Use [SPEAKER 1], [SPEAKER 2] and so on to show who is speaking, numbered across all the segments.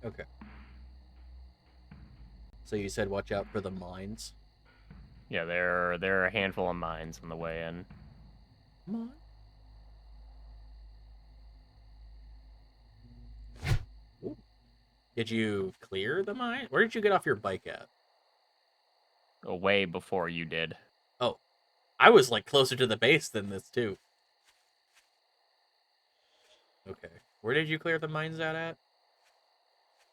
[SPEAKER 1] Okay. So you said watch out for the mines.
[SPEAKER 2] Yeah, there are a handful of mines on the way in.
[SPEAKER 1] Come on. Ooh. Did you clear the mine? Where did you get off your bike at?
[SPEAKER 2] Way before you did.
[SPEAKER 1] Oh, I was like closer to the base than this too. Okay. Where did you clear the mines out at?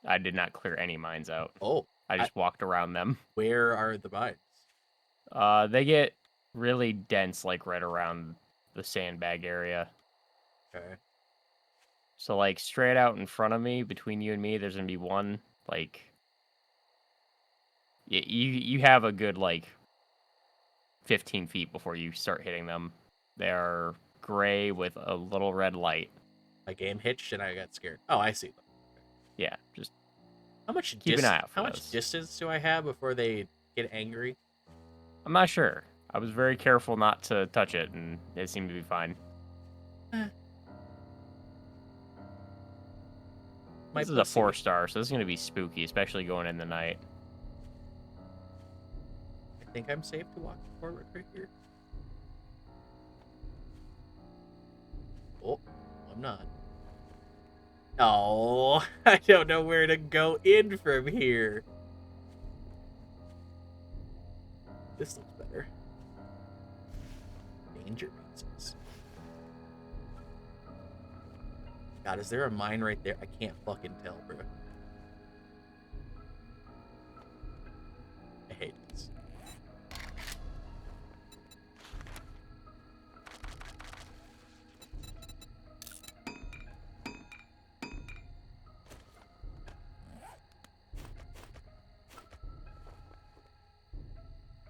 [SPEAKER 2] I did not clear any mines out.
[SPEAKER 1] Oh,
[SPEAKER 2] I just walked around them.
[SPEAKER 1] where are the mines?
[SPEAKER 2] They get really dense, like right around the sandbag area.
[SPEAKER 1] Okay.
[SPEAKER 2] So like straight out in front of me, between you and me, there's gonna be one like you have a good like 15 feet before you start hitting them. They are gray with a little red light.
[SPEAKER 1] My game hitched and I got scared. Oh, I see them.
[SPEAKER 2] Yeah, just
[SPEAKER 1] How much
[SPEAKER 2] keep an eye out for
[SPEAKER 1] how much
[SPEAKER 2] those.
[SPEAKER 1] distance do I have before they get angry?
[SPEAKER 2] I'm not sure. I was very careful not to touch it, and it seemed to be fine.
[SPEAKER 1] Eh, my
[SPEAKER 2] This is a
[SPEAKER 1] pussy.
[SPEAKER 2] 4-star, so this is going to be spooky, especially going in the night.
[SPEAKER 1] I think I'm safe to walk forward right here. Oh, I'm not. Oh, I don't know where to go in from here. This looks better. Danger mazes. God, is there a mine right there? I can't fucking tell, bro. I hate this.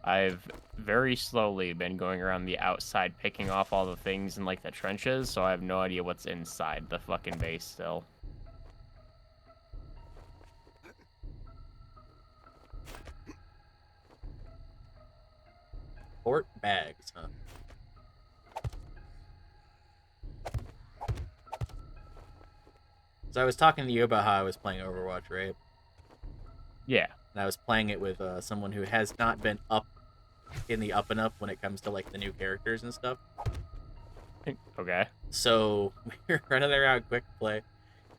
[SPEAKER 2] I've very slowly been going around the outside picking off all the things in like the trenches, so I have no idea what's inside the fucking base still.
[SPEAKER 1] Port bags, huh? So I was talking to you about how I was playing Overwatch, right?
[SPEAKER 2] Yeah.
[SPEAKER 1] And I was playing it with someone who has not been up in the up and up when it comes to like the new characters and stuff.
[SPEAKER 2] Okay.
[SPEAKER 1] So we were running around quick play,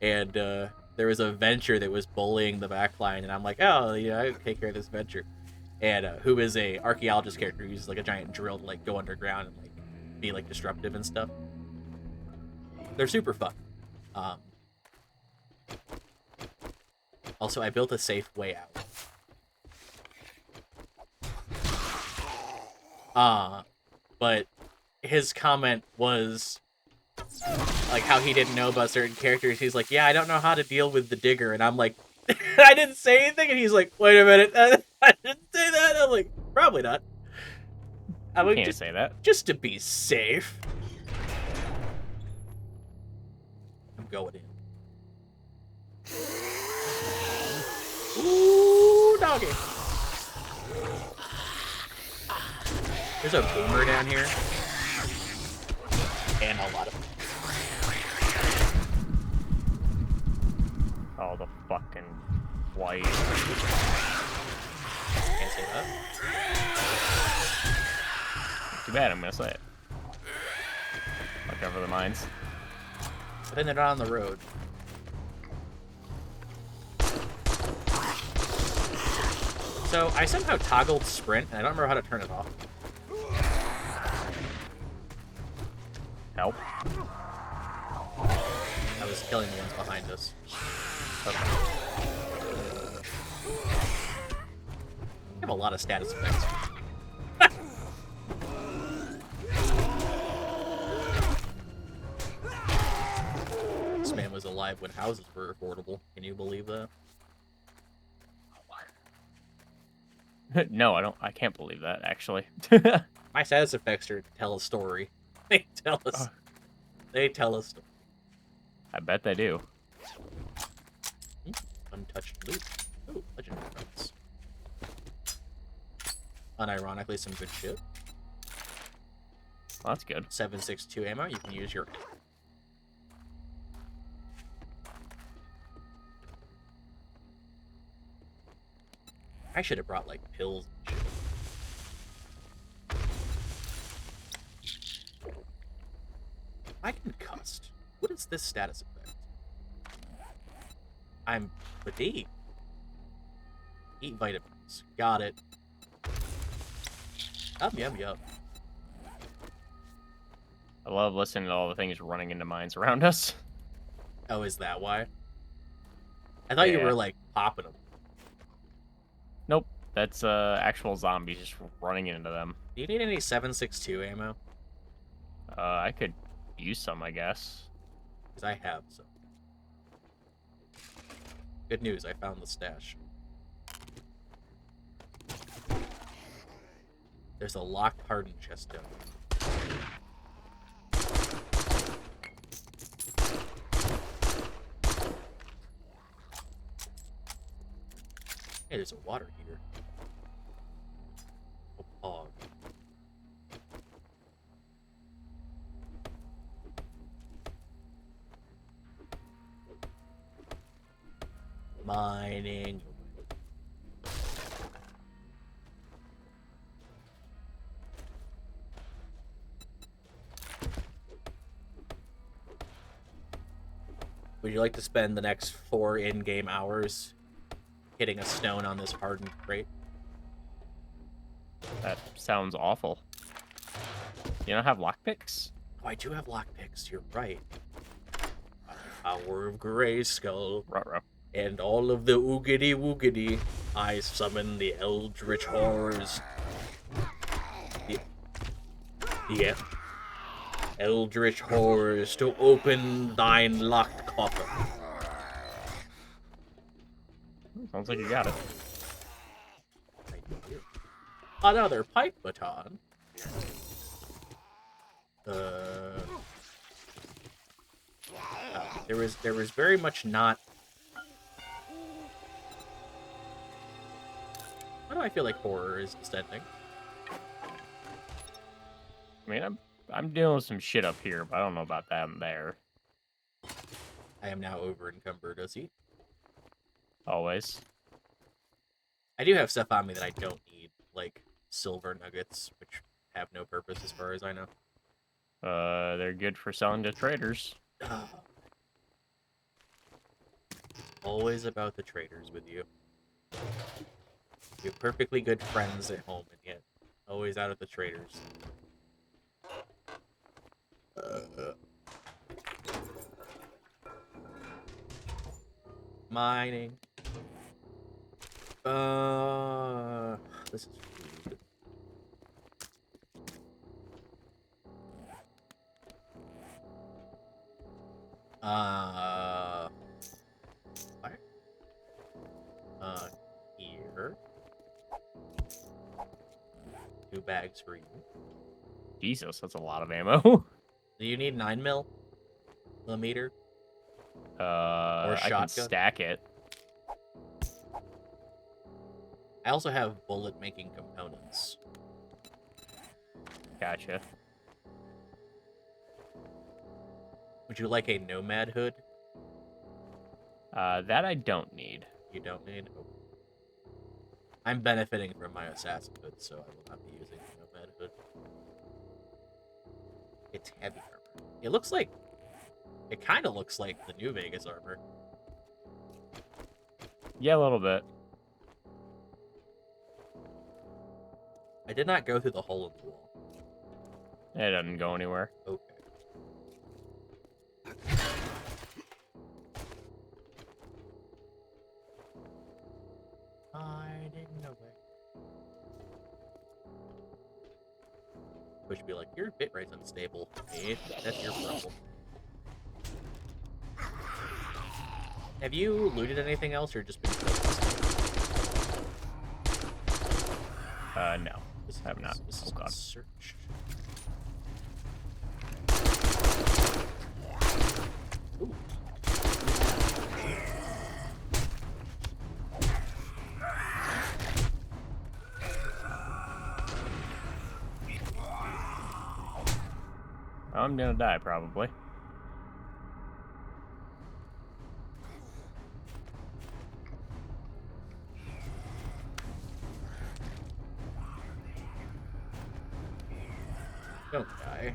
[SPEAKER 1] and there was a Venture that was bullying the backline, and I'm like, oh, you know, I take care of this Venture, and who is a archaeologist character who uses like a giant drill to like go underground and like be like disruptive and stuff. They're super fun. Um, Also, I built a safe way out. But his comment was like how he didn't know about certain characters. He's like, yeah, I don't know how to deal with the digger. And I'm like, I didn't say anything. And he's like, wait a minute. I didn't say that. I'm like, probably not. I'm
[SPEAKER 2] You
[SPEAKER 1] like,
[SPEAKER 2] can't say that.
[SPEAKER 1] just to be safe. I'm going in. Ooh, doggy. There's a boomer down here. And a lot of...
[SPEAKER 2] Oh, the fucking white.
[SPEAKER 1] Can't say that.
[SPEAKER 2] Too bad, I'm gonna say it. Look over the mines.
[SPEAKER 1] But then they're not on the road. So I somehow toggled sprint, and I don't remember how to turn it off.
[SPEAKER 2] Help.
[SPEAKER 1] I was killing the ones behind us. Okay. I have a lot of status effects. This man was alive when houses were affordable. Can you believe that?
[SPEAKER 2] No, I don't. I can't believe that, actually.
[SPEAKER 1] My status effects are to tell a story. They tell us. They tell us.
[SPEAKER 2] I bet they do.
[SPEAKER 1] Untouched loot. Ooh, legendary cards. Unironically, some good shit.
[SPEAKER 2] Well, that's good.
[SPEAKER 1] 7.62 ammo. You can use your. I should have brought like pills and shit. I concussed. What is this status effect? I'm fatigued. Eat vitamins. Got it. Yum.
[SPEAKER 2] I love listening to all the things running into mines around us.
[SPEAKER 1] Oh, is that why? I thought you
[SPEAKER 2] Yeah.
[SPEAKER 1] were like popping them.
[SPEAKER 2] Nope, that's actual zombies just running into them.
[SPEAKER 1] Do you need any 7.62 ammo?
[SPEAKER 2] I could use some, I guess.
[SPEAKER 1] Because I have some. Good news, I found the stash. There's a locked hardened chest down there. Hey, there's a water heater. Oh, pog. Mining. Would you like to spend the next 4 in-game hours hitting a stone on this hardened crate?
[SPEAKER 2] That sounds awful. You don't have lockpicks?
[SPEAKER 1] Oh, I do have lockpicks. You're right. Power of Grayskull.
[SPEAKER 2] Ruh-roh.
[SPEAKER 1] And all of the oogity woogity, I summon the eldritch horrors. The eldritch horrors to open thine locked coffer.
[SPEAKER 2] Sounds like you got it.
[SPEAKER 1] I do. Another pipe baton. There was very much not. Why do I feel like horror is descending?
[SPEAKER 2] I mean, I'm dealing with some shit up here, but I don't know about that in there.
[SPEAKER 1] I am now over encumbered, does he?
[SPEAKER 2] Always.
[SPEAKER 1] I do have stuff on me that I don't need, like silver nuggets, which have no purpose as far as I know.
[SPEAKER 2] They're good for selling to traders.
[SPEAKER 1] Always about the traders with you. You're perfectly good friends at home, and yet always out of the traders. Mining. This is food. What? Here. 2 bags for you.
[SPEAKER 2] Jesus, that's a lot of ammo.
[SPEAKER 1] Do you need 9mm? Millimeter?
[SPEAKER 2] I can
[SPEAKER 1] shotgun?
[SPEAKER 2] stack it.
[SPEAKER 1] I also have bullet making components.
[SPEAKER 2] Gotcha.
[SPEAKER 1] Would you like a nomad hood?
[SPEAKER 2] That I don't need.
[SPEAKER 1] You don't need? Oh. I'm benefiting from my assassin hood, so I will not be using the nomad hood. It's heavy armor. It looks like... It kind of looks like the New Vegas armor.
[SPEAKER 2] Yeah, a little bit.
[SPEAKER 1] I did not go through the hole in the wall.
[SPEAKER 2] It doesn't go anywhere.
[SPEAKER 1] Okay. Hiding away. Which would be like, your bitrate's unstable. Eh, that's your problem. Have you looted anything else or just been focused?
[SPEAKER 2] No. I have not.
[SPEAKER 1] This
[SPEAKER 2] Oh,
[SPEAKER 1] is
[SPEAKER 2] God.
[SPEAKER 1] search. Ooh.
[SPEAKER 2] I'm gonna die, probably.
[SPEAKER 1] Don't die.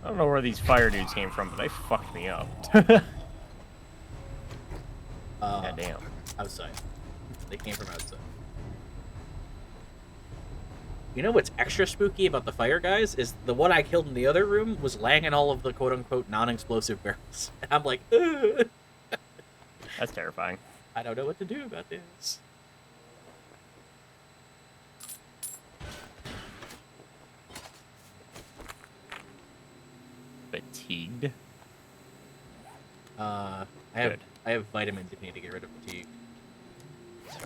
[SPEAKER 2] I don't know where these fire dudes came from, but they fucked me up. God damn.
[SPEAKER 1] Outside. They came from outside. You know what's extra spooky about the fire guys is the one I killed in the other room was laying in all of the quote-unquote non-explosive barrels. And I'm like, ugh.
[SPEAKER 2] That's terrifying.
[SPEAKER 1] I don't know what to do about this.
[SPEAKER 2] Fatigued.
[SPEAKER 1] I
[SPEAKER 2] Good.
[SPEAKER 1] have vitamins if you need to get rid of fatigue.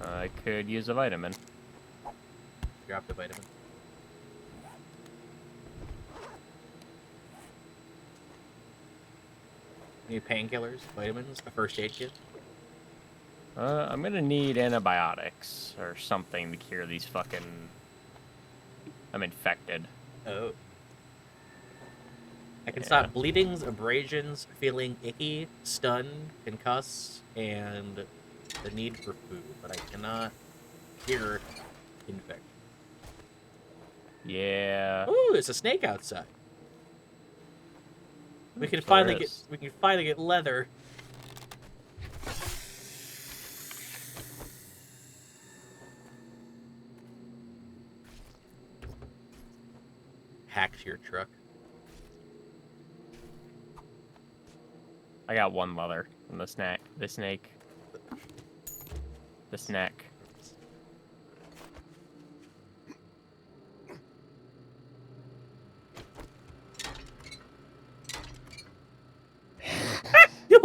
[SPEAKER 2] I could use a vitamin.
[SPEAKER 1] Drop the vitamin. Need painkillers, vitamins, a first aid kit.
[SPEAKER 2] I'm gonna need antibiotics or something to cure these fucking... I'm infected.
[SPEAKER 1] Oh. I can
[SPEAKER 2] Yeah.
[SPEAKER 1] stop bleedings, abrasions, feeling icky, stunned, concuss, and the need for food, but I cannot cure infection.
[SPEAKER 2] Yeah.
[SPEAKER 1] Ooh, there's a snake outside. We can
[SPEAKER 2] There
[SPEAKER 1] finally
[SPEAKER 2] is.
[SPEAKER 1] get leather. Hacked your truck.
[SPEAKER 2] I got one leather from the snake. The snake. The snack.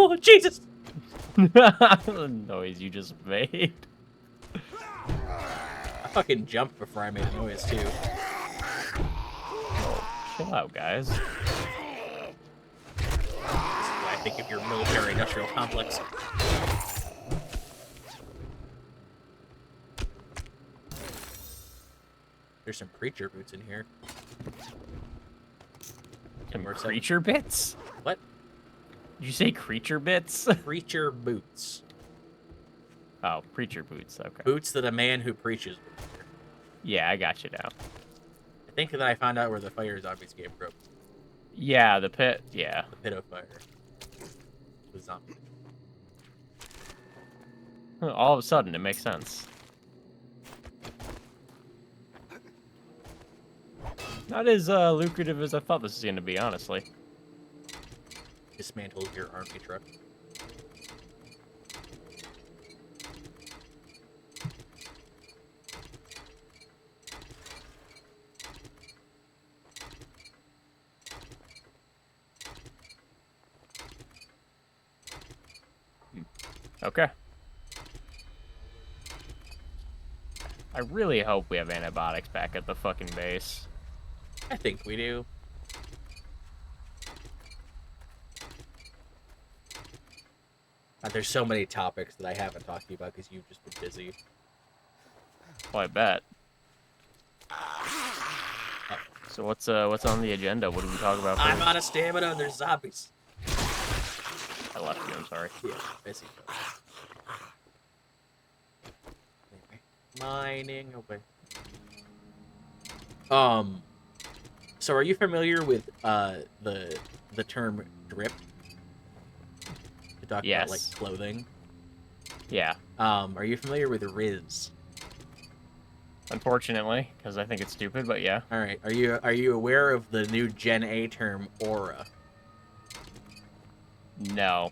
[SPEAKER 1] Oh, Jesus!
[SPEAKER 2] The noise you just made.
[SPEAKER 1] I fucking jumped before I made a noise, too.
[SPEAKER 2] Chill out, guys.
[SPEAKER 1] This is what I think of your military-industrial complex. There's some preacher boots in here.
[SPEAKER 2] Some
[SPEAKER 1] Or some-
[SPEAKER 2] creature bits?
[SPEAKER 1] What?
[SPEAKER 2] Did you say creature bits?
[SPEAKER 1] Preacher boots.
[SPEAKER 2] Oh, preacher boots. Okay.
[SPEAKER 1] Boots that a man who preaches would wear.
[SPEAKER 2] Yeah, I got you now.
[SPEAKER 1] I think that I found out where the fire zombies came from.
[SPEAKER 2] Yeah, the pit. Yeah.
[SPEAKER 1] The pit of fire. The zombie.
[SPEAKER 2] All of a sudden, it makes sense. Not as lucrative as I thought this was going to be, honestly.
[SPEAKER 1] Dismantle your army truck.
[SPEAKER 2] Okay. I really hope we have antibiotics back at the fucking base.
[SPEAKER 1] I think we do. There's so many topics that I haven't talked to you about because you've just been busy.
[SPEAKER 2] Well, I bet. So what's on the agenda? What do we talk about
[SPEAKER 1] I'm
[SPEAKER 2] first?
[SPEAKER 1] out of stamina and there's zombies.
[SPEAKER 2] I left you, I'm sorry.
[SPEAKER 1] Yeah, I see. Anyway, mining away. So are you familiar with the term drip? To talk about like
[SPEAKER 2] Yes.
[SPEAKER 1] clothing.
[SPEAKER 2] Yeah,
[SPEAKER 1] Are you familiar with Riz?
[SPEAKER 2] unfortunately, because I think it's stupid, but yeah.
[SPEAKER 1] All right. Are you aware of the new Gen A term aura?
[SPEAKER 2] No.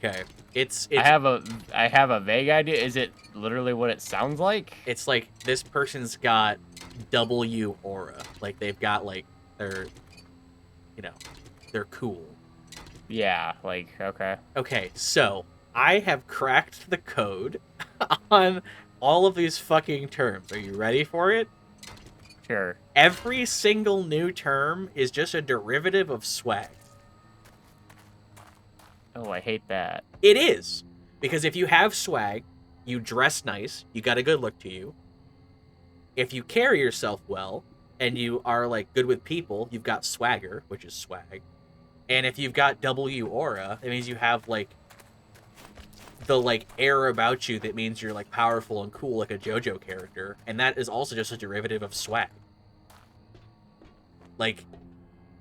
[SPEAKER 1] Okay. It's
[SPEAKER 2] I have a vague idea. Is it literally what it sounds like?
[SPEAKER 1] it's like this person's got W aura. Like they've got like they're cool.
[SPEAKER 2] Yeah, like, okay.
[SPEAKER 1] Okay, so I have cracked the code on all of these fucking terms. Are you ready for it?
[SPEAKER 2] Sure.
[SPEAKER 1] Every single new term is just a derivative of swag.
[SPEAKER 2] Oh, I hate that.
[SPEAKER 1] It is. Because if you have swag, you dress nice, you got a good look to you, If you carry yourself well and you are like good with people, you've got swagger, which is swag. And if you've got W aura, it means you have like the like air about you that means you're like powerful and cool like a JoJo character, and that is also just a derivative of swag. Like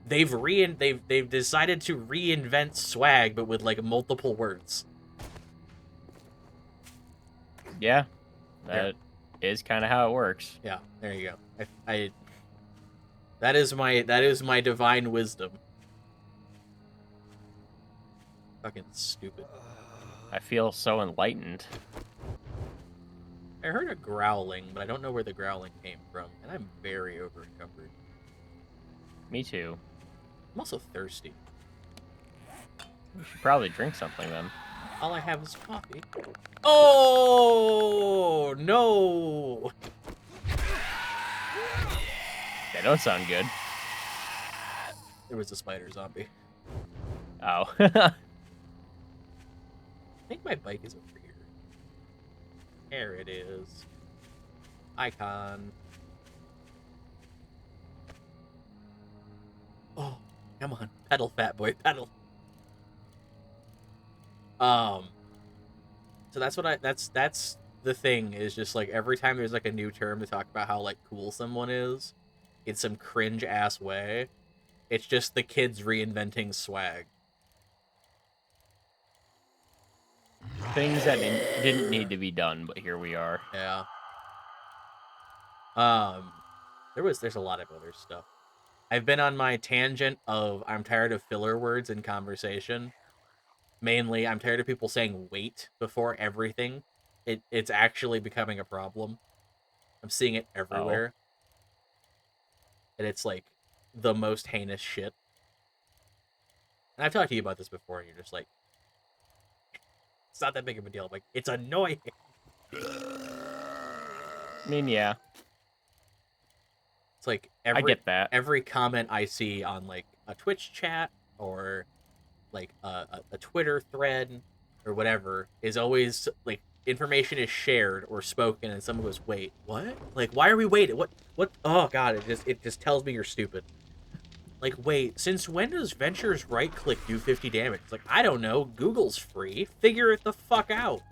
[SPEAKER 1] they've decided to reinvent swag but with like multiple words.
[SPEAKER 2] Yeah, that is kind of how it works.
[SPEAKER 1] Yeah, there you go. I that is my divine wisdom. Fucking stupid.
[SPEAKER 2] I feel so enlightened.
[SPEAKER 1] I heard a growling, but I don't know where the growling came from, and I'm very over encumbered.
[SPEAKER 2] Me too.
[SPEAKER 1] I'm also thirsty.
[SPEAKER 2] We should probably drink something then.
[SPEAKER 1] All I have is coffee. Oh no!
[SPEAKER 2] That don't sound good.
[SPEAKER 1] There was a spider zombie.
[SPEAKER 2] Oh.
[SPEAKER 1] I think my bike is over here. There it is. Icon. Oh, come on. Pedal, fat boy, pedal. So that's the thing, is just like every time there's like a new term to talk about how like cool someone is in some cringe ass way, it's just the kids reinventing swag.
[SPEAKER 2] Things that didn't need to be done, but here we are.
[SPEAKER 1] Yeah. There's a lot of other stuff. I've been on my tangent of I'm tired of filler words in conversation. Mainly, I'm tired of people saying wait before everything. It's actually becoming a problem. I'm seeing it everywhere. And it's like the most heinous shit. And I've talked to you about this before, and you're just like, it's not that big of a deal. I'm like, it's annoying.
[SPEAKER 2] I mean, yeah.
[SPEAKER 1] It's like
[SPEAKER 2] I get that.
[SPEAKER 1] every comment I see on like a Twitch chat or like a Twitter thread or whatever is always like information is shared or spoken and someone goes, wait, what? Like, why are we waiting? What? Oh god, it just tells me you're stupid. Like, wait, since when does Venture's right click do 50 damage? It's like, I don't know. Google's free. Figure it the fuck out.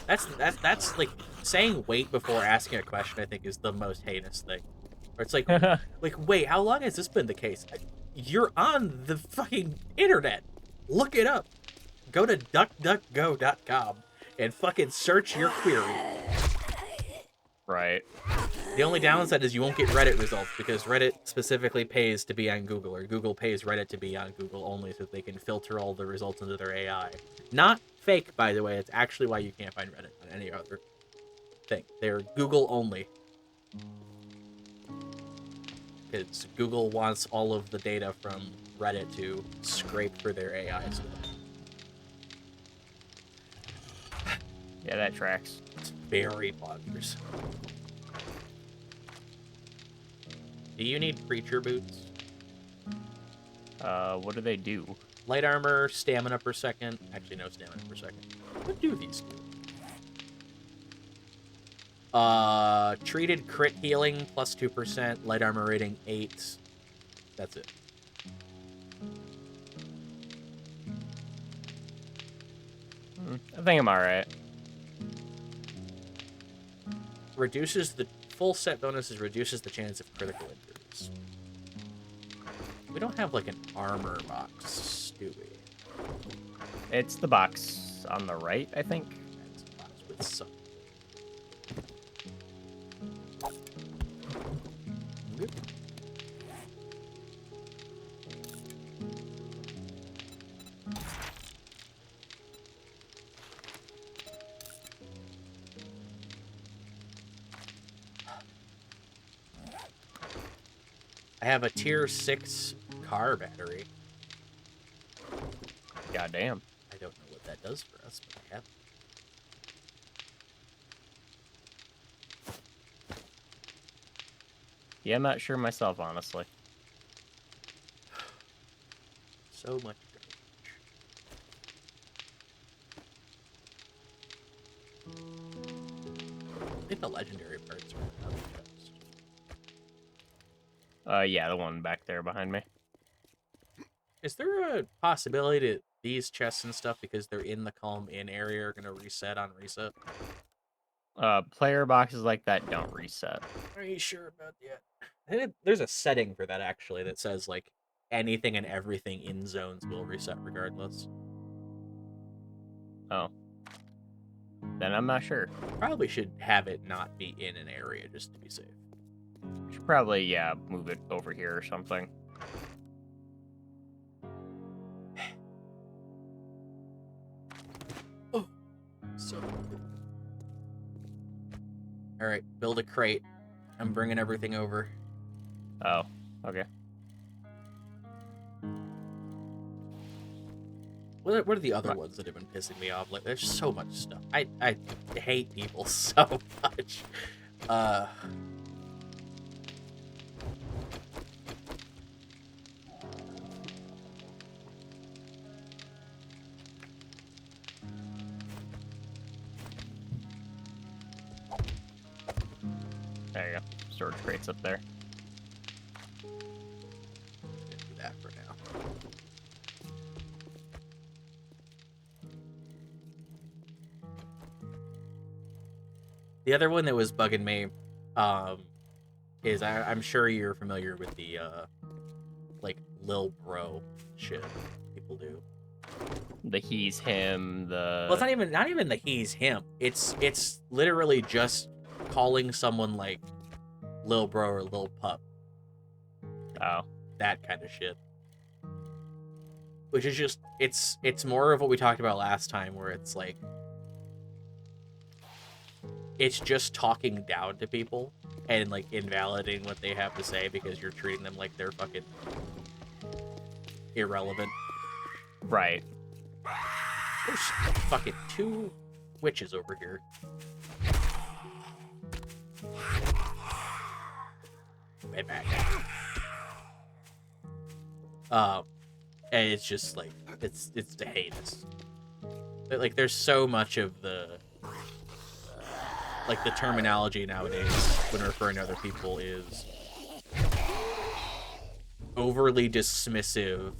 [SPEAKER 1] That's like saying wait before asking a question, I think, is the most heinous thing. Or it's like, wait, how long has this been the case? You're on the fucking internet. Look it up. Go to duckduckgo.com and fucking search your query.
[SPEAKER 2] Right.
[SPEAKER 1] The only downside is you won't get Reddit results because Reddit specifically pays to be on Google, or Google pays Reddit to be on Google only so that they can filter all the results into their AI. Not fake, by the way. It's actually why you can't find Reddit on any other thing. They're Google only. Because Google wants all of the data from Reddit to scrape for their AI stuff.
[SPEAKER 2] Yeah, that tracks.
[SPEAKER 1] It's very bonkers. Do you need Preacher Boots?
[SPEAKER 2] What do they do?
[SPEAKER 1] Light armor, stamina per second. Actually, no stamina per second. What do these do? Treated crit healing plus 2%, light armor rating 8. That's it.
[SPEAKER 2] I think I'm alright.
[SPEAKER 1] Reduces the full set bonuses, reduces the chance of critical injuries. We don't have like an armor box, do we?
[SPEAKER 2] It's the box on the right, I think.
[SPEAKER 1] That's a box with some. Good. I have a tier 6 car battery.
[SPEAKER 2] Goddamn.
[SPEAKER 1] I don't know what that does for us, but I have it.
[SPEAKER 2] Yeah, I'm not sure myself, honestly.
[SPEAKER 1] So much garbage. I think the legendary parts are in another chest.
[SPEAKER 2] Yeah, the one back there behind me.
[SPEAKER 1] Is there a possibility that these chests and stuff, because they're in the Calm Inn area, are going to reset on reset?
[SPEAKER 2] Player boxes like that don't reset.
[SPEAKER 1] Are you sure about that? I think there's a setting for that, actually, that says, like, anything and everything in zones will reset regardless.
[SPEAKER 2] Oh. Then I'm not sure.
[SPEAKER 1] Probably should have it not be in an area just to be safe.
[SPEAKER 2] Should probably, yeah, move it over here or something.
[SPEAKER 1] Oh, so good. All right, build a crate. I'm bringing everything over.
[SPEAKER 2] Oh, okay.
[SPEAKER 1] What are the other ones that have been pissing me off? Like, there's so much stuff. I hate people so much.
[SPEAKER 2] There you go. Storage crates up there.
[SPEAKER 1] Do that for now. The other one that was bugging me, is I'm sure you're familiar with the like Lil Bro shit people do.
[SPEAKER 2] The he's him, the...
[SPEAKER 1] Well, it's not even the he's him. It's literally just calling someone like Lil Bro or Lil Pup.
[SPEAKER 2] Oh.
[SPEAKER 1] That kind of shit. Which is just it's more of what we talked about last time, where it's like it's just talking down to people and like invalidating what they have to say because you're treating them like they're fucking irrelevant.
[SPEAKER 2] Right.
[SPEAKER 1] There's fucking 2 witches over here. Right back. And it's just like it's to hate us. Like there's so much of the like the terminology nowadays when referring to other people is overly dismissive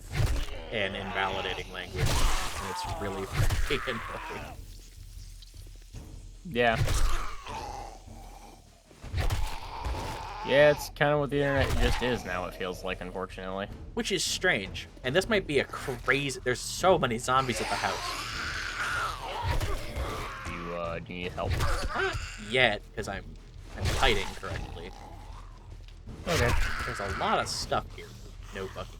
[SPEAKER 1] and invalidating language, and it's really freaking annoying.
[SPEAKER 2] Yeah. Yeah, it's kind of what the internet just is now, it feels like, unfortunately.
[SPEAKER 1] Which is strange. And this might be a crazy... There's so many zombies at the house.
[SPEAKER 2] Do you need help?
[SPEAKER 1] Not yet, because I'm hiding correctly.
[SPEAKER 2] Okay.
[SPEAKER 1] There's a lot of stuff here. No fucking...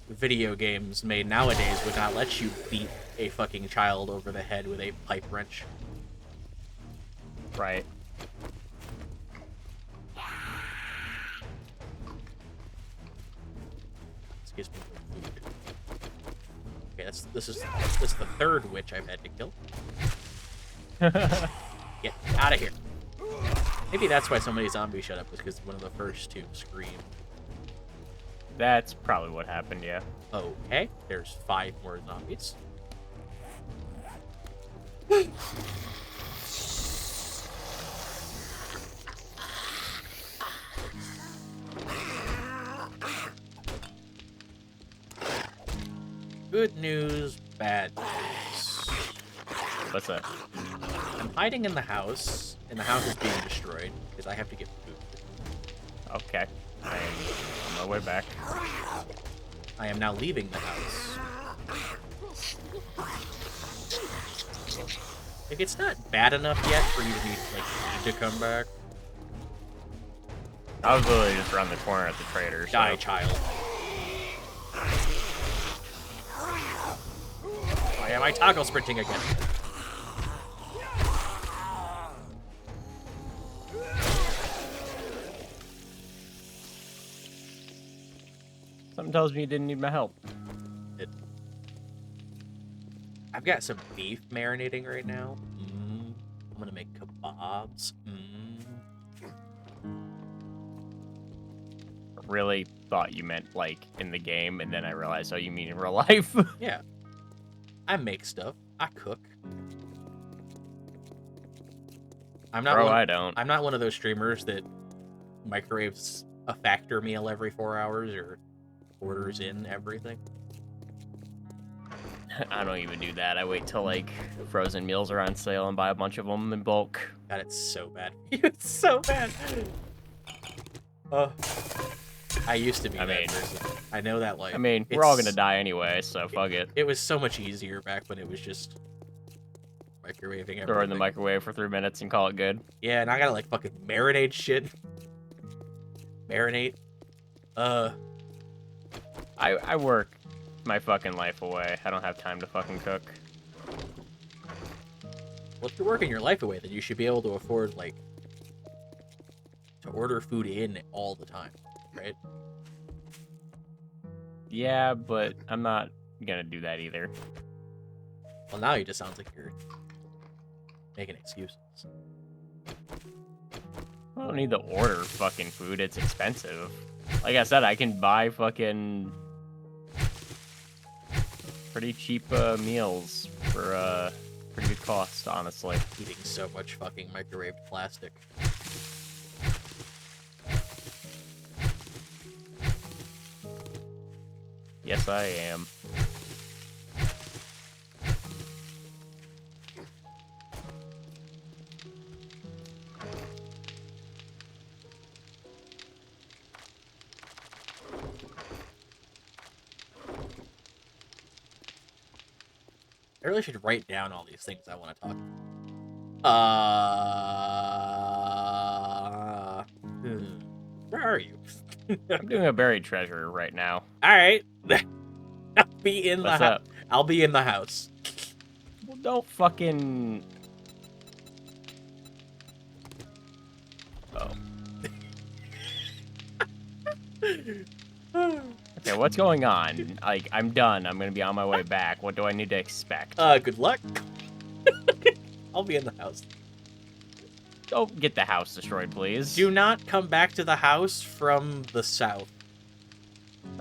[SPEAKER 1] Video games made nowadays would not let you beat a fucking child over the head with a pipe wrench.
[SPEAKER 2] Right.
[SPEAKER 1] Excuse me for food. Okay, this is the 3rd witch I've had to kill. Get out of here. Maybe that's why so many zombies shut up, was because one of the first 2 screamed.
[SPEAKER 2] That's probably what happened, yeah.
[SPEAKER 1] Okay, there's 5 more zombies. Good news, bad news.
[SPEAKER 2] What's that?
[SPEAKER 1] I'm hiding in the house, and the house is being destroyed, because I have to get food.
[SPEAKER 2] Okay. I am on my way back.
[SPEAKER 1] I am now leaving the house. Like, it's not bad enough yet for you to need to come back.
[SPEAKER 2] I was literally just around the corner at the trader, so...
[SPEAKER 1] Die, child. Why am I toggle sprinting again?
[SPEAKER 2] Something tells me you didn't need my help.
[SPEAKER 1] I've got some beef marinating right now. I'm gonna make kebabs.
[SPEAKER 2] Really thought you meant, like, in the game, and then I realized, oh, you mean in real life?
[SPEAKER 1] Yeah. I make stuff. I cook. I'm not
[SPEAKER 2] Bro,
[SPEAKER 1] one.
[SPEAKER 2] I don't.
[SPEAKER 1] I'm not one of those streamers that microwaves a factor meal every 4 hours or orders in everything.
[SPEAKER 2] I don't even do that. I wait till like frozen meals are on sale and buy a bunch of them in bulk.
[SPEAKER 1] God, it's so bad. It's so bad. I used to be that person. I know that life.
[SPEAKER 2] I mean, we're all gonna die anyway, so fuck it.
[SPEAKER 1] It was so much easier back when it was just microwaving everything.
[SPEAKER 2] Throw it in the microwave for 3 minutes and call it good.
[SPEAKER 1] Yeah, and I gotta like fucking marinate shit. Marinate.
[SPEAKER 2] I work my fucking life away. I don't have time to fucking cook.
[SPEAKER 1] Well, if you're working your life away, then you should be able to afford, like, to order food in all the time, right?
[SPEAKER 2] Yeah, but I'm not gonna do that either.
[SPEAKER 1] Well, now it just sounds like you're making excuses.
[SPEAKER 2] I don't need to order fucking food. It's expensive. Like I said, I can buy fucking pretty cheap meals for pretty good cost, honestly.
[SPEAKER 1] Eating so much fucking microwaved plastic.
[SPEAKER 2] Yes, I am.
[SPEAKER 1] I really should write down all these things I want to talk about. Where are you?
[SPEAKER 2] I'm doing a buried treasure right now.
[SPEAKER 1] All right. I'll be in
[SPEAKER 2] What's
[SPEAKER 1] the
[SPEAKER 2] up?
[SPEAKER 1] I'll be in the house.
[SPEAKER 2] Well, don't fucking... Oh. Okay, what's going on? Like, I'm done. I'm gonna be on my way back. What do I need to expect?
[SPEAKER 1] Good luck. I'll be in the house.
[SPEAKER 2] Don't get the house destroyed, please.
[SPEAKER 1] Do not come back to the house from the south.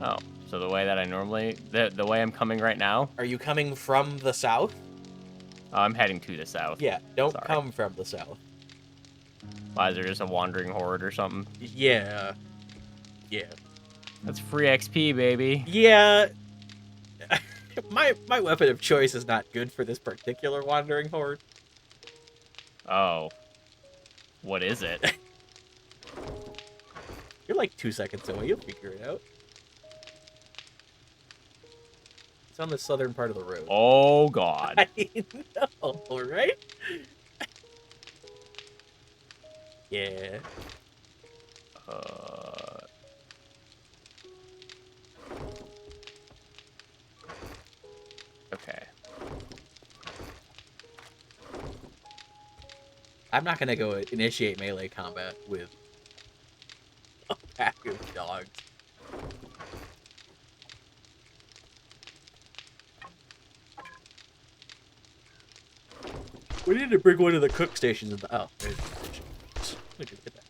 [SPEAKER 2] Oh, so the way that I normally... The way I'm coming right now?
[SPEAKER 1] Are you coming from the south?
[SPEAKER 2] I'm heading to the south.
[SPEAKER 1] Yeah, don't
[SPEAKER 2] Sorry.
[SPEAKER 1] come from the south.
[SPEAKER 2] Why, is there just a wandering horde or something?
[SPEAKER 1] Yeah. Yeah.
[SPEAKER 2] That's free XP, baby.
[SPEAKER 1] Yeah. My weapon of choice is not good for this particular wandering horde.
[SPEAKER 2] Oh. What is it?
[SPEAKER 1] You're like 2 seconds away. You'll figure it out. It's on the southern part of the road.
[SPEAKER 2] Oh, God.
[SPEAKER 1] I know, right? Yeah.
[SPEAKER 2] Okay.
[SPEAKER 1] I'm not gonna go initiate melee combat with a pack of dogs. We need to bring one of the cook stations in the... Oh, there's the station. We could get that.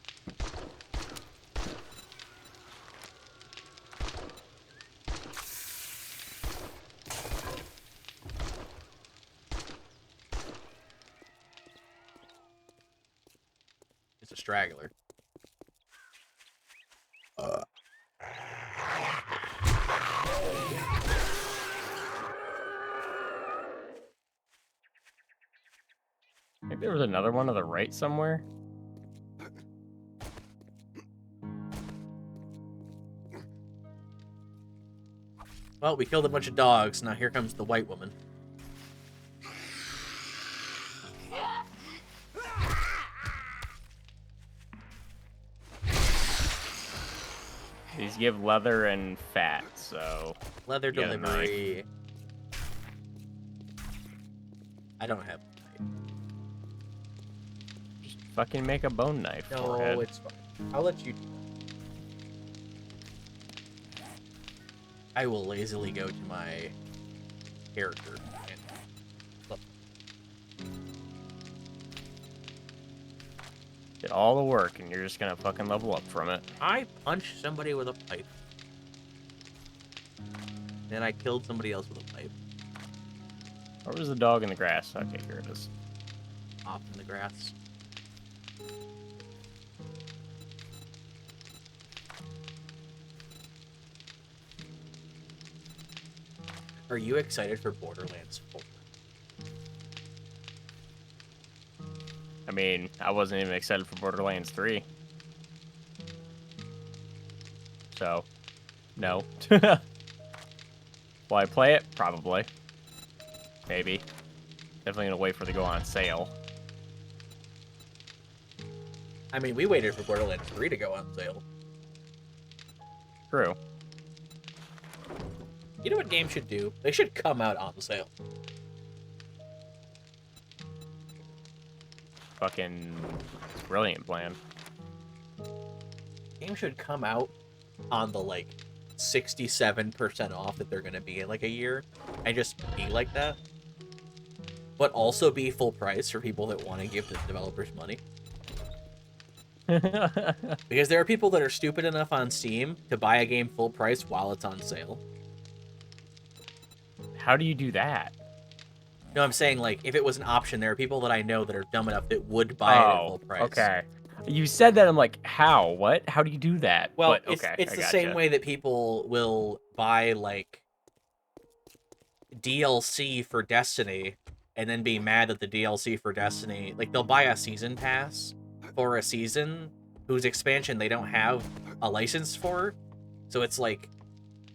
[SPEAKER 1] It's a straggler.
[SPEAKER 2] Maybe there was another one to the right somewhere?
[SPEAKER 1] Well, we killed a bunch of dogs. Now here comes the white woman.
[SPEAKER 2] These give leather and fat, so...
[SPEAKER 1] Leather
[SPEAKER 2] You got a
[SPEAKER 1] delivery. I don't have a knife.
[SPEAKER 2] Just fucking make a bone knife.
[SPEAKER 1] No,
[SPEAKER 2] forehead.
[SPEAKER 1] it's fine. I'll let you do that. I will lazily go to my character and look.
[SPEAKER 2] Did all the work, and you're just gonna fucking level up from it.
[SPEAKER 1] I punched somebody with a pipe. Then I killed somebody else with a pipe.
[SPEAKER 2] Where was the dog in the grass? Okay, here it is.
[SPEAKER 1] Off in the grass. Are you excited for Borderlands 4?
[SPEAKER 2] I mean, I wasn't even excited for Borderlands 3. So, no. Will I play it? Probably. Maybe. Definitely gonna wait for it to go on sale.
[SPEAKER 1] I mean, we waited for Borderlands 3 to go on sale.
[SPEAKER 2] True.
[SPEAKER 1] You know what games should do? They should come out on sale.
[SPEAKER 2] Fucking brilliant plan.
[SPEAKER 1] Games should come out on the, like, 67% off that they're going to be in, like, a year. And just be like that. But also be full price for people that want to give the developers money. Because there are people that are stupid enough on Steam to buy a game full price while it's on sale.
[SPEAKER 2] How do you do that?
[SPEAKER 1] No, I'm saying, like, if it was an option, there are people that I know that are dumb enough that would buy it at full price.
[SPEAKER 2] Okay. You said that, I'm like, how? What? How do you do that?
[SPEAKER 1] Well,
[SPEAKER 2] but, okay,
[SPEAKER 1] it's the same way that people will buy, like, DLC for Destiny and then be mad that the DLC for Destiny... Like, they'll buy a season pass for a season whose expansion they don't have a license for. So it's like...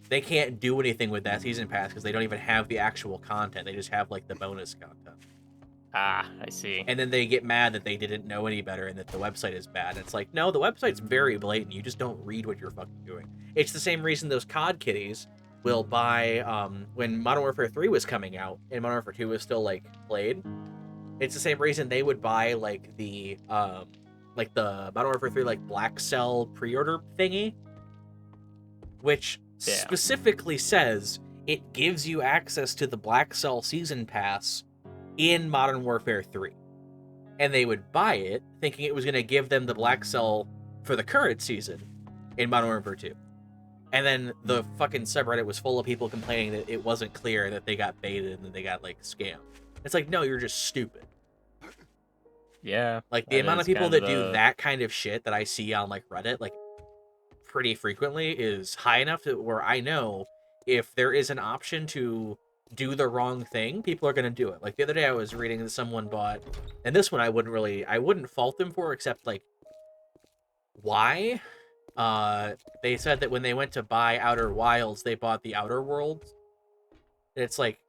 [SPEAKER 1] They can't do anything with that season pass because they don't even have the actual content. They just have, like, the bonus content.
[SPEAKER 2] Ah, I see.
[SPEAKER 1] And then they get mad that they didn't know any better and that the website is bad. It's like, no, the website's very blatant. You just don't read what you're fucking doing. It's the same reason those COD kiddies will buy, when Modern Warfare 3 was coming out and Modern Warfare 2 was still, like, played. It's the same reason they would buy, like, the Modern Warfare 3, like, Black Cell pre-order thingy. Which specifically says it gives you access to the Black Cell Season Pass in Modern Warfare 3. And they would buy it, thinking it was going to give them the Black Cell for the current season in Modern Warfare 2. And then the fucking subreddit was full of people complaining that it wasn't clear, that they got baited and that they got, like, scammed. It's like, no, you're just stupid.
[SPEAKER 2] Yeah.
[SPEAKER 1] Like, the amount of people that do that kind of shit that I see on, like, Reddit, like, pretty frequently is high enough to where I know if there is an option to do the wrong thing, people are going to do it. Like, the other day I was reading that someone bought, and this one I wouldn't fault them for, except, like, why? They said that when they went to buy Outer Wilds, they bought the Outer Worlds. And it's like,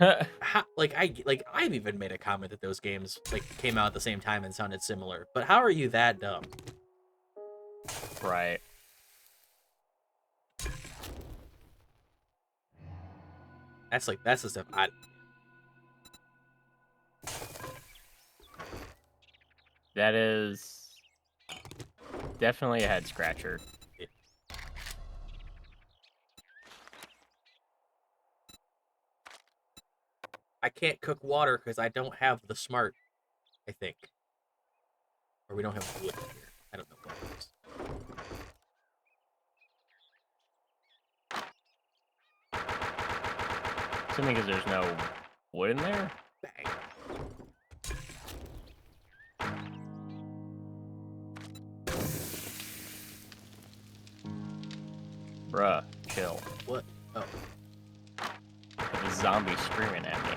[SPEAKER 1] how, I've even made a comment that those games, like, came out at the same time and sounded similar. But how are you that dumb?
[SPEAKER 2] Right.
[SPEAKER 1] That's the stuff
[SPEAKER 2] That is definitely a head scratcher.
[SPEAKER 1] Yeah. I can't cook water because I don't have the smart, I think. Or we don't have wood here. I don't know what it is.
[SPEAKER 2] Assuming because there's no wood in there?
[SPEAKER 1] Bang.
[SPEAKER 2] Bruh, chill.
[SPEAKER 1] What? Oh.
[SPEAKER 2] The zombie screaming at me.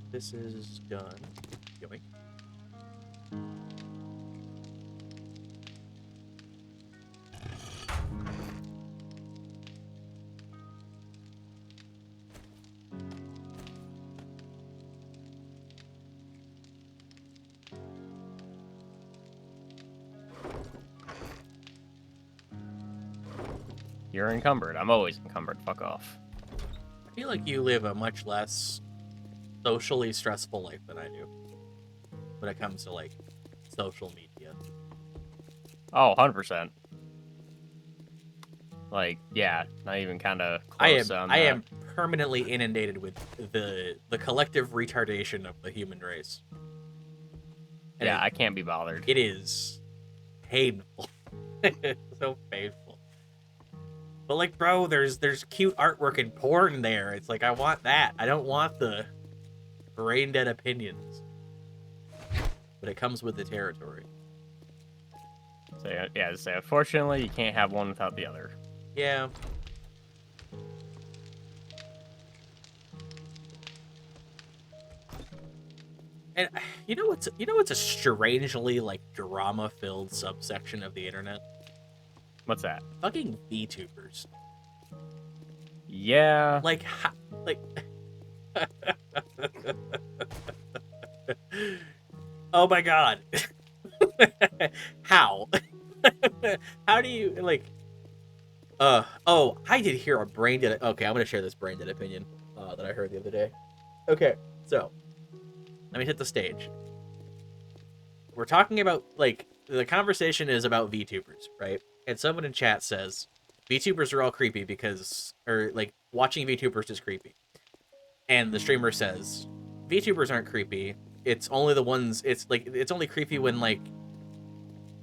[SPEAKER 1] This is done. Yoink.
[SPEAKER 2] You're encumbered. I'm always encumbered. Fuck off.
[SPEAKER 1] I feel like you live a much less socially stressful life than I do when it comes to, like, social media.
[SPEAKER 2] Oh, 100%. Like, yeah, not even kind of close on that.
[SPEAKER 1] I am permanently inundated with the collective retardation of the human race. And
[SPEAKER 2] Yeah, I can't be bothered.
[SPEAKER 1] it is painful. So painful. But like, bro, there's cute artwork and porn there. It's like, I want that. I don't want the brain dead opinions. But it comes with the territory.
[SPEAKER 2] So yeah, so unfortunately, you can't have one without the other.
[SPEAKER 1] Yeah. And you know what's a strangely like drama-filled subsection of the internet?
[SPEAKER 2] What's that?
[SPEAKER 1] Fucking VTubers.
[SPEAKER 2] Yeah.
[SPEAKER 1] Like like oh my god. How? How do you like oh, I did hear a brain dead. Okay, I'm gonna share this brain dead opinion that I heard the other day. Okay, so let me hit the stage. We're talking about like the conversation is about VTubers, right? And someone in chat says VTubers are all creepy because, or like watching VTubers is creepy. And the streamer says VTubers aren't creepy. It's only the ones. It's like it's only creepy when like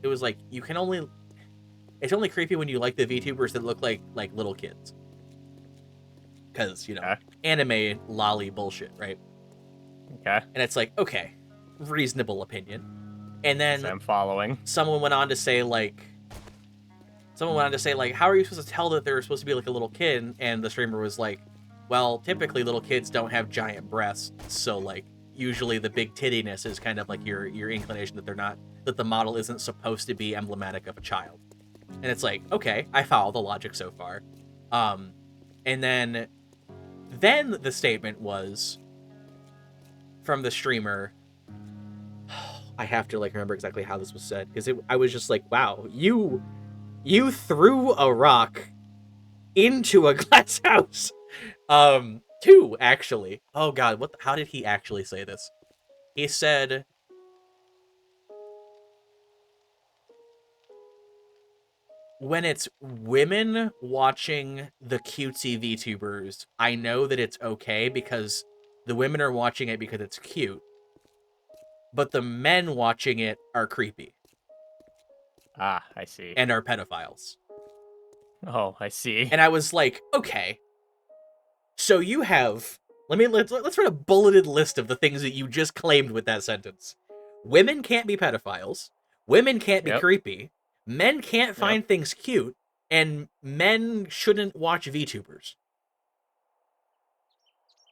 [SPEAKER 1] it was like you can only. It's only creepy when you like the VTubers that look like little kids. Because you know,
[SPEAKER 2] Okay.
[SPEAKER 1] anime lolly bullshit, right?
[SPEAKER 2] Okay.
[SPEAKER 1] And it's like, okay, reasonable opinion. And then
[SPEAKER 2] So I'm following.
[SPEAKER 1] someone went on to say like, how are you supposed to tell that they're supposed to be like a little kid? And the streamer was like, well, typically little kids don't have giant breasts, so like usually the big tittiness is kind of like your inclination that the model isn't supposed to be emblematic of a child. And it's like, okay, I follow the logic so far. And then the statement was from the streamer. I have to like remember exactly how this was said because I was just like, wow, you threw a rock into a glass house. Two actually. Oh god, how did he actually say this? He said, when it's women watching the cutesy VTubers, I know that it's okay because the women are watching it because it's cute. But the men watching it are creepy.
[SPEAKER 2] Ah, I see.
[SPEAKER 1] And are pedophiles.
[SPEAKER 2] Oh, I see.
[SPEAKER 1] And I was like, okay. So you have let's write a bulleted list of the things that you just claimed with that sentence. Women can't be pedophiles. Women can't be creepy. Men can't find things cute, and men shouldn't watch VTubers.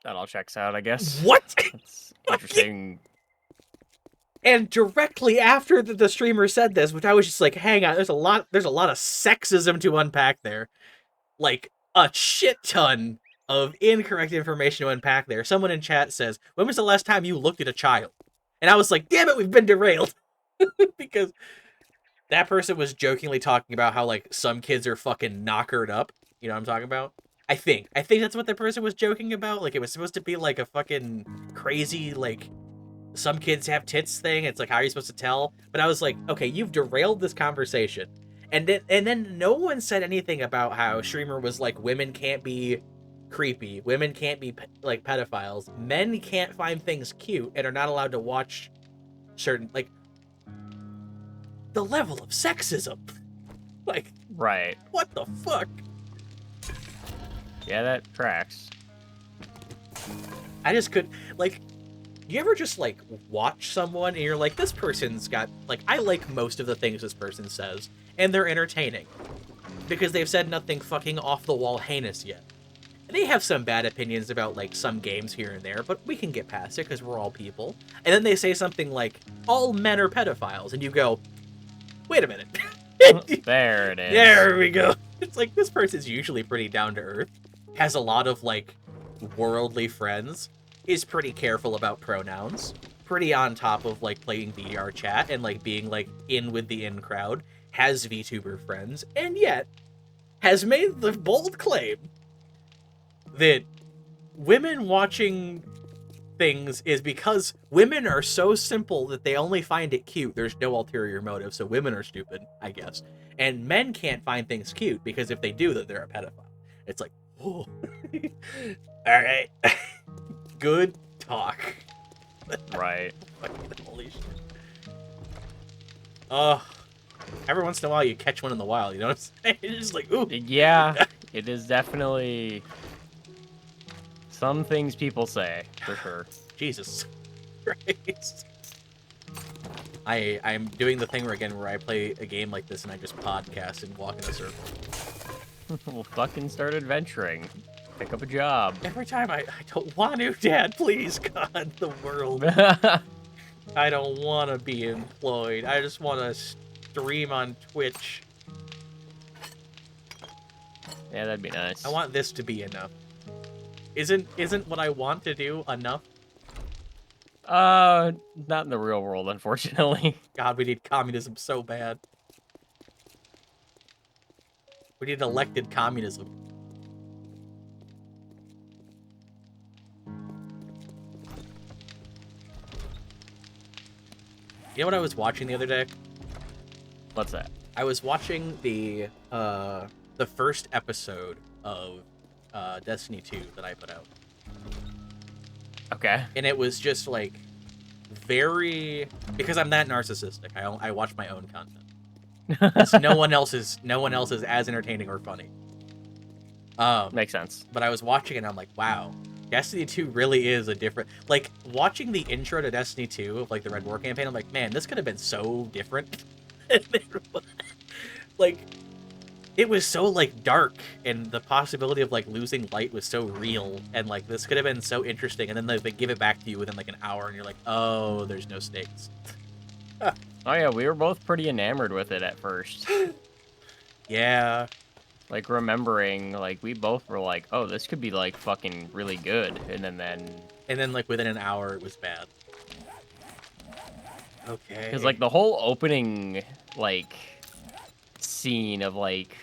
[SPEAKER 2] That all checks out, I guess.
[SPEAKER 1] What?
[SPEAKER 2] That's interesting.
[SPEAKER 1] And directly after the streamer said this, which I was just like, hang on, there's a lot of sexism to unpack there. Like a shit ton of incorrect information to unpack there. Someone in chat says, when was the last time you looked at a child? And I was like, damn it, we've been derailed. Because that person was jokingly talking about how like some kids are fucking knockered up. You know what I'm talking about? I think that's what the person was joking about. Like it was supposed to be like a fucking crazy like some kids have tits thing. It's like, how are you supposed to tell? But I was like, okay, you've derailed this conversation. And then no one said anything about how streamer was like, women can't be creepy. Women can't be like pedophiles. Men can't find things cute and are not allowed to watch certain like the level of sexism. Like,
[SPEAKER 2] right.
[SPEAKER 1] What the fuck?
[SPEAKER 2] Yeah, that tracks.
[SPEAKER 1] I just could like. You ever just like watch someone and you're like, this person's got like, I like most of the things this person says and they're entertaining because they've said nothing fucking off the wall heinous yet. And they have some bad opinions about like some games here and there, but we can get past it because we're all people. And then they say something like, all men are pedophiles, and you go, wait a minute.
[SPEAKER 2] There it is.
[SPEAKER 1] There we go. It's like, this person's usually pretty down to earth, has a lot of like worldly friends, is pretty careful about pronouns, pretty on top of like playing VR chat and like being like in with the in crowd, has VTuber friends, and yet has made the bold claim that women watching things is because women are so simple that they only find it cute. There's no ulterior motive, so women are stupid, I guess. And men can't find things cute because if they do, that they're a pedophile. It's like, Oh. All right. Good talk.
[SPEAKER 2] Right.
[SPEAKER 1] Fucking holy shit. Oh, every once in a while you catch one in the wild, you know what I'm saying? It's just like, ooh.
[SPEAKER 2] Yeah, it is definitely some things people say, for sure.
[SPEAKER 1] Jesus Christ. I'm doing the thing where I play a game like this and I just podcast and walk in a circle.
[SPEAKER 2] We'll fucking start adventuring. Pick up a job.
[SPEAKER 1] Every time I don't want to, Dad, please, God, the world. I don't want to be employed. I just want to stream on Twitch.
[SPEAKER 2] Yeah, that'd be nice.
[SPEAKER 1] I want this to be enough. Isn't what I want to do enough?
[SPEAKER 2] Not in the real world, unfortunately.
[SPEAKER 1] God, we need communism so bad. We need elected communism. You know what I was watching the other day?
[SPEAKER 2] What's that?
[SPEAKER 1] I was watching the first episode of Destiny 2 that I put out.
[SPEAKER 2] Okay.
[SPEAKER 1] And it was just like very, because I'm that narcissistic. I watch my own content. no one else is as entertaining or funny.
[SPEAKER 2] Makes sense.
[SPEAKER 1] But I was watching it and I'm like, wow, Destiny 2 really is a different, like watching the intro to Destiny 2 of like the Red War campaign, I'm like, man, this could have been so different. Like, it was so like dark, and the possibility of like losing light was so real, and like this could have been so interesting, and then they give it back to you within like an hour and you're like, oh, there's no stakes.
[SPEAKER 2] Oh yeah, we were both pretty enamored with it at first.
[SPEAKER 1] Yeah.
[SPEAKER 2] Like, remembering, like, we both were like, oh, this could be like fucking really good, and then
[SPEAKER 1] Like within an hour it was bad. Okay.
[SPEAKER 2] because like the whole opening like scene of like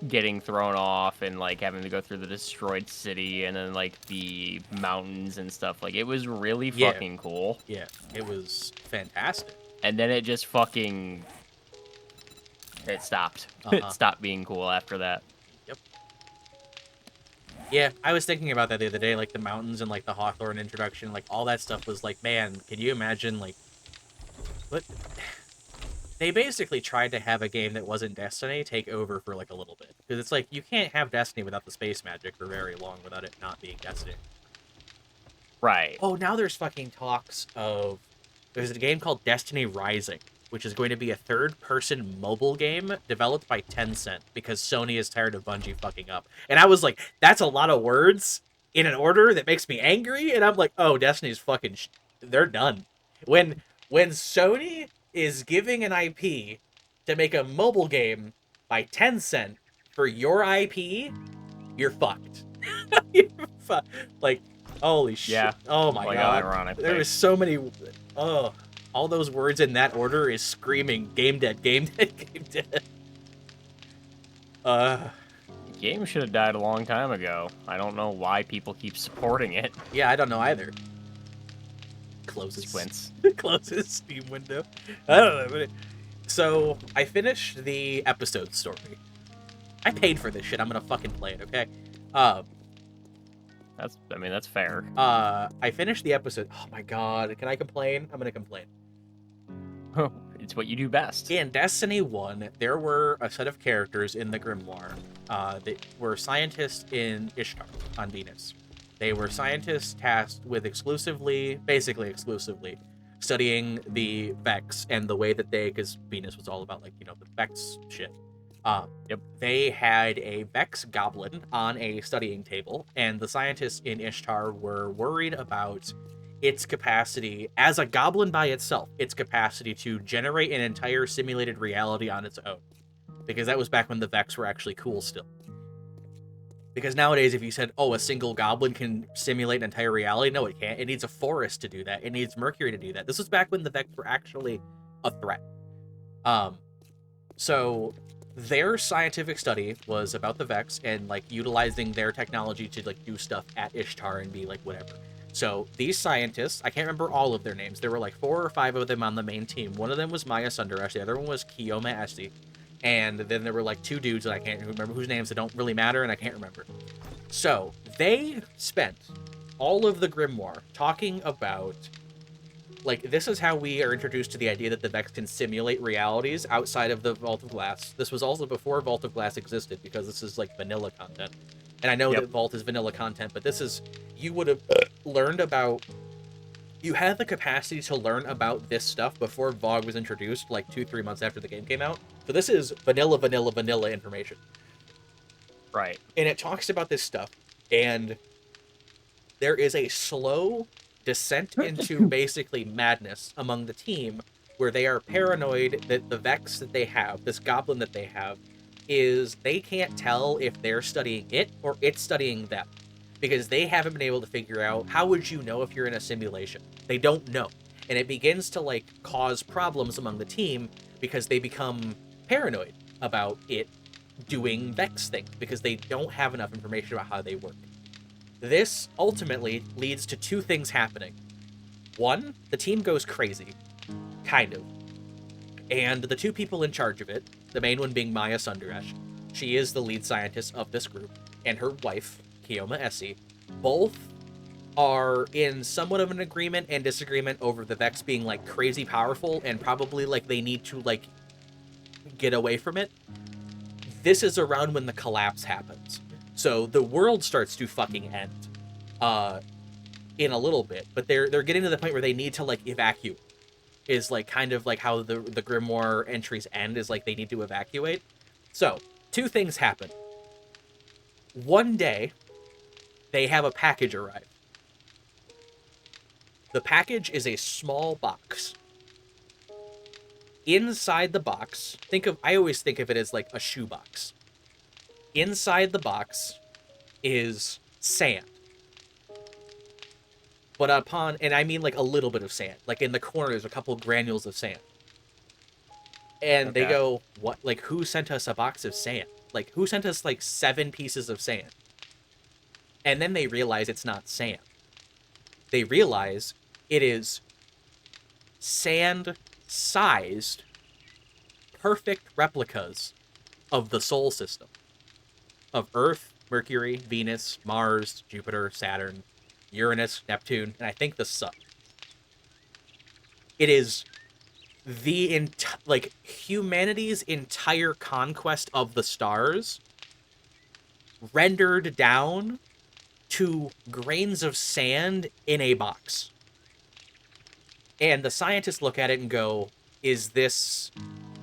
[SPEAKER 2] getting thrown off and like having to go through the destroyed city and then like the mountains and stuff, like it was really
[SPEAKER 1] Yeah.
[SPEAKER 2] fucking cool.
[SPEAKER 1] Yeah, it was fantastic.
[SPEAKER 2] And then it just fucking it stopped. It stopped being cool after that.
[SPEAKER 1] Yep. Yeah, I was thinking about that the other day, like the mountains and like the Hawthorne introduction, like all that stuff was like, man, can you imagine like what they basically tried to have a game that wasn't Destiny take over for like a little bit, because it's like you can't have Destiny without the space magic for very long without it not being Destiny.
[SPEAKER 2] Right.
[SPEAKER 1] Oh, now there's fucking talks of there's a game called Destiny Rising, which is going to be a third-person mobile game developed by Tencent because Sony is tired of Bungie fucking up. And I was like, that's a lot of words in an order that makes me angry. And I'm like, oh, Destiny's fucking they're done. When Sony is giving an IP to make a mobile game by Tencent for your IP, you're fucked. You're like, holy shit.
[SPEAKER 2] Yeah.
[SPEAKER 1] Oh my
[SPEAKER 2] Like,
[SPEAKER 1] god.
[SPEAKER 2] ironically.
[SPEAKER 1] There was so many. Oh, all those words in that order is screaming game dead, game dead, game dead.
[SPEAKER 2] The game should have died a long time ago. I don't know why people keep supporting it.
[SPEAKER 1] Yeah, I don't know either. Closes.
[SPEAKER 2] Squints.
[SPEAKER 1] Closes Steam window. I don't know. So I finished the episode story. I paid for this shit. I'm gonna fucking play it, okay?
[SPEAKER 2] That's fair.
[SPEAKER 1] I finished the episode. Oh my god, can I complain? I'm gonna complain.
[SPEAKER 2] It's what you do best.
[SPEAKER 1] In Destiny 1, there were a set of characters in the Grimoire that were scientists in Ishtar on Venus. They were scientists tasked with basically exclusively, studying the Vex and the way that because Venus was all about, like, the Vex shit.
[SPEAKER 2] Yep.
[SPEAKER 1] They had a Vex goblin on a studying table, and the scientists in Ishtar were worried about its capacity, as a goblin by itself, its capacity to generate an entire simulated reality on its own. Because that was back when the Vex were actually cool still. Because nowadays, if you said, oh, a single goblin can simulate an entire reality, no, it can't. It needs a forest to do that. It needs Mercury to do that. This was back when the Vex were actually a threat. So their scientific study was about the Vex and, like, utilizing their technology to, like, do stuff at Ishtar and be, like, whatever. So these scientists, I can't remember all of their names. There were like 4 or 5 of them on the main team. One of them was Maya Sundaresh. The other one was Kiyoma Esti. And then there were like 2 dudes that I can't remember whose names that don't really matter, and I can't remember. So they spent all of the grimoire talking about, like, this is how we are introduced to the idea that the Vex can simulate realities outside of the Vault of Glass. This was also before Vault of Glass existed, because this is like vanilla content. And I know
[SPEAKER 2] Yep.
[SPEAKER 1] that Vault is vanilla content, but this is, you would have learned about, you had the capacity to learn about this stuff before VOG was introduced, like 2-3 months after the game came out. So this is vanilla information.
[SPEAKER 2] Right.
[SPEAKER 1] And it talks about this stuff, and there is a slow descent into basically madness among the team, where they are paranoid that the Vex that they have, this goblin that they have, is they can't tell if they're studying it or it's studying them, because they haven't been able to figure out, how would you know if you're in a simulation? They don't know. And it begins to like cause problems among the team, because they become paranoid about it doing Vex things, because they don't have enough information about how they work. This ultimately leads to two things happening. One, the team goes crazy, kind of. And the two people in charge of it, the main one being Maya Sundaresh, she is the lead scientist of this group, and her wife, Kioma Essie, both are in somewhat of an agreement and disagreement over the Vex being like crazy powerful, and probably like they need to like get away from it. This is around when the collapse happens. So the world starts to fucking end in a little bit, but they're getting to the point where they need to like evacuate. Is like kind of like how the grimoire entries end, is like they need to evacuate. So two things happen. One day they have a package arrive. The package is a small box. Inside the box, I always think of it as like a shoebox. Inside the box is sand. But and I mean like a little bit of sand. Like in the corner, there's a couple granules of sand. And they go, what? Like, who sent us a box of sand? Like, who sent us like 7 pieces of sand? And then they realize it's not sand. They realize it is sand-sized, perfect replicas of the Sol system. Of Earth, Mercury, Venus, Mars, Jupiter, Saturn, Uranus, Neptune, and I think the Sun. It is the humanity's entire conquest of the stars rendered down to grains of sand in a box. And the scientists look at it and go, is this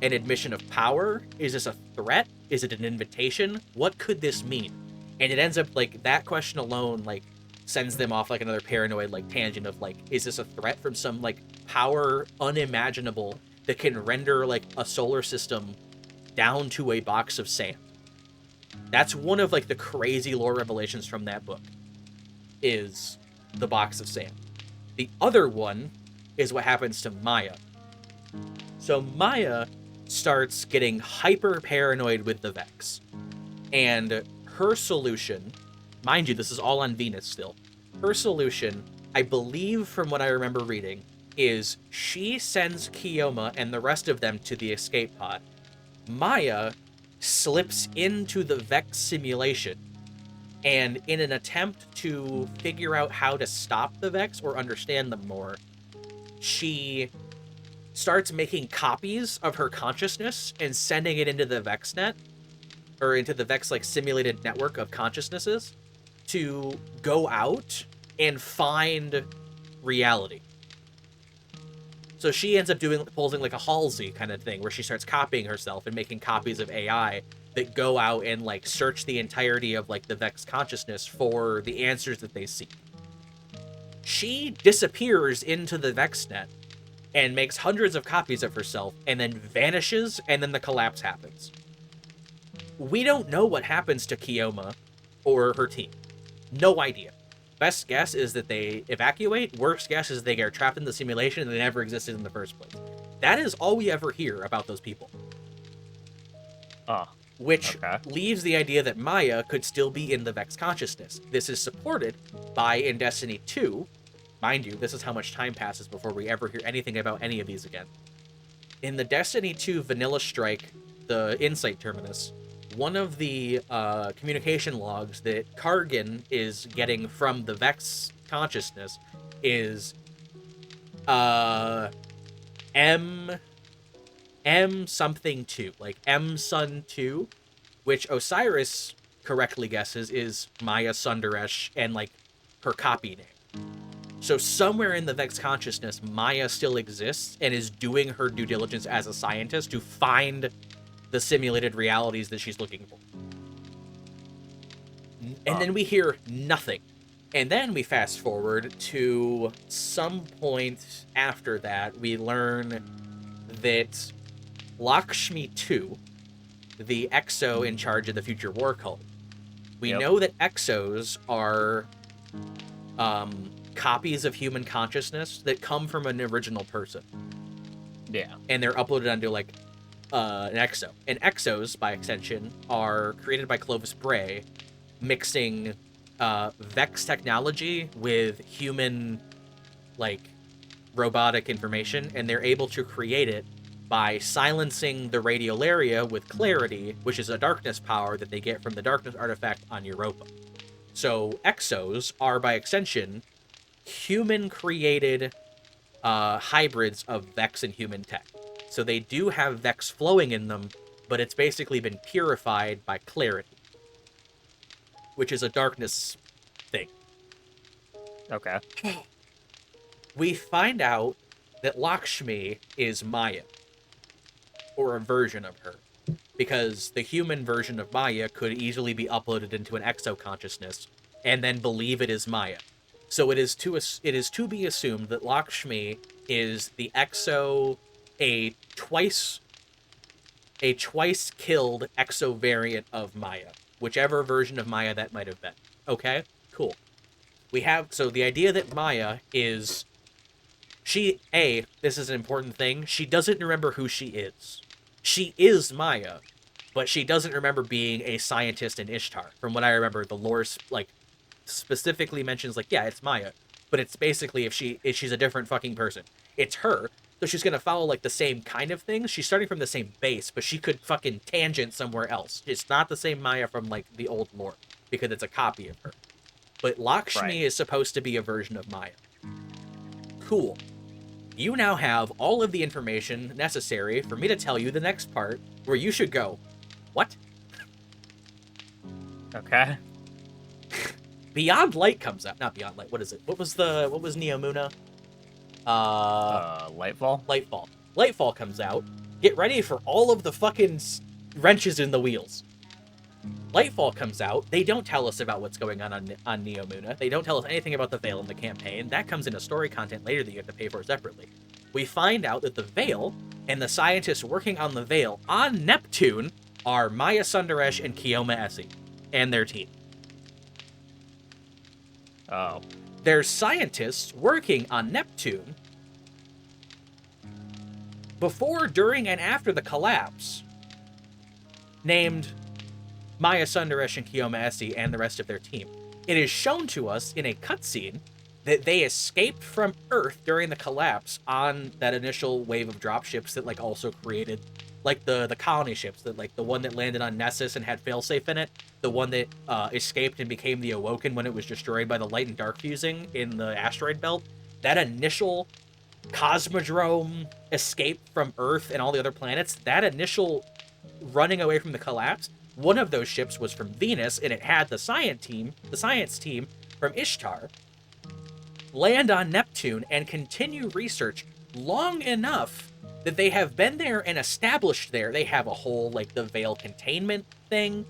[SPEAKER 1] an admission of power? Is this a threat? Is it an invitation? What could this mean? And it ends up like that question alone like sends them off like another paranoid like tangent of like, is this a threat from some like power unimaginable that can render like a solar system down to a box of sand? That's one of like the crazy lore revelations from that book, is the box of sand. The other one is what happens to Maya. So Maya starts getting hyper paranoid with the Vex. And her solution, mind you, this is all on Venus still. Her solution, I believe from what I remember reading, is she sends Kioma and the rest of them to the escape pod. Maya slips into the Vex simulation, and in an attempt to figure out how to stop the Vex or understand them more, she starts making copies of her consciousness and sending it into the VexNet, or into the Vex like simulated network of consciousnesses, to go out and find reality. So she ends up pulling like a Halsey kind of thing, where she starts copying herself and making copies of AI that go out and like search the entirety of like the Vex consciousness for the answers that they seek. She disappears into the VexNet and makes hundreds of copies of herself and then vanishes, and then the collapse happens. We don't know what happens to Kioma or her team. No idea. Best guess is that they evacuate. Worst guess is they get trapped in the simulation and they never existed in the first place. That is all we ever hear about those people. Which leaves the idea that Maya could still be in the Vex consciousness. This is supported by, in Destiny 2, mind you, this is how much time passes before we ever hear anything about any of these again. In the Destiny 2 Vanilla Strike, the Insight Terminus, one of the communication logs that Kargan is getting from the Vex consciousness is M something 2, like M Sun 2, which Osiris correctly guesses is Maya Sundaresh and like her copy name. So somewhere in the Vex consciousness, Maya still exists and is doing her due diligence as a scientist to find the simulated realities that she's looking for. And then we hear nothing. And then we fast forward to some point after that, we learn that Lakshmi 2, the Exo in charge of the Future War Cult, we know that Exos are copies of human consciousness that come from an original person.
[SPEAKER 2] Yeah.
[SPEAKER 1] And they're uploaded onto like an Exo. And Exos, by extension, are created by Clovis Bray, mixing Vex technology with human, like, robotic information, and they're able to create it by silencing the radiolaria with clarity, which is a darkness power that they get from the darkness artifact on Europa. So Exos are, by extension, human-created hybrids of Vex and human tech. So they do have Vex flowing in them, but it's basically been purified by clarity, which is a darkness thing.
[SPEAKER 2] Okay.
[SPEAKER 1] We find out that Lakshmi is Maya, or a version of her, because the human version of Maya could easily be uploaded into an exo consciousness and then believe it is Maya. So it is to be assumed that Lakshmi is the exo, a twice killed exo variant of Maya, whichever version of Maya that might have been. Okay, cool. So the idea that Maya is, this is an important thing, she doesn't remember who she is. She is Maya, but she doesn't remember being a scientist in Ishtar. From what I remember, the lore, like, specifically mentions, like, yeah, it's Maya, but it's basically if she's a different fucking person. It's her, so she's gonna follow, like, the same kind of things. She's starting from the same base, but she could fucking tangent somewhere else. It's not the same Maya from, like, the old lore, because it's a copy of her. But Lakshmi is supposed to be a version of Maya. Cool. You now have all of the information necessary for me to tell you the next part, where you should go, what?
[SPEAKER 2] Okay.
[SPEAKER 1] Beyond Light comes out. Not Beyond Light. What is it? What was Neomuna?
[SPEAKER 2] Lightfall?
[SPEAKER 1] Lightfall. Lightfall comes out. Get ready for all of the fucking wrenches in the wheels. Lightfall comes out. They don't tell us about what's going on Neomuna. They don't tell us anything about the Veil in the campaign. That comes into story content later that you have to pay for separately. We find out that the Veil and the scientists working on the Veil on Neptune are Maya Sundaresh and Kioma Essie and their team.
[SPEAKER 2] Oh.
[SPEAKER 1] There's scientists working on Neptune before, during, and after the collapse named Maya Sundaresh and Kioma Essie and the rest of their team. It is shown to us in a cutscene that they escaped from Earth during the collapse on that initial wave of dropships that, like, also created, like, the colony ships, that, like, the one that landed on Nessus and had failsafe in it, the one that escaped and became the Awoken when it was destroyed by the light and dark fusing in the asteroid belt. That initial Cosmodrome escape from Earth and all the other planets, that initial running away from the collapse, one of those ships was from Venus, and it had the science team from Ishtar land on Neptune and continue research long enough that they have been there and established there. They have a whole, like, the Veil containment thing.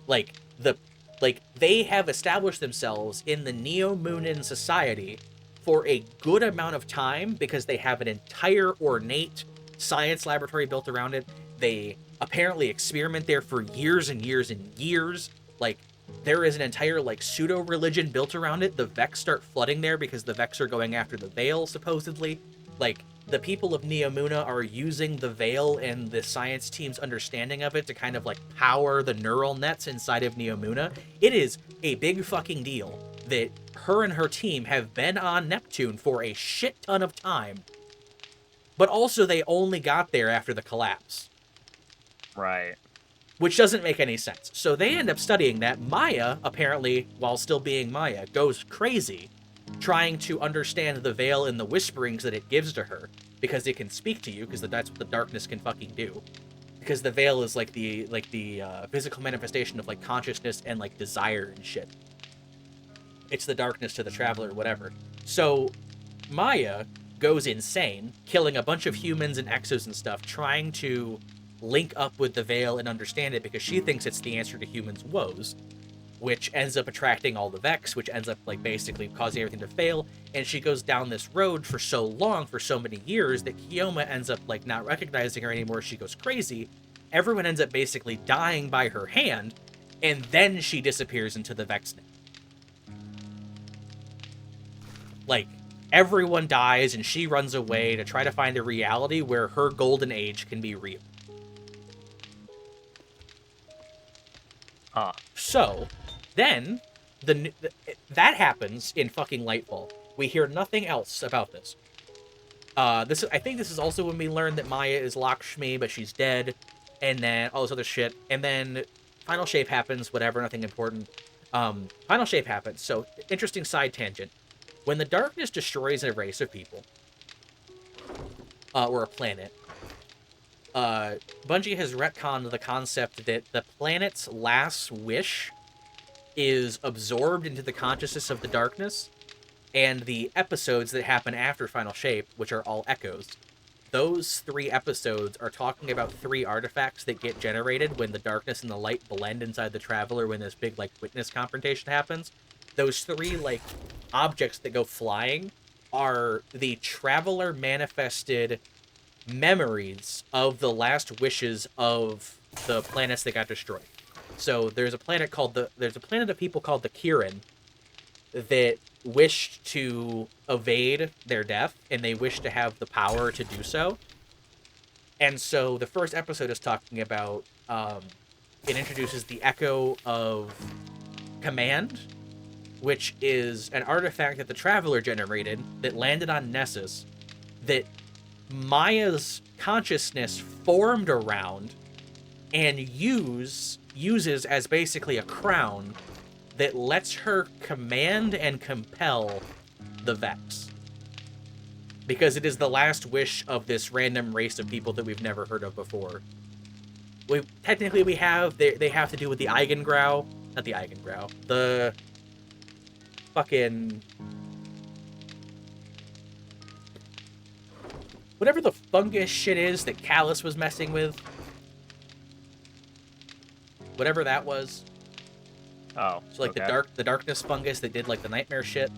[SPEAKER 1] They have established themselves in the Neomunan society for a good amount of time because they have an entire ornate science laboratory built around it. They apparently experiment there for years and years and years. Like, there is an entire, like, pseudo-religion built around it. The Vex start flooding there because the Vex are going after the Veil, supposedly. Like, the people of Neomuna are using the Veil and the science team's understanding of it to kind of, like, power the neural nets inside of Neomuna. It is a big fucking deal that her and her team have been on Neptune for a shit ton of time. But also they only got there after the collapse.
[SPEAKER 2] Right.
[SPEAKER 1] which doesn't make any sense. So they end up studying that. Maya, apparently, while still being Maya, goes crazy trying to understand the veil and the whisperings that it gives to her, because it can speak to you, because that's what the darkness can fucking do. Because the veil is like the physical manifestation of like consciousness and like desire and shit. It's the darkness to the traveler, whatever. So Maya goes insane, killing a bunch of humans and exos and stuff, trying to link up with the veil and understand it, because she thinks it's the answer to humans' woes, which ends up attracting all the Vex, which ends up like basically causing everything to fail. And she goes down this road for so long, for so many years, that Kioma ends up like not recognizing her anymore. She goes crazy. Everyone ends up basically dying by her hand, and then she disappears into the Vexnet. Like, everyone dies, and she runs away to try to find a reality where her golden age can be real. So, then, that happens in fucking Lightfall. We hear nothing else about this. I think this is also when we learn that Maya is Lakshmi, but she's dead, and then all this other shit. And then Final Shape happens, whatever, nothing important. Final Shape happens. So, interesting side tangent. When the darkness destroys a race of people, or a planet, Bungie has retconned the concept that the planet's last wish is absorbed into the consciousness of the darkness, and the episodes that happen after Final Shape, which are all echoes, those 3 episodes are talking about 3 artifacts that get generated when the darkness and the light blend inside the Traveler when this big, like, witness confrontation happens. Those 3, like, objects that go flying are the Traveler manifested memories of the last wishes of the planets that got destroyed. So there's a planet of people called the Kirin that wished to evade their death, and they wish to have the power to do so. And so the first episode is talking about, it introduces the Echo of Command, which is an artifact that the Traveler generated that landed on Nessus, that Maya's consciousness formed around and uses as basically a crown that lets her command and compel the Vex. Because it is the last wish of this random race of people that we've never heard of before. They have to do with the Eigengrau. Not the Eigengrau. The fucking... whatever the fungus shit is that Callus was messing with. Whatever that was.
[SPEAKER 2] Oh,
[SPEAKER 1] so like
[SPEAKER 2] okay.
[SPEAKER 1] the darkness fungus that did like the nightmare shit.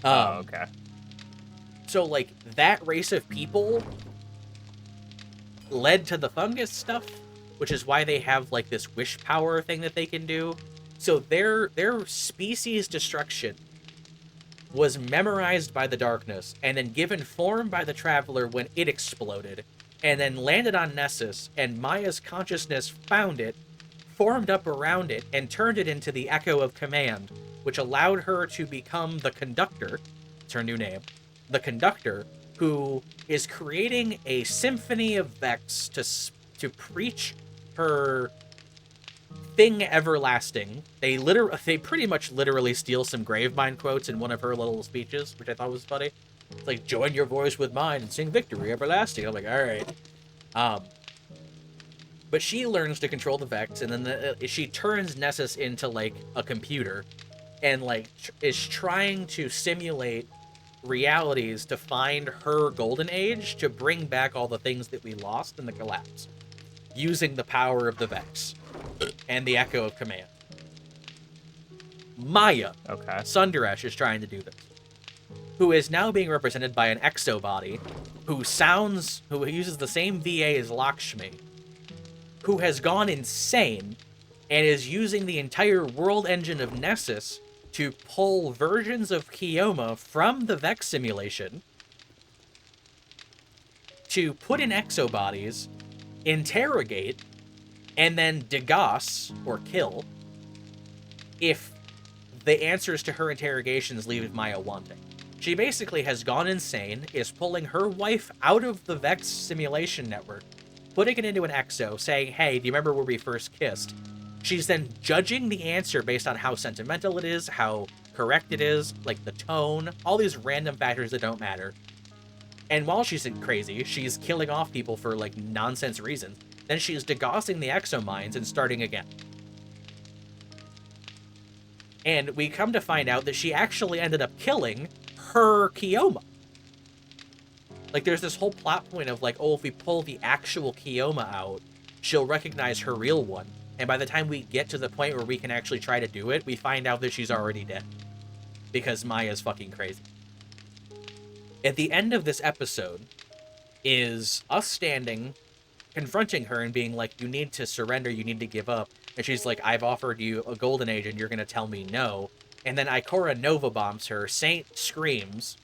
[SPEAKER 2] Okay.
[SPEAKER 1] So like that race of people led to the fungus stuff, which is why they have like this wish power thing that they can do. So their species destruction was memorized by the darkness and then given form by the Traveler when it exploded, and then landed on Nessus, and Maya's consciousness found it, formed up around it, and turned it into the Echo of Command, which allowed her to become the Conductor. It's her new name. The Conductor, who is creating a symphony of Vex to preach her thing everlasting. They pretty much literally steal some Gravemind quotes in one of her little speeches, which I thought was funny. It's like, join your voice with mine and sing victory everlasting. I'm like, all right. But she learns to control the Vex, and then she turns Nessus into like a computer, and like is trying to simulate realities to find her golden age to bring back all the things that we lost in the collapse, using the power of the Vex and the Echo of Command. Maya, Sundaresh, is trying to do this, who is now being represented by an exobody who uses the same VA as Lakshmi, who has gone insane and is using the entire world engine of Nessus to pull versions of Kioma from the Vex simulation to put in exobodies, interrogate, and then degauss, or kill, if the answers to her interrogations leave Maya wanting. She basically has gone insane, is pulling her wife out of the Vex simulation network, putting it into an exo, saying, hey, do you remember where we first kissed? She's then judging the answer based on how sentimental it is, how correct it is, like the tone, all these random factors that don't matter. And while she's crazy, she's killing off people for like nonsense reasons. Then she's degaussing the exo minds and starting again. And we come to find out that she actually ended up killing her Kioma. Like, there's this whole plot point of like, oh, if we pull the actual Kioma out, she'll recognize her real one. And by the time we get to the point where we can actually try to do it, we find out that she's already dead. Because Maya's fucking crazy. At the end of this episode is us standing, confronting her and being like, you need to surrender, you need to give up. And she's like, I've offered you a golden age and you're going to tell me no. And then Ikora Nova bombs her, Saint screams,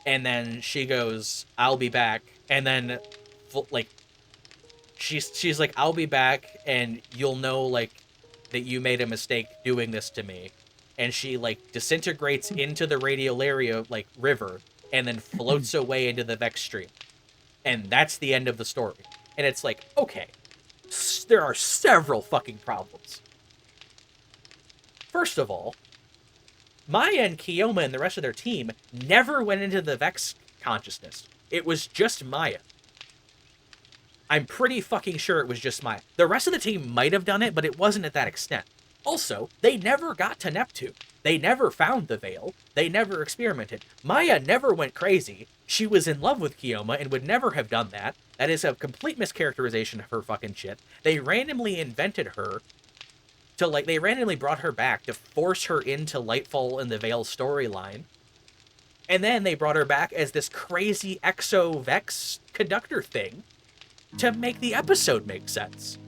[SPEAKER 1] and then she goes, I'll be back. And then, like, she's like, I'll be back and you'll know, like, that you made a mistake doing this to me. And she, like, disintegrates into the Radiolaria, like, river and then floats away into the Vex stream. And that's the end of the story. And it's like, okay, there are several fucking problems. First of all, Maya and Kioma and the rest of their team never went into the Vex consciousness. It was just Maya. I'm pretty fucking sure it was just Maya. The rest of the team might have done it, but it wasn't at that extent. Also, they never got to Neptune. They never found the Veil. They never experimented. Maya never went crazy. She was in love with Kioma and would never have done that. That is a complete mischaracterization of her fucking shit. They randomly invented her to, like, they randomly brought her back to force her into Lightfall and the Veil storyline. And then they brought her back as this crazy Exo Vex conductor thing to make the episode make sense.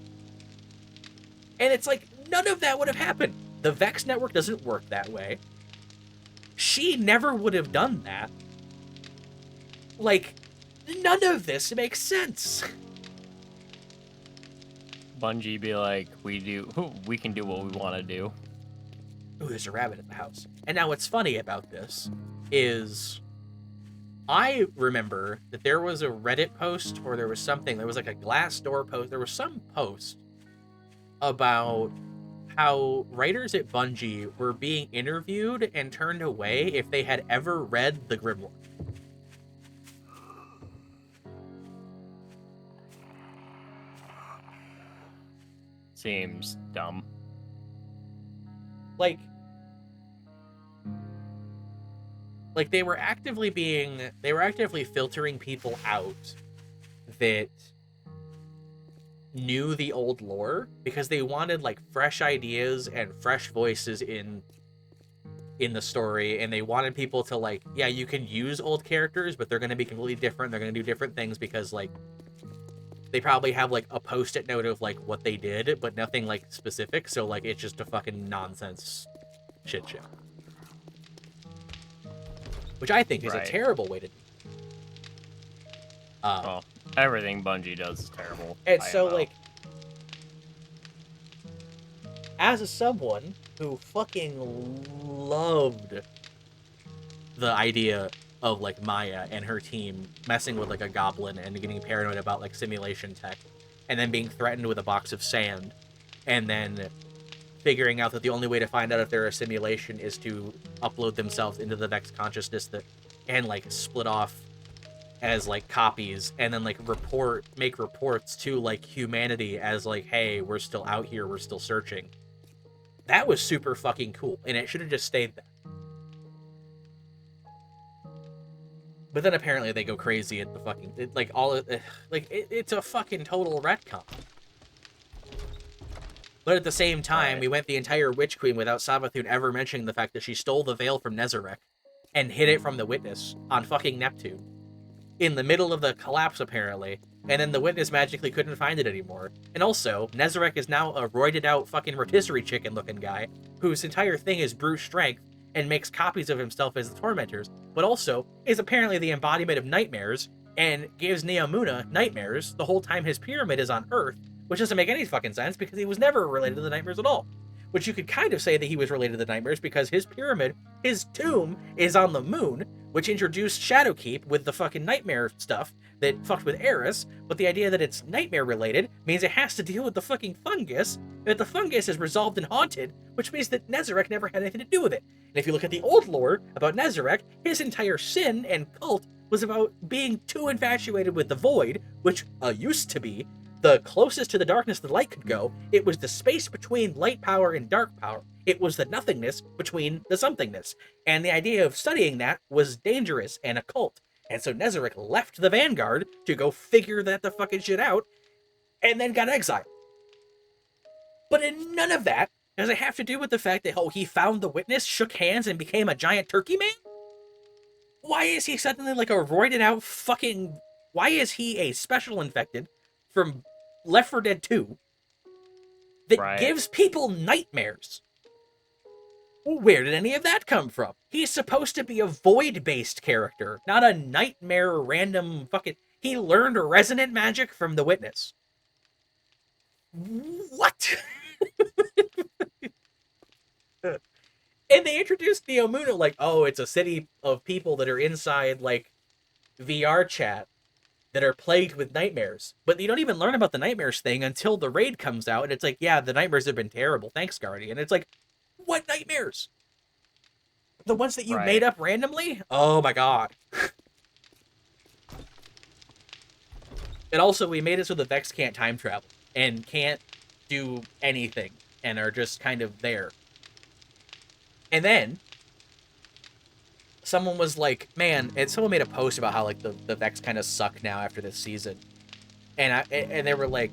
[SPEAKER 1] And it's like, none of that would have happened. The Vex network doesn't work that way. She never would have done that. Like, none of this makes sense.
[SPEAKER 2] Bungie be like, we can do what we want to do.
[SPEAKER 1] Ooh, there's a rabbit in the house. And now what's funny about this is I remember that there was a Reddit post, or there was something, there was like a Glassdoor post, there was some post about how writers at Bungie were being interviewed and turned away if they had ever read the Grimlore.
[SPEAKER 2] Seems dumb.
[SPEAKER 1] Like they were actively filtering people out that knew the old lore because they wanted like fresh ideas and fresh voices in the story, and they wanted people to like, yeah, you can use old characters, but they're going to be completely different. They're going to do different things because like they probably have like a post-it note of like what they did, but nothing like specific. So like it's just a fucking nonsense shit show, which I think is a terrible way to do.
[SPEAKER 2] Well, everything Bungie does is terrible.
[SPEAKER 1] And so, like, as someone who fucking loved the idea of, like, Maya and her team messing with, like, a goblin and getting paranoid about, like, simulation tech, and then being threatened with a box of sand, and then figuring out that the only way to find out if they're a simulation is to upload themselves into the Vex consciousness and, like, split off as like copies, and then like make reports to like humanity as like, hey, we're still out here, we're still searching. That was super fucking cool, and it should have just stayed there. But then apparently they go crazy at the fucking it's a fucking total retcon. But at the same time, we went the entire Witch Queen without Savathun ever mentioning the fact that she stole the veil from Nezarec and hid it from the Witness on fucking Neptune. In the middle of the collapse, apparently, and then the Witness magically couldn't find it anymore. And also, Nezarec is now a roided-out fucking rotisserie chicken-looking guy whose entire thing is brute strength and makes copies of himself as the Tormentors, but also is apparently the embodiment of nightmares and gives Neomuna nightmares the whole time his pyramid is on Earth, which doesn't make any fucking sense because he was never related to the nightmares at all. Which you could kind of say that he was related to the nightmares because his pyramid, his tomb, is on the moon, which introduced Shadowkeep with the fucking nightmare stuff that fucked with Eris, but the idea that it's nightmare related means it has to deal with the fucking fungus, and that the fungus is resolved and haunted, which means that Nezarec never had anything to do with it. And if you look at the old lore about Nezarec, his entire sin and cult was about being too infatuated with the void, which used to be the closest to the darkness the light could go. It was the space between light power and dark power. It was the nothingness between the somethingness. And the idea of studying that was dangerous and occult. And so Nezarec left the Vanguard to go figure the fucking shit out, and then got exiled. But in none of that does it have to do with the fact that, oh, he found the witness, shook hands, and became a giant turkey man? Why is he suddenly like a roided out fucking... Why is he a special infected from Left 4 Dead 2 that gives people nightmares? Where did any of that come from? He's supposed to be a void-based character, not a nightmare random fucking... He learned resonant magic from the witness. What? And they introduced Neomuna like, oh, it's a city of people that are inside, like, VR chat that are plagued with nightmares. But you don't even learn about the nightmares thing until the raid comes out, and it's like, yeah, the nightmares have been terrible. Thanks, Guardian. It's like, what nightmares? The ones that you made up randomly? Oh my god. And also, we made it so the Vex can't time travel and can't do anything and are just kind of there. And then someone was like, man, and someone made a post about how like the Vex kind of suck now after this season. And they were like,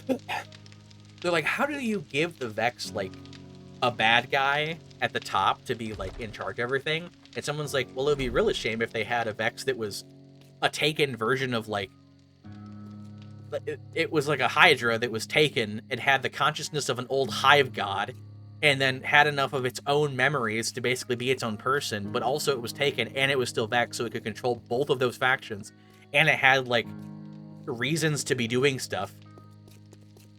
[SPEAKER 1] they're like, how do you give the Vex like a bad guy at the top to be like in charge of everything? And someone's like, well, it would be real shame if they had a Vex that was a taken version of like, it was like a Hydra that was taken and had the consciousness of an old hive god, and then had enough of its own memories to basically be its own person, but also it was taken and it was still Vex, so it could control both of those factions, and it had like reasons to be doing stuff.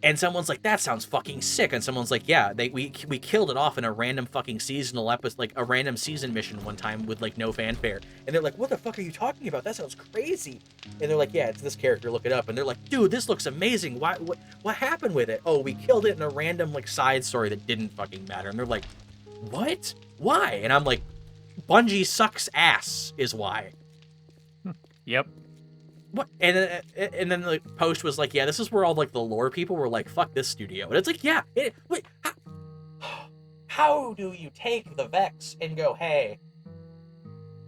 [SPEAKER 1] And someone's like, that sounds fucking sick. And someone's like, yeah, we killed it off in a random fucking seasonal episode, like a random season mission one time with like no fanfare. And they're like, what the fuck are you talking about? That sounds crazy. And they're like, yeah, it's this character, look it up. And they're like, dude, this looks amazing. What happened with it? Oh, we killed it in a random like side story that didn't fucking matter. And they're like, what? Why? And I'm like, Bungie sucks ass is why.
[SPEAKER 2] Yep.
[SPEAKER 1] What? And then the post was like, yeah, this is where all like the lore people were like, fuck this studio. And it's like, yeah, wait, how do you take the Vex and go, hey,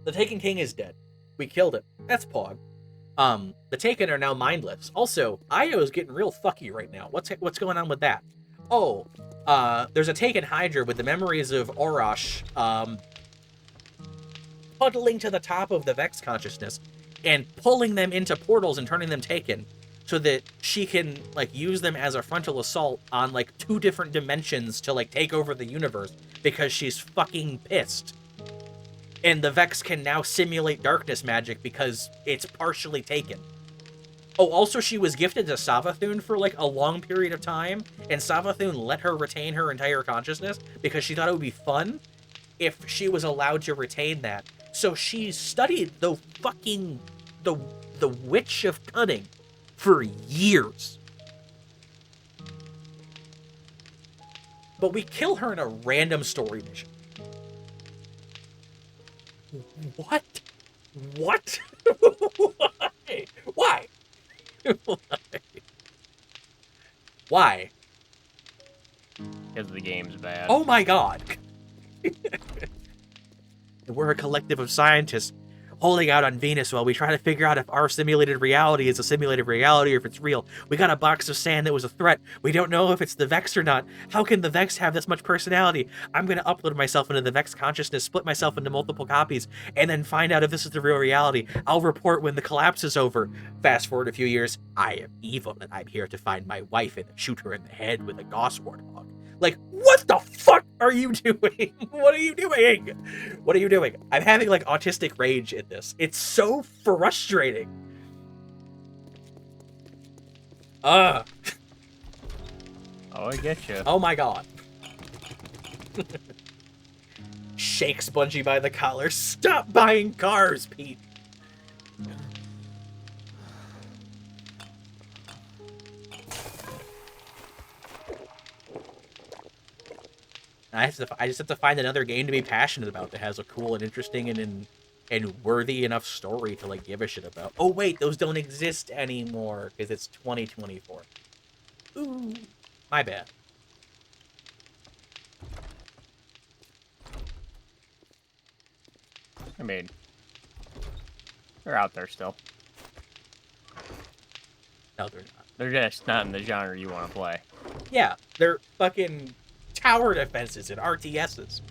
[SPEAKER 1] the Taken King is dead, we killed it, that's Pog. The Taken are now mindless. Also, Io is getting real fucky right now. What's going on with that? Oh, there's a Taken Hydra with the memories of Orosh puddling to the top of the Vex consciousness and pulling them into portals and turning them Taken, so that she can like use them as a frontal assault on like 2 different dimensions to like take over the universe because she's fucking pissed. And the Vex can now simulate darkness magic because it's partially Taken. Oh, also she was gifted to Savathun for like a long period of time, and Savathun let her retain her entire consciousness because she thought it would be fun if she was allowed to retain that. So she studied the fucking the Witch of Cunning for years. But we kill her in a random story mission. What? What? Why? Why? Why?
[SPEAKER 2] Because the game's bad.
[SPEAKER 1] Oh my god. We're a collective of scientists holding out on Venus while we try to figure out if our simulated reality is a simulated reality or if it's real. We got a box of sand that was a threat. We don't know if it's the Vex or not. How can the Vex have this much personality? I'm going to upload myself into the Vex consciousness, split myself into multiple copies, and then find out if this is the real reality. I'll report when the collapse is over. Fast forward a few years. I am evil, and I'm here to find my wife and shoot her in the head with a Gauss warthog. Like, what the fuck are you doing? What are you doing? What are you doing? I'm having, like, autistic rage in this. It's so frustrating.
[SPEAKER 2] Oh, I get you.
[SPEAKER 1] Oh my god. Shakes Bungie by the collar. Stop buying cars, Pete. I just have to find another game to be passionate about that has a cool and interesting and worthy enough story to like give a shit about. Oh wait, those don't exist anymore because it's 2024. Ooh, my bad.
[SPEAKER 2] I mean, they're out there still.
[SPEAKER 1] No, they're not.
[SPEAKER 2] They're just not in the genre you want to play.
[SPEAKER 1] Yeah, they're fucking tower defenses and RTSs.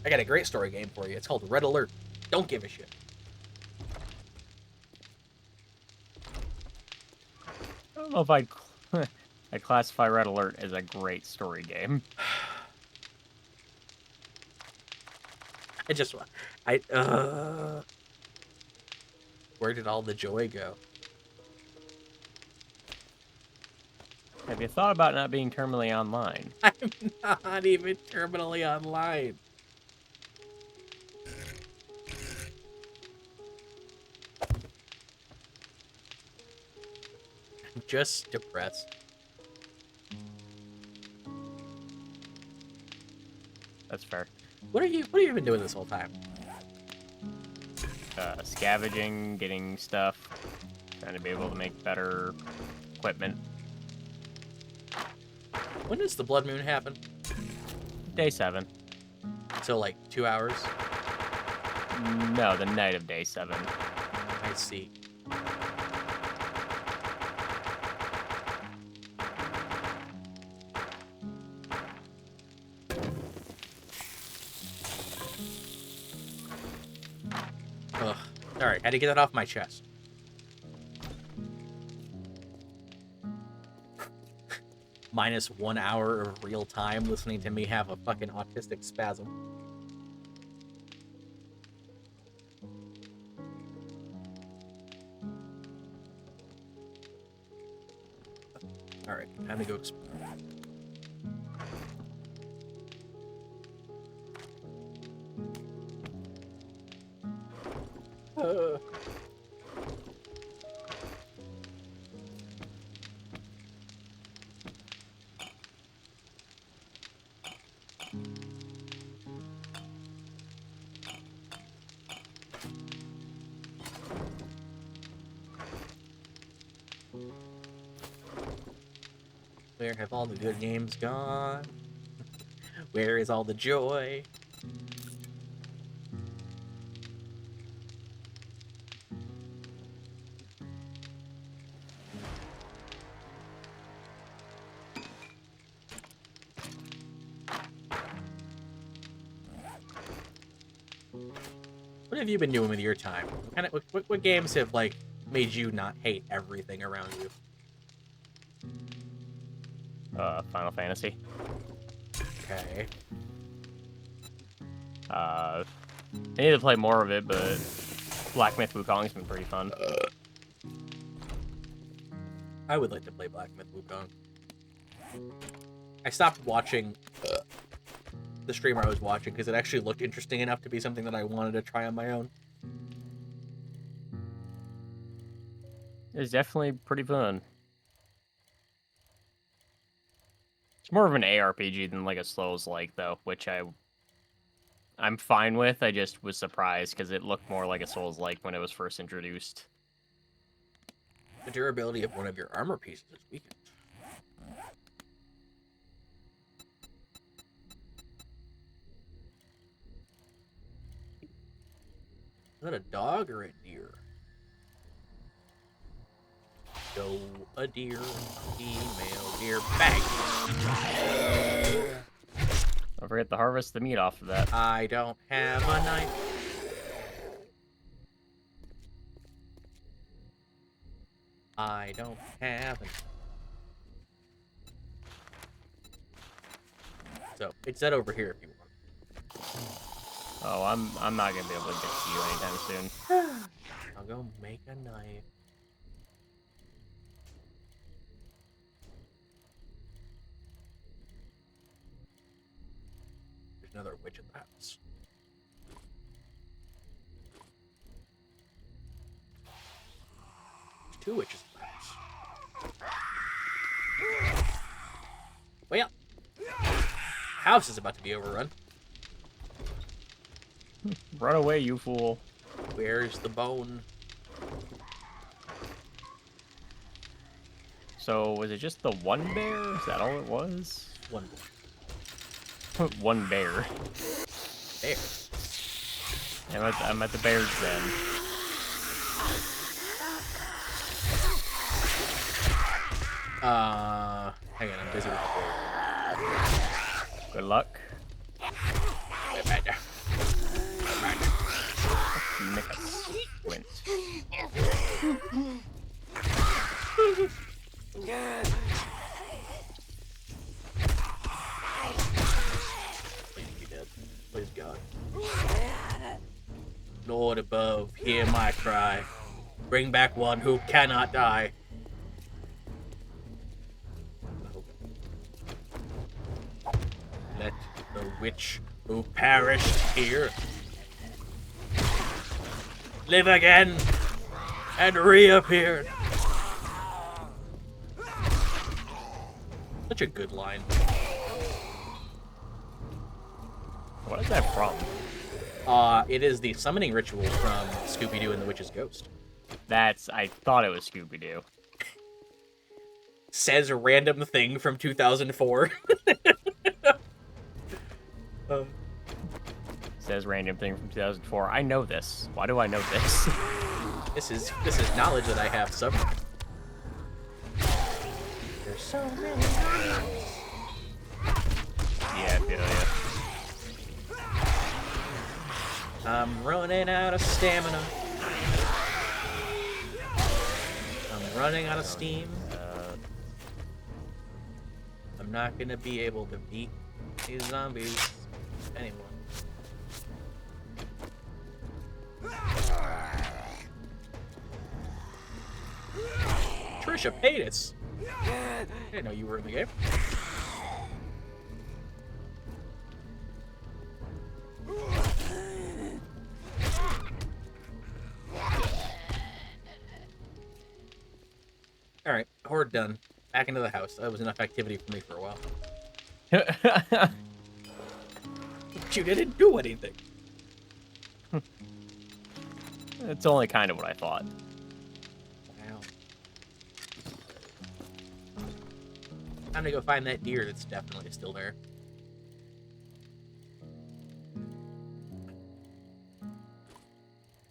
[SPEAKER 1] I got a great story game for you. It's called Red Alert. Don't give a shit.
[SPEAKER 2] I don't know if I'd classify Red Alert as a great story game.
[SPEAKER 1] Where did all the joy go?
[SPEAKER 2] Have you thought about not being terminally online?
[SPEAKER 1] I'm not even terminally online. I'm just depressed.
[SPEAKER 2] That's fair.
[SPEAKER 1] What have you been doing this whole time?
[SPEAKER 2] Scavenging, getting stuff, trying to be able to make better equipment.
[SPEAKER 1] When does the blood moon happen?
[SPEAKER 2] Day 7.
[SPEAKER 1] So like 2 hours?
[SPEAKER 2] No, the night of day 7.
[SPEAKER 1] I see. Ugh. Alright, had to get that off my chest. Minus 1 hour of real time listening to me have a fucking autistic spasm. Alright, time to go explore. Where have all the good games gone? Where is all the joy? What have you been doing with your time? What games have like made you not hate everything around you?
[SPEAKER 2] Final Fantasy.
[SPEAKER 1] Okay.
[SPEAKER 2] I need to play more of it, but Black Myth Wukong's been pretty fun.
[SPEAKER 1] I would like to play Black Myth Wukong. I stopped watching the streamer I was watching because it actually looked interesting enough to be something that I wanted to try on my own.
[SPEAKER 2] It's definitely pretty fun. It's more of an ARPG than like a Souls-like, though, which I'm fine with. I just was surprised because it looked more like a Souls-like when it was first introduced.
[SPEAKER 1] The durability of one of your armor pieces is weakened. Is that a dog or a deer? Go a deer, female deer, bang!
[SPEAKER 2] Don't forget to harvest the meat off of that.
[SPEAKER 1] I don't have a knife. I don't have a knife. So, it's that over here if you want.
[SPEAKER 2] Oh, I'm not gonna be able to get to you anytime soon.
[SPEAKER 1] I'll go make a knife. There's another witch in the house. There's 2 witches in the house. Well, house is about to be overrun.
[SPEAKER 2] Run away, you fool.
[SPEAKER 1] Where's the bone?
[SPEAKER 2] So, was it just the one bear? Is that all it was?
[SPEAKER 1] One
[SPEAKER 2] One bear.
[SPEAKER 1] bear.
[SPEAKER 2] I'm at the bear's den.
[SPEAKER 1] Hang on, I'm busy with the bear.
[SPEAKER 2] Good luck. Make a squint.
[SPEAKER 1] Please be dead. Please God. Lord above, hear my cry. Bring back one who cannot die. Let the witch who perished here live again and reappear. Such a good line.
[SPEAKER 2] What is that from?
[SPEAKER 1] It is the summoning ritual from Scooby-Doo and the Witch's Ghost.
[SPEAKER 2] I thought it was Scooby-Doo.
[SPEAKER 1] Says a random thing from 2004.
[SPEAKER 2] Says random thing from 2004. I know this. Why do I know this?
[SPEAKER 1] This is knowledge that I have somewhere. There's so many.
[SPEAKER 2] Yeah, I feel ya.
[SPEAKER 1] I'm running out of stamina. I'm running out of steam. I'm not gonna be able to beat these zombies anymore. Trisha Paytas. I didn't know you were in the game. Alright, horde done. Back into the house. That was enough activity for me for a while. You didn't do anything.
[SPEAKER 2] It's only kind of what I thought.
[SPEAKER 1] Wow. Time to go find that deer that's definitely still there.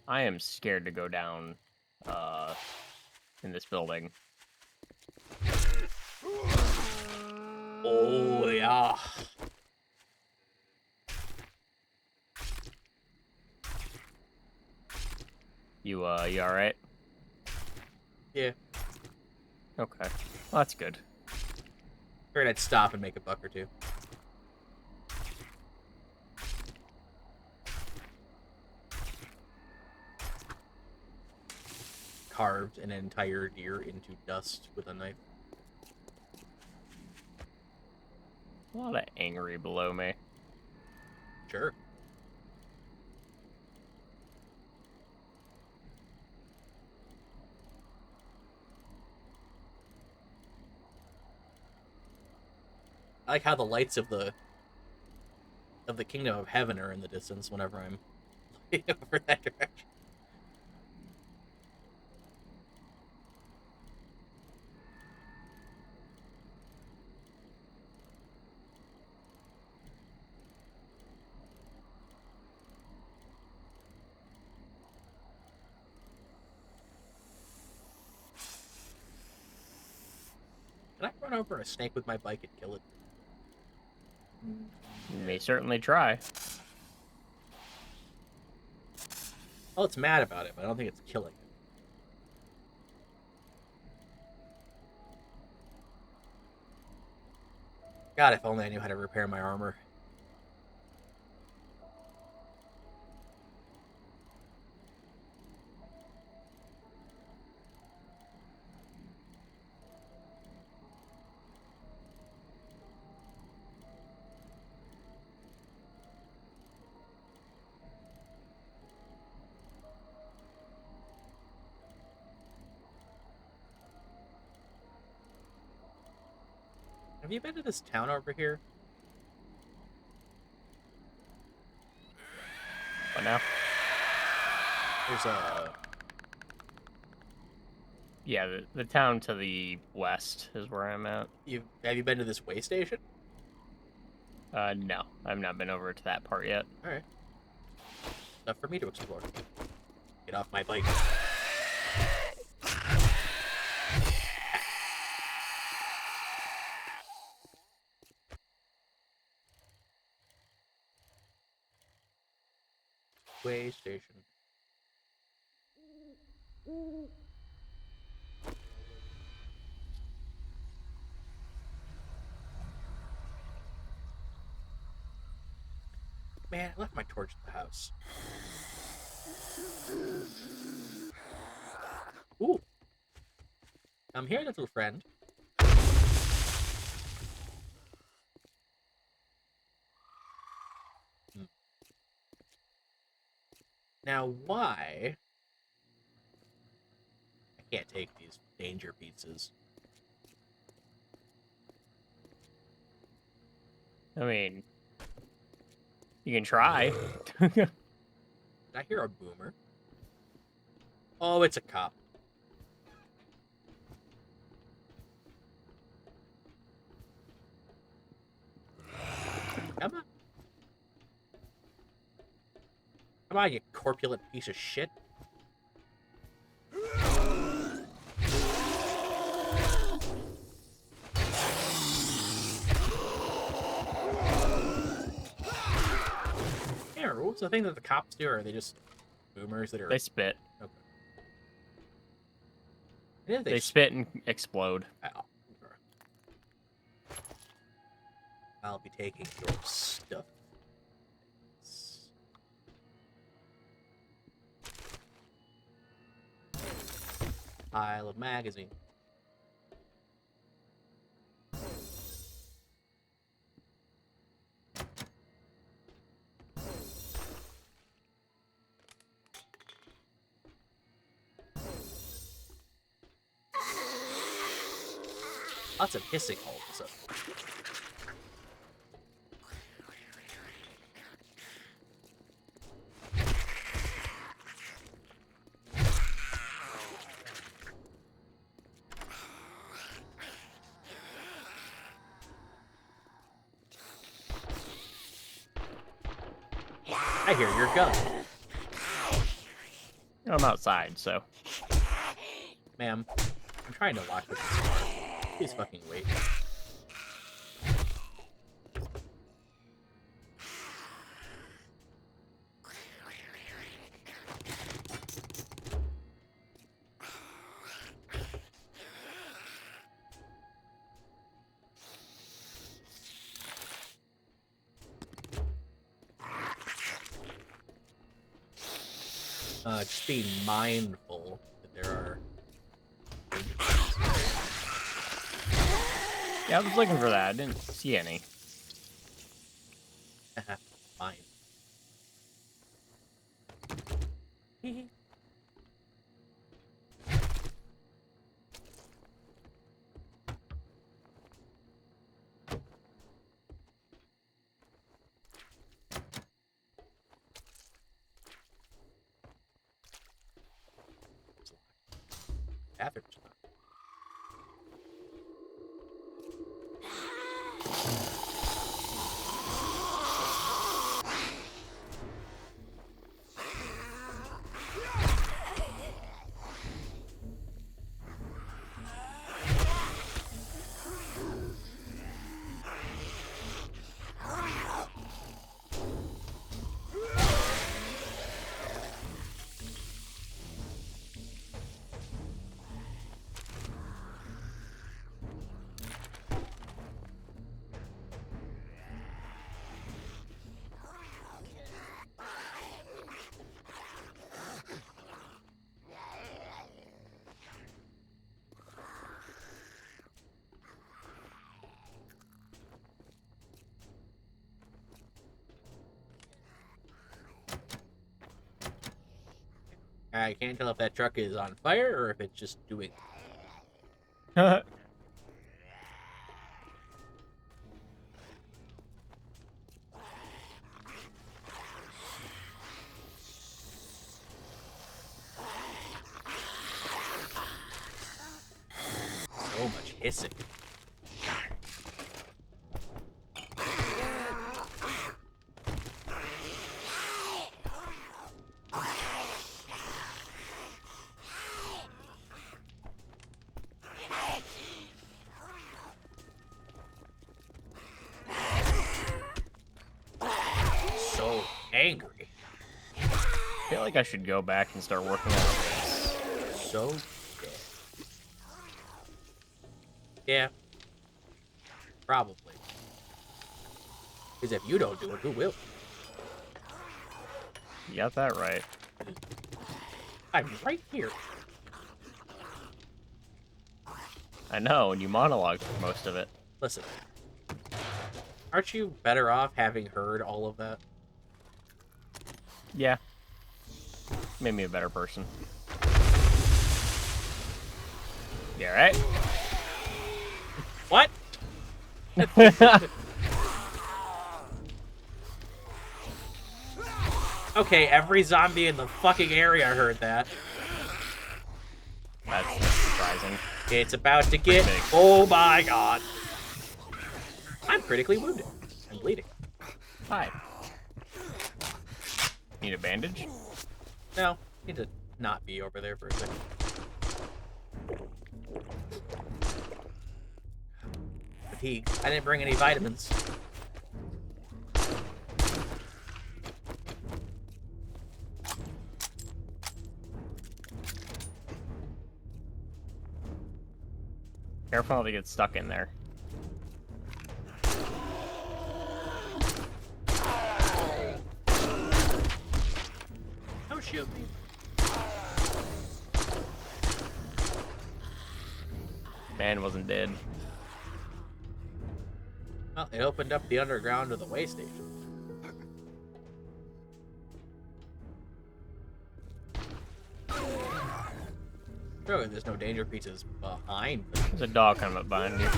[SPEAKER 2] I am scared to go down in this building.
[SPEAKER 1] Oh, yeah.
[SPEAKER 2] You alright?
[SPEAKER 1] Yeah.
[SPEAKER 2] Okay. Well, that's good.
[SPEAKER 1] Figured I'd stop and make a buck or two. Carved an entire deer into dust with a knife.
[SPEAKER 2] A lot of angry below me.
[SPEAKER 1] Sure. I like how the lights of the kingdom of heaven are in the distance whenever I'm looking over that direction. Can I run over a snake with my bike and kill it?
[SPEAKER 2] You may certainly try.
[SPEAKER 1] Well, it's mad about it, but I don't think it's killing it. God, if only I knew how to repair my armor. Have you been to this town over here?
[SPEAKER 2] What now?
[SPEAKER 1] There's a...
[SPEAKER 2] Yeah, the town to the west is where I'm at.
[SPEAKER 1] Have you been to this way station?
[SPEAKER 2] No, I've not been over to that part yet.
[SPEAKER 1] Alright. Stuff for me to explore. Get off my bike. Way station. Man, I left my torch at the house. Ooh. I'm here, little friend. Now, why? I can't take these danger pizzas.
[SPEAKER 2] I mean, you can try.
[SPEAKER 1] Did I hear a boomer? Oh, it's a cop. Come on. Come on, you corpulent piece of shit. Yeah, what's the thing that the cops do? Or are they just boomers that are...
[SPEAKER 2] They spit.
[SPEAKER 1] Okay. Yeah,
[SPEAKER 2] They spit and explode.
[SPEAKER 1] Ow. I'll be taking your stuff. Pile of magazine. Lots of hissing all of a sudden. I hear your gun.
[SPEAKER 2] I'm outside, so.
[SPEAKER 1] Ma'am, I'm trying to lock this car. Please fucking wait. Just be mindful that there are...
[SPEAKER 2] Yeah, I was looking for that. I didn't see any.
[SPEAKER 1] Fine. Bathroom's not. I can't tell if that truck is on fire or if it's just doing... hissing. So angry.
[SPEAKER 2] I feel like I should go back and start working on this.
[SPEAKER 1] So dead. Yeah. Probably. Because if you don't do it, who will?
[SPEAKER 2] You got that right.
[SPEAKER 1] I'm right here.
[SPEAKER 2] I know, and you monologued for most of it.
[SPEAKER 1] Listen. Aren't you better off having heard all of that?
[SPEAKER 2] Yeah. Made me a better person. Yeah, right?
[SPEAKER 1] What? Okay, every zombie in the fucking area heard that.
[SPEAKER 2] That's surprising.
[SPEAKER 1] It's about to get...
[SPEAKER 2] big.
[SPEAKER 1] Oh my god. I'm critically wounded. I'm bleeding.
[SPEAKER 2] Hi. Need a bandage?
[SPEAKER 1] No, need to not be over there for a second. Fatigue. I didn't bring any vitamins.
[SPEAKER 2] Careful not to get stuck in there.
[SPEAKER 1] Don't shoot me.
[SPEAKER 2] Man wasn't dead.
[SPEAKER 1] Well, it opened up the underground to the way station. Surely there's no danger pizzas behind them.
[SPEAKER 2] There's a dog coming up behind you.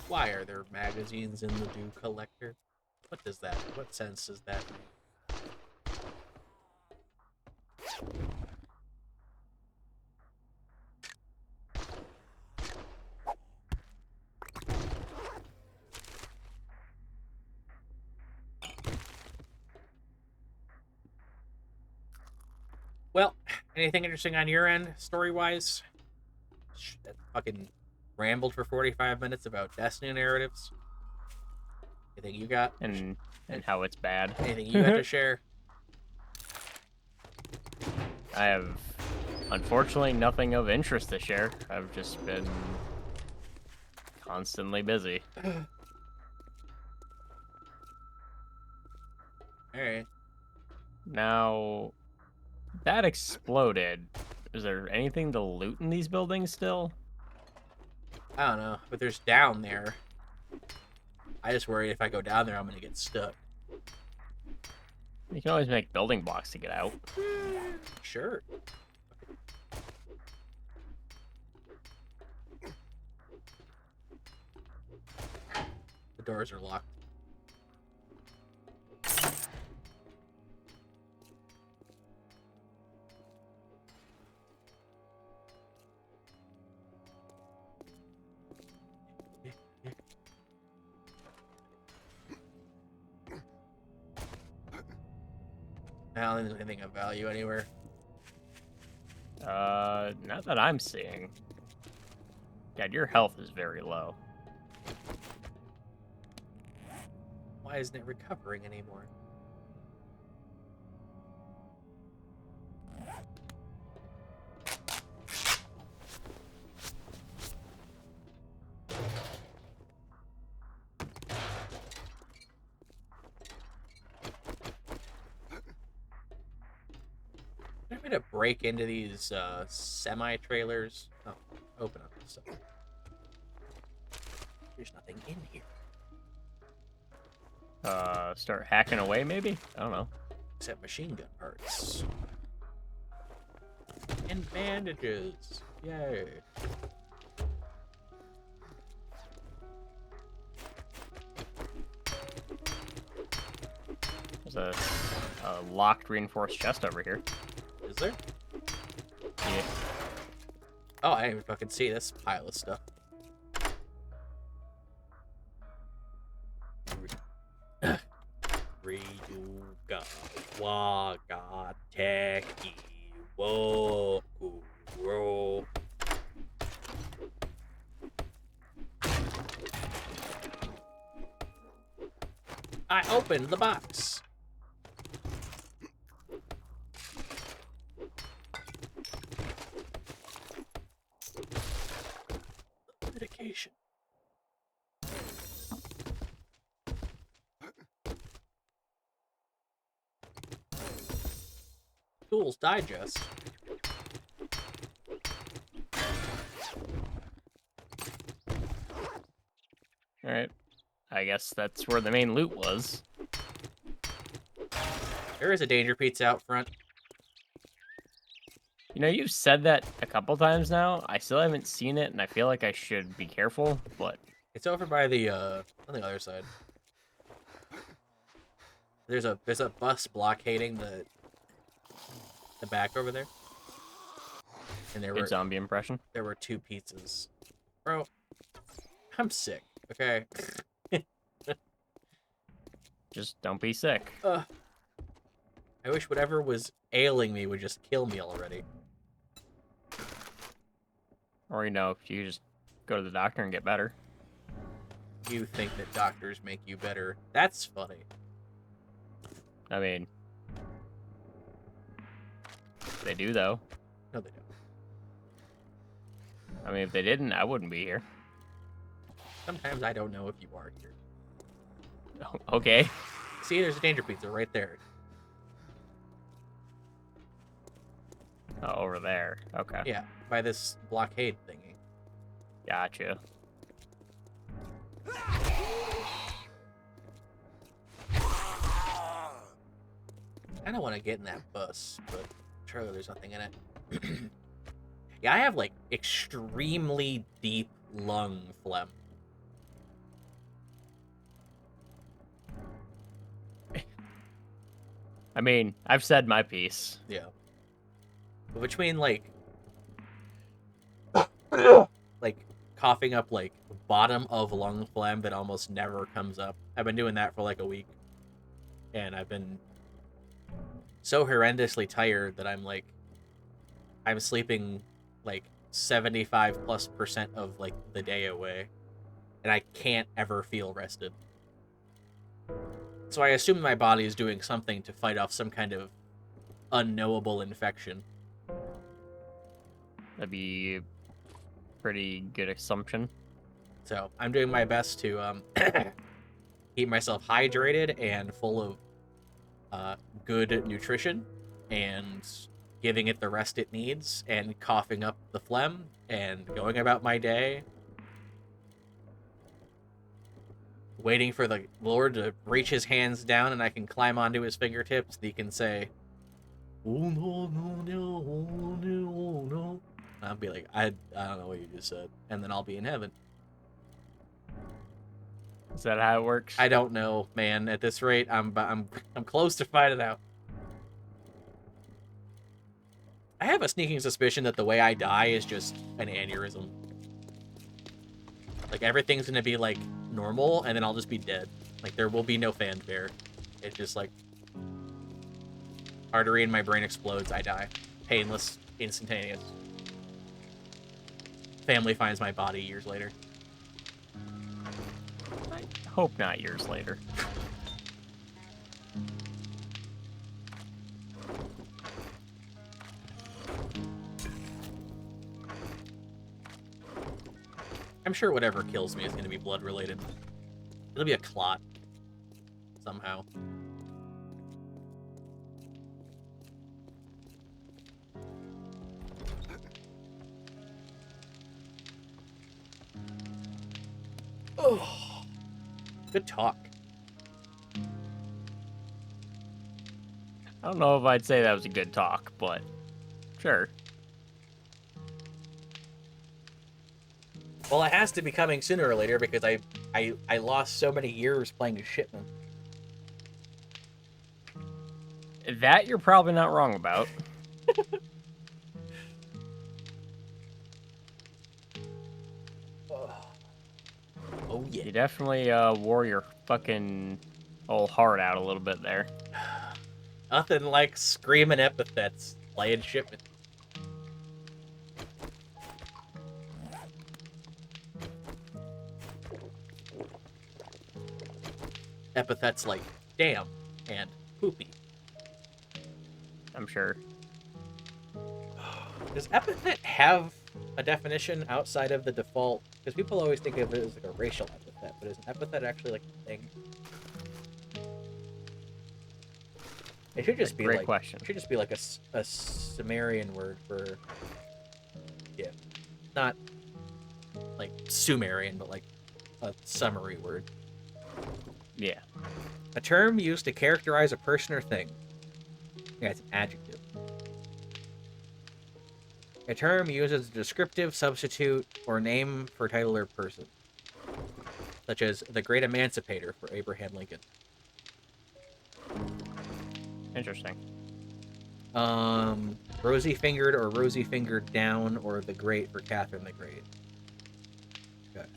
[SPEAKER 1] Why are there magazines in the Dew Collector? What does that, what sense does that make? Well, anything interesting on your end, story-wise? That fucking rambled for 45 minutes about Destiny narratives. Anything you got?
[SPEAKER 2] And how it's bad.
[SPEAKER 1] Anything you got to share?
[SPEAKER 2] I have, unfortunately, nothing of interest to share. I've just been constantly busy.
[SPEAKER 1] Alright.
[SPEAKER 2] Now, that exploded. Is there anything to loot in these buildings still?
[SPEAKER 1] I don't know, but there's down there. I just worry if I go down there, I'm gonna get stuck.
[SPEAKER 2] You can always make building blocks to get out.
[SPEAKER 1] Sure. The doors are locked. I don't think there's anything of value anywhere.
[SPEAKER 2] Not that I'm seeing. God, your health is very low.
[SPEAKER 1] Why isn't it recovering anymore? I'm gonna break into these semi-trailers. Oh, open up this stuff. There's nothing in here.
[SPEAKER 2] Start hacking away, maybe? I don't know.
[SPEAKER 1] Except machine gun parts. And bandages. Yay.
[SPEAKER 2] There's a locked reinforced chest over here.
[SPEAKER 1] Is there?
[SPEAKER 2] Yeah.
[SPEAKER 1] Oh, I didn't even fucking see this pile of stuff. Ryuga waga teki wo kuro. I opened the box. Medication. Tools Digest.
[SPEAKER 2] Alright. I guess that's where the main loot was.
[SPEAKER 1] There is a Danger Pizza out front.
[SPEAKER 2] You know, you've said that a couple times now. I still haven't seen it, and I feel like I should be careful, but...
[SPEAKER 1] It's over by the, on the other side. There's a bus blockading the back over there. And
[SPEAKER 2] Good zombie impression.
[SPEAKER 1] there were 2 pizzas. Bro, I'm sick, okay?
[SPEAKER 2] Just don't be sick.
[SPEAKER 1] I wish whatever was ailing me would just kill me already.
[SPEAKER 2] Or, you know, you just go to the doctor and get better.
[SPEAKER 1] You think that doctors make you better. That's funny.
[SPEAKER 2] I mean... They do, though.
[SPEAKER 1] No, they don't.
[SPEAKER 2] I mean, if they didn't, I wouldn't be here.
[SPEAKER 1] Sometimes I don't know if you are here.
[SPEAKER 2] Okay.
[SPEAKER 1] See, there's a Danger Pizza right there.
[SPEAKER 2] Oh, over there. Okay.
[SPEAKER 1] Yeah, by this blockade thingy.
[SPEAKER 2] Gotcha.
[SPEAKER 1] I don't want to get in that bus, but surely there's nothing in it. Yeah, I have, like, extremely deep lung phlegm.
[SPEAKER 2] I mean, I've said my piece.
[SPEAKER 1] Yeah. But between, like, coughing up, like, bottom of lung phlegm that almost never comes up. I've been doing that for, like, a week. And I've been so horrendously tired that I'm sleeping, like, 75+% of, like, the day away. And I can't ever feel rested. So I assume my body is doing something to fight off some kind of unknowable infection.
[SPEAKER 2] That'd be a pretty good assumption.
[SPEAKER 1] So I'm doing my best to keep myself hydrated and full of good nutrition and giving it the rest it needs and coughing up the phlegm and going about my day. Waiting for the Lord to reach his hands down and I can climb onto his fingertips and he can say, "Oh no, no, no, oh no, oh no." And I'll be like, I don't know what you just said. And then I'll be in heaven.
[SPEAKER 2] Is that how it works?
[SPEAKER 1] I don't know, man. At this rate, I'm close to finding out. I have a sneaking suspicion that the way I die is just an aneurysm. Like, everything's gonna be, like, normal, and then I'll just be dead. Like, there will be no fanfare. It's just, like, artery in my brain explodes, I die. Painless, instantaneous. Family finds my body years later.
[SPEAKER 2] I hope not years later.
[SPEAKER 1] I'm sure whatever kills me is going to be blood-related. It'll be a clot. Somehow. Oh. Good talk.
[SPEAKER 2] I don't know if I'd say that was a good talk, but sure.
[SPEAKER 1] Well, it has to be coming sooner or later because I lost so many years playing as Shipman.
[SPEAKER 2] That you're probably not wrong about.
[SPEAKER 1] Oh yeah.
[SPEAKER 2] You definitely wore your fucking old heart out a little bit there.
[SPEAKER 1] Nothing like screaming epithets playing Shipman. Epithets like damn and poopy.
[SPEAKER 2] I'm sure.
[SPEAKER 1] Does epithet have a definition outside of the default? Because people always think of it as like a racial epithet, but is an epithet actually like a thing? It should just be
[SPEAKER 2] Great
[SPEAKER 1] like
[SPEAKER 2] question.
[SPEAKER 1] It should just be like a Sumerian word for not like Sumerian, but like a summary word.
[SPEAKER 2] Yeah.
[SPEAKER 1] A term used to characterize a person or thing. Yeah, it's an adjective. A term used as a descriptive substitute or name for title or person, such as the Great Emancipator for Abraham Lincoln.
[SPEAKER 2] Interesting.
[SPEAKER 1] Rosy fingered or rosy fingered down, or the Great for Catherine the Great. Okay.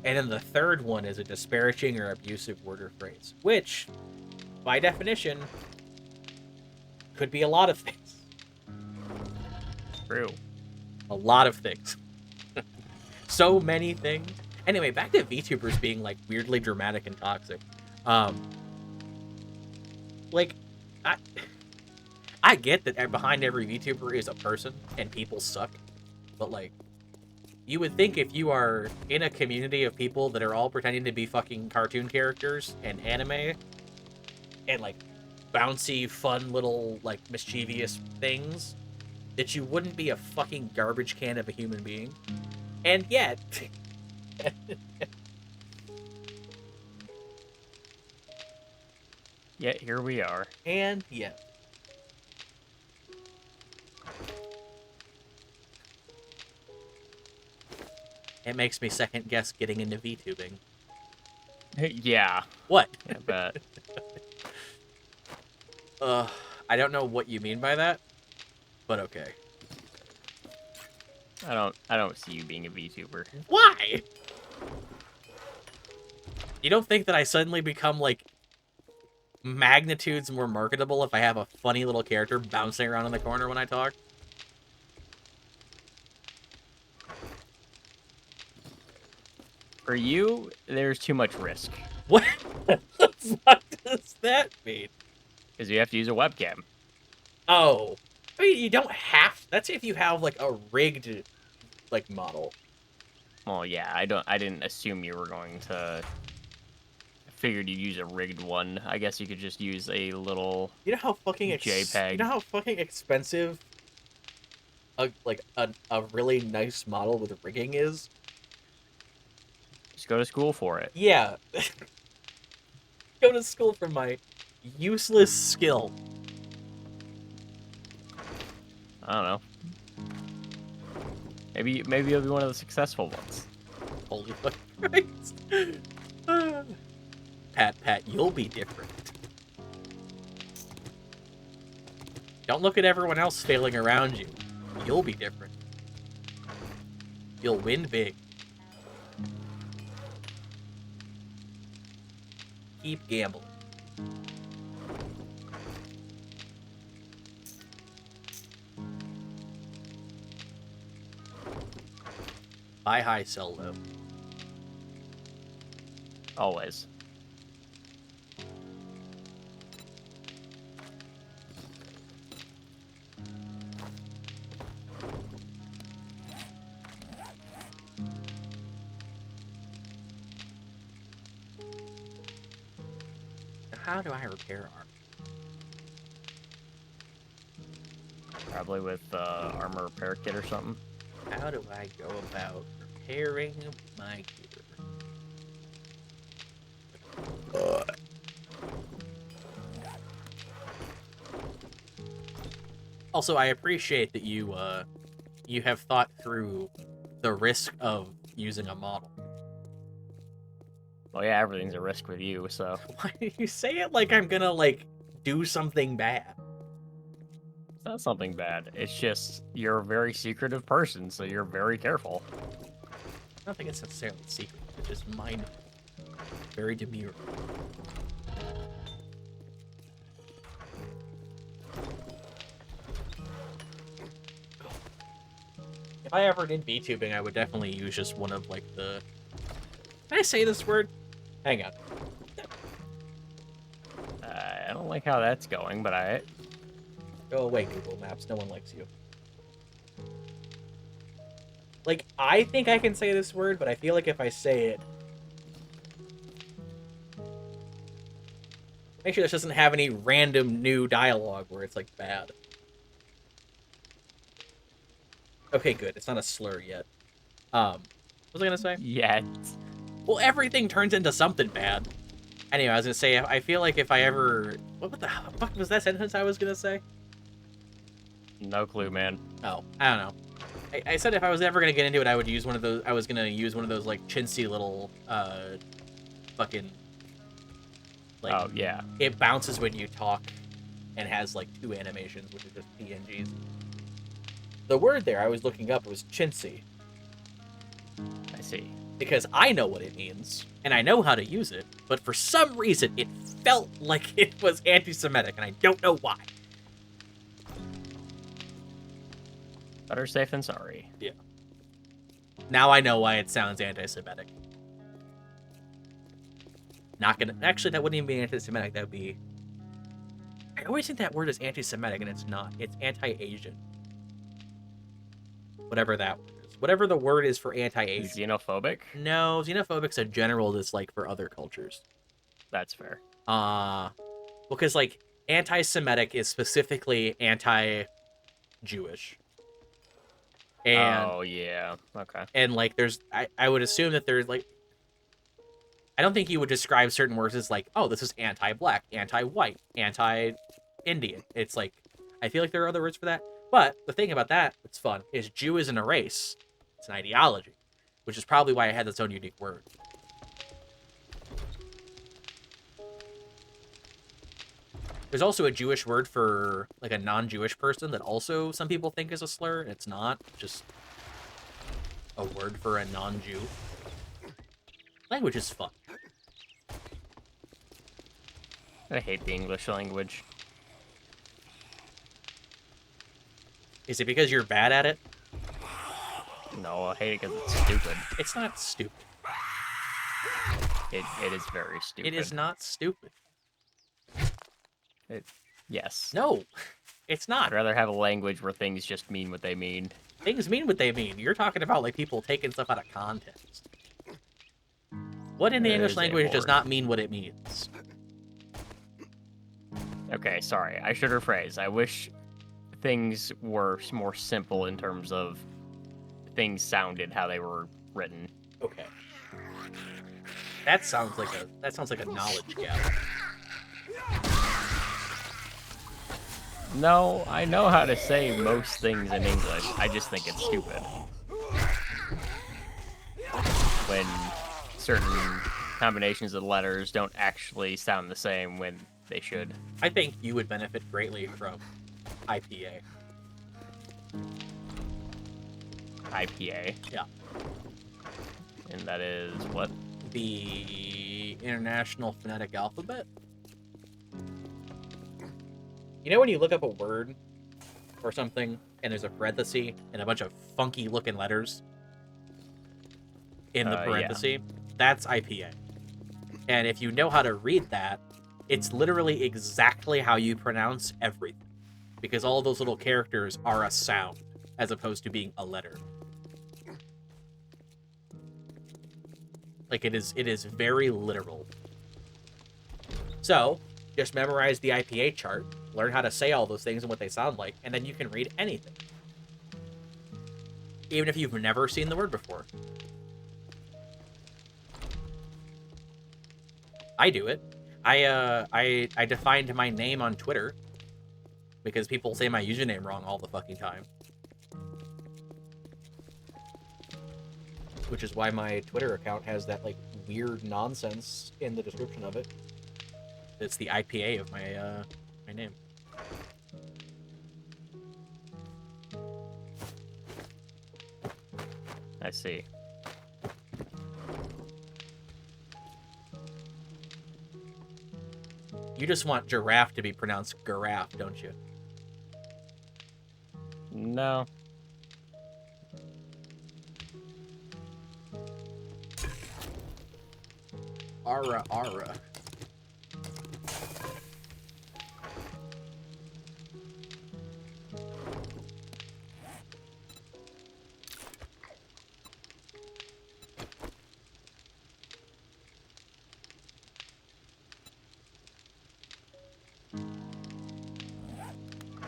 [SPEAKER 1] And then the third one is a disparaging or abusive word or phrase, which, by definition, could be a lot of things.
[SPEAKER 2] True.
[SPEAKER 1] A lot of things. So many things. Anyway, back to VTubers being like weirdly dramatic and toxic. Like, I get that behind every VTuber is a person and people suck, but like, you would think if you are in a community of people that are all pretending to be fucking cartoon characters and anime and like bouncy, fun little like mischievous things, that you wouldn't be a fucking garbage can of a human being. And yet,
[SPEAKER 2] Yet here we are.
[SPEAKER 1] and yet, it makes me second guess getting into VTubing.
[SPEAKER 2] Yeah.
[SPEAKER 1] What?
[SPEAKER 2] I bet.
[SPEAKER 1] I don't know what you mean by that, but okay.
[SPEAKER 2] I don't see you being a VTuber.
[SPEAKER 1] Why? You don't think that I suddenly become like magnitudes more marketable if I have a funny little character bouncing around in the corner when I talk?
[SPEAKER 2] For you, there's too much risk.
[SPEAKER 1] What the fuck does that mean?
[SPEAKER 2] Because you have to use a webcam.
[SPEAKER 1] Oh, I mean, you don't have. That's if you have like a rigged, like model.
[SPEAKER 2] Well, yeah, I didn't assume you were going to. I figured you'd use a rigged one. I guess you could just use a little.
[SPEAKER 1] You know how fucking
[SPEAKER 2] JPEG.
[SPEAKER 1] You know how fucking expensive a really nice model with rigging is?
[SPEAKER 2] Just go to school for it.
[SPEAKER 1] Yeah. Go to school for my useless skill.
[SPEAKER 2] I don't know. Maybe you'll be one of the successful ones.
[SPEAKER 1] Holy fucking Christ. Pat, you'll be different. Don't look at everyone else failing around you. You'll be different. You'll win big. Keep gambling. Buy high, sell low.
[SPEAKER 2] Always.
[SPEAKER 1] How do I repair armor?
[SPEAKER 2] Probably with armor repair kit or something.
[SPEAKER 1] How do I go about repairing my gear? Also, I appreciate that you have thought through the risk of using a model.
[SPEAKER 2] Well, yeah, everything's a risk with you, so
[SPEAKER 1] Why do you say it like I'm gonna like do something bad?
[SPEAKER 2] it's not something bad. It's just you're a very secretive person, so you're very careful.
[SPEAKER 1] I don't think it's necessarily secret. It's just mind very demure. If I ever did VTubing, I would definitely use just one of like the. Can I say this word? Hang on.
[SPEAKER 2] I don't like how that's going, but I
[SPEAKER 1] Go away, Google Maps. No one likes you. Like, I think I can say this word, but I feel like if I say it, make sure this doesn't have any random new dialogue where it's like bad. Okay, good. It's not a slur yet. What was I gonna say?
[SPEAKER 2] yet.
[SPEAKER 1] Well, everything turns into something bad. Anyway, I was gonna say, I feel like if I ever... What the fuck was that sentence I was gonna say?
[SPEAKER 2] No clue, man.
[SPEAKER 1] Oh, I don't know. I said if I was ever gonna get into it, I would use one of those... I was gonna use one of those, like, chintzy little, fucking... Like,
[SPEAKER 2] Oh, yeah.
[SPEAKER 1] it bounces when you talk and has, like, 2 animations, which is just PNGs. The word there I was looking up was chintzy.
[SPEAKER 2] I see.
[SPEAKER 1] Because I know what it means, and I know how to use it, but for some reason it felt like it was anti-Semitic, and I don't know why.
[SPEAKER 2] Better safe than sorry.
[SPEAKER 1] Yeah. Now I know why it sounds anti-Semitic. Not gonna... Actually, that wouldn't even be anti-Semitic, that would be... I always think that word is anti-Semitic, and it's not. It's anti-Asian. Whatever that word is. Whatever the word is for anti-Asian.
[SPEAKER 2] Xenophobic?
[SPEAKER 1] No, xenophobic's a general dislike for other cultures.
[SPEAKER 2] That's fair.
[SPEAKER 1] Because, like, anti-Semitic is specifically anti-Jewish. And,
[SPEAKER 2] oh, yeah. Okay.
[SPEAKER 1] and like, there's... I would assume that there's, like... I don't think you would describe certain words as, like, oh, this is anti-black, anti-white, anti-Indian. It's, like... I feel like there are other words for that. But the thing about that that's fun is Jew isn't a race. It's an ideology. Which is probably why it had its own unique word. There's also a Jewish word for, like, a non-Jewish person that also some people think is a slur. And it's not. Just a word for a non-Jew. Language is fun.
[SPEAKER 2] I hate the English language.
[SPEAKER 1] Is it because you're bad at it?
[SPEAKER 2] No, I hate it because it's stupid.
[SPEAKER 1] It's not stupid.
[SPEAKER 2] It is very stupid.
[SPEAKER 1] It is not stupid.
[SPEAKER 2] Yes.
[SPEAKER 1] No, it's not.
[SPEAKER 2] I'd rather have a language where things just mean what they mean.
[SPEAKER 1] Things mean what they mean. You're talking about, like, people taking stuff out of context. What in the English
[SPEAKER 2] There's a
[SPEAKER 1] language does
[SPEAKER 2] word.
[SPEAKER 1] not mean what it means?
[SPEAKER 2] Okay, sorry. I should rephrase. I wish things were more simple in terms of things sounded how they were written.
[SPEAKER 1] Okay. That sounds like a knowledge gap.
[SPEAKER 2] No, I know how to say most things in English. I just think it's stupid. When certain combinations of letters don't actually sound the same when they should.
[SPEAKER 1] I think you would benefit greatly from IPA.
[SPEAKER 2] IPA.
[SPEAKER 1] Yeah.
[SPEAKER 2] And that is what?
[SPEAKER 1] The International Phonetic Alphabet. You know when you look up a word or something and there's a parenthesis and a bunch of funky looking letters in the
[SPEAKER 2] Yeah.
[SPEAKER 1] parenthesis? That's IPA. And if you know how to read that, it's literally exactly how you pronounce everything. Because all of those little characters are a sound as opposed to being a letter. Like, it is very literal. So, just memorize the IPA chart, learn how to say all those things and what they sound like, and then you can read anything. Even if you've never seen the word before. I do it. I defined my name on Twitter because people say my username wrong all the fucking time. Which is why my Twitter account has that like weird nonsense in the description of it. It's the IPA of my name.
[SPEAKER 2] I see.
[SPEAKER 1] You just want giraffe to be pronounced giraffe, don't you?
[SPEAKER 2] No.
[SPEAKER 1] Ara ara.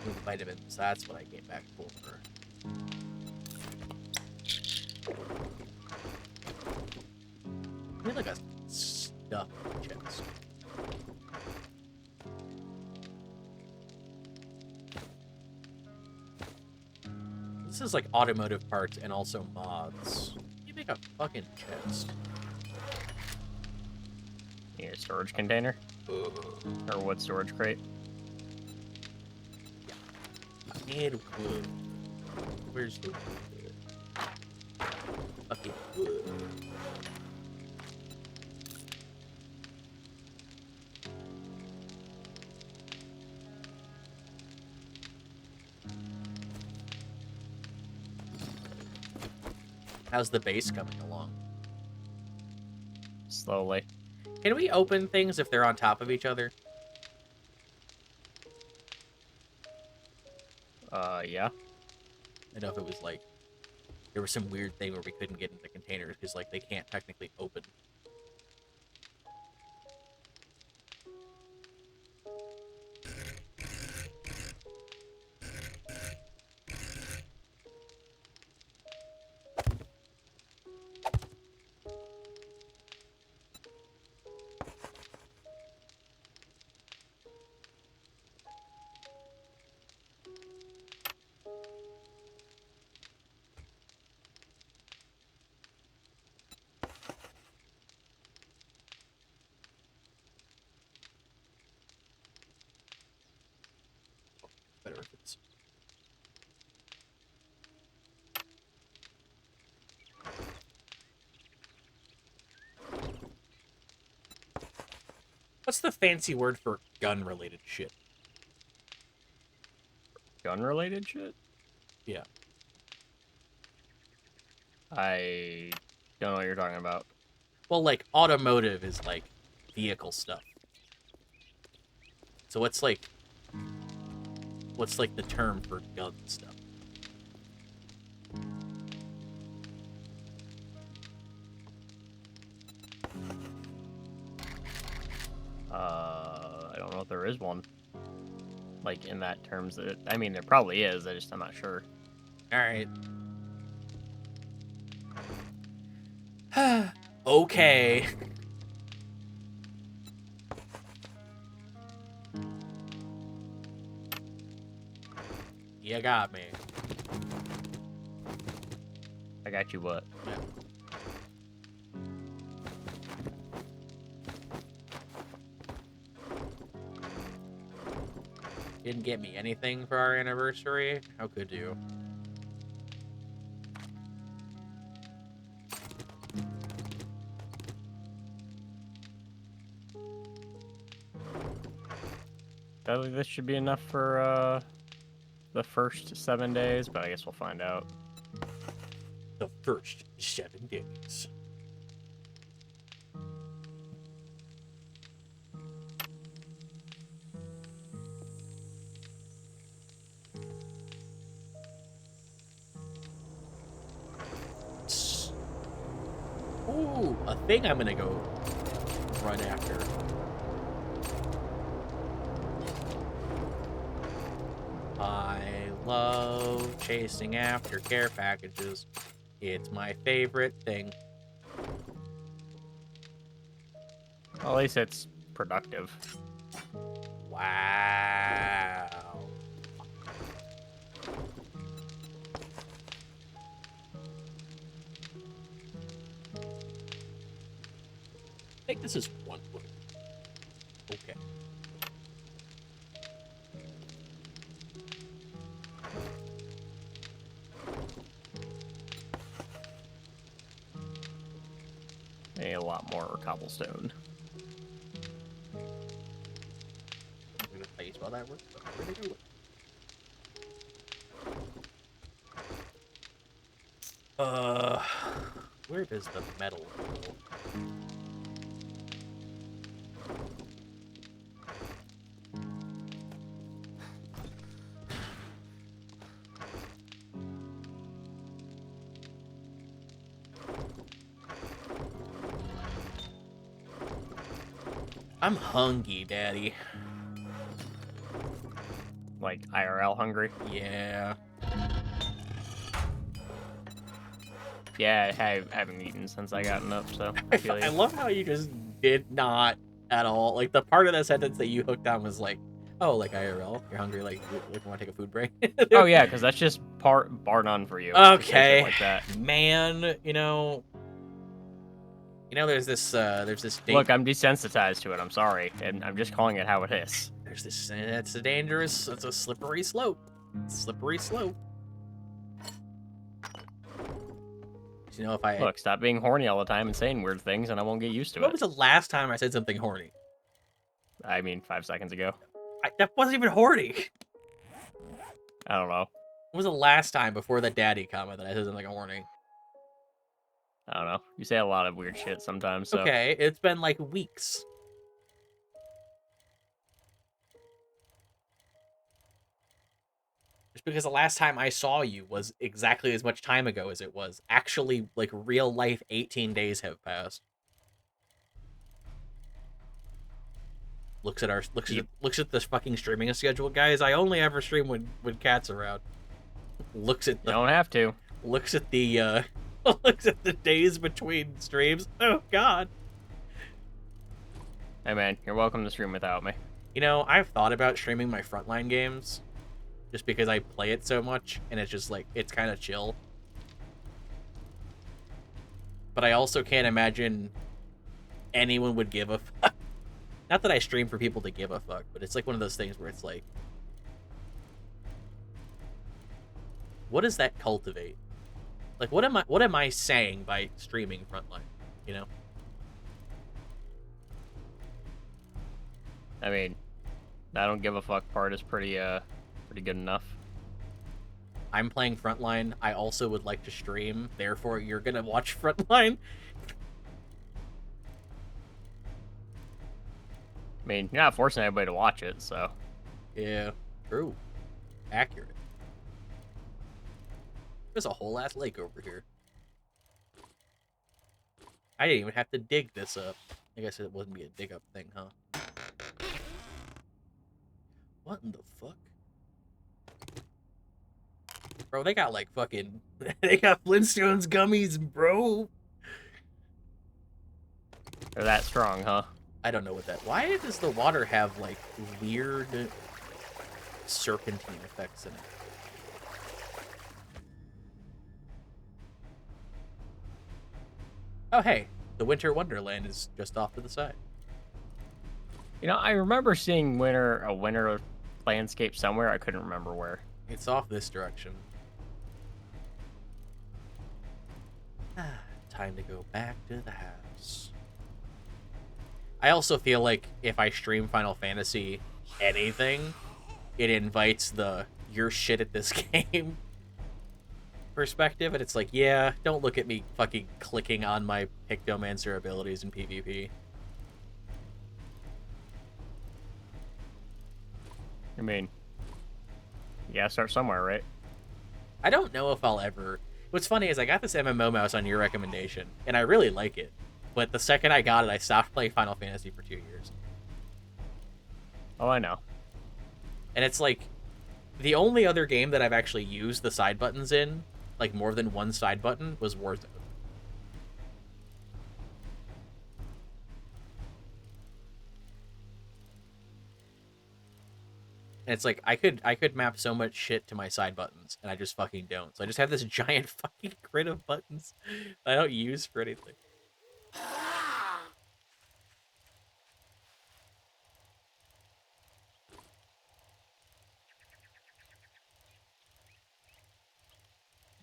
[SPEAKER 1] Need vitamins. That's what I came back for. I need like a stuffed chest. This is like automotive parts and also mods. You make a fucking chest.
[SPEAKER 2] Your storage container? Or what storage crate?
[SPEAKER 1] I need wood. Where's the wood? Fucking wood. How's the base coming along?
[SPEAKER 2] Slowly.
[SPEAKER 1] Can we open things if they're on top of each other?
[SPEAKER 2] Yeah.
[SPEAKER 1] I know if it was like there was some weird thing where we couldn't get into containers because like they can't technically open. Better if it's. What's the fancy word for gun-related shit?
[SPEAKER 2] Gun-related shit?
[SPEAKER 1] Yeah.
[SPEAKER 2] I don't know what you're talking about.
[SPEAKER 1] Well, like automotive is like vehicle stuff. So what's like the term for gun stuff?
[SPEAKER 2] I don't know if there is one. Like, in that terms. I mean, there probably is. I'm not sure.
[SPEAKER 1] All right. Okay. You got me.
[SPEAKER 2] I got you what?
[SPEAKER 1] Yeah. Didn't get me anything for our anniversary? How could you?
[SPEAKER 2] This should be enough for, the first 7 days, but I guess we'll find out.
[SPEAKER 1] The first 7 days. Ooh, a thing I'm gonna go run after. I love chasing after care packages. It's my favorite thing.
[SPEAKER 2] Well, at least it's productive.
[SPEAKER 1] Wow. think this is 1 foot. Okay.
[SPEAKER 2] A lot more cobblestone.
[SPEAKER 1] I'm gonna tell you spell that word. Where did it go? Where does the metal go? I'm hungry, Daddy.
[SPEAKER 2] Like IRL hungry.
[SPEAKER 1] Yeah.
[SPEAKER 2] Yeah, I haven't eaten since I gotten up, so I feel
[SPEAKER 1] I
[SPEAKER 2] you.
[SPEAKER 1] love how you just did not at all. Like, the part of that sentence that you hooked on was like, oh, like IRL, you're hungry, like you want to take a food break.
[SPEAKER 2] Oh yeah, because that's just bar none for you. To say shit
[SPEAKER 1] Okay,
[SPEAKER 2] like that.
[SPEAKER 1] man. There's this date.
[SPEAKER 2] Look, I'm desensitized to it. I'm sorry, and I'm just calling it how it is.
[SPEAKER 1] There's this. It's a dangerous. It's a slippery slope. Slippery slope. If I
[SPEAKER 2] Look, stop being horny all the time and saying weird things, and I won't get used to
[SPEAKER 1] When
[SPEAKER 2] it.
[SPEAKER 1] was the last time I said something horny?
[SPEAKER 2] I mean, 5 seconds ago.
[SPEAKER 1] That wasn't even horny.
[SPEAKER 2] I don't know.
[SPEAKER 1] When was the last time before the daddy comment that I said something horny?
[SPEAKER 2] I don't know. You say a lot of weird shit sometimes, so.
[SPEAKER 1] Okay, it's been like weeks. Just because the last time I saw you was exactly as much time ago as it was. Actually, like real life, 18 days have passed. Looks at this fucking streaming schedule, guys. I only ever stream when Cat's around. Looks at
[SPEAKER 2] You
[SPEAKER 1] the
[SPEAKER 2] don't have to.
[SPEAKER 1] looks at the looks at the days between streams. Oh God.
[SPEAKER 2] Hey man, you're welcome to stream without me.
[SPEAKER 1] I've thought about streaming my Frontline games, just because I play it so much, and it's just like it's kind of chill. But I also can't imagine anyone would give a fuck. Not that I stream for people to give a fuck, but it's like one of those things where it's like, what does that cultivate? Like, what am I saying by streaming Frontline?
[SPEAKER 2] I mean, I don't give a fuck part is pretty good enough.
[SPEAKER 1] I'm playing Frontline. I also would like to stream. Therefore, you're gonna watch Frontline.
[SPEAKER 2] I mean, you're not forcing anybody to watch it, so.
[SPEAKER 1] Yeah, true. Accurate. There's a whole ass lake over here. I didn't even have to dig this up. I guess it wouldn't be a dig up thing, huh? What in the fuck? Bro, they got like fucking... they got Flintstones gummies, bro!
[SPEAKER 2] They're that strong, huh?
[SPEAKER 1] I don't know what that... Why does the water have like weird serpentine effects in it? Oh, hey. The Winter Wonderland is just off to the side.
[SPEAKER 2] I remember seeing a winter landscape somewhere. I couldn't remember where.
[SPEAKER 1] It's off this direction. Time to go back to the house. I also feel like if I stream Final Fantasy anything, it invites the "you're shit at this game" perspective, and it's like, yeah, don't look at me fucking clicking on my Pictomancer abilities in PvP.
[SPEAKER 2] I mean, you gotta start somewhere, right?
[SPEAKER 1] I don't know if I'll ever... What's funny is I got this MMO mouse on your recommendation, and I really like it. But the second I got it, I stopped playing Final Fantasy for 2 years.
[SPEAKER 2] Oh, I know.
[SPEAKER 1] And it's like, the only other game that I've actually used the side buttons in, like more than one side button, was Warzone. And it's like, I could map so much shit to my side buttons, and I just fucking don't. So I just have this giant fucking grid of buttons that I don't use for anything.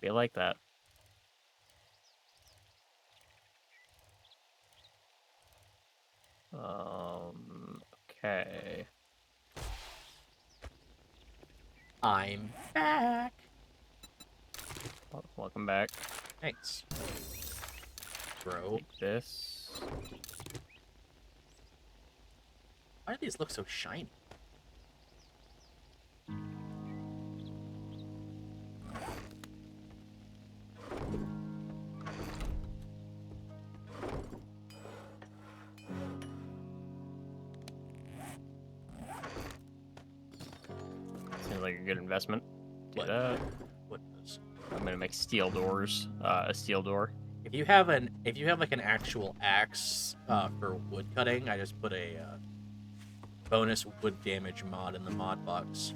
[SPEAKER 2] feel like that. Okay.
[SPEAKER 1] I'm back.
[SPEAKER 2] Welcome back.
[SPEAKER 1] Thanks, bro.
[SPEAKER 2] Take this.
[SPEAKER 1] Why do these look so shiny?
[SPEAKER 2] Seems like a good investment. Do
[SPEAKER 1] What?
[SPEAKER 2] that.
[SPEAKER 1] What is?
[SPEAKER 2] I'm gonna make steel doors. A steel door.
[SPEAKER 1] If you have like an actual axe for wood cutting, I just put a bonus wood damage mod in the mod box,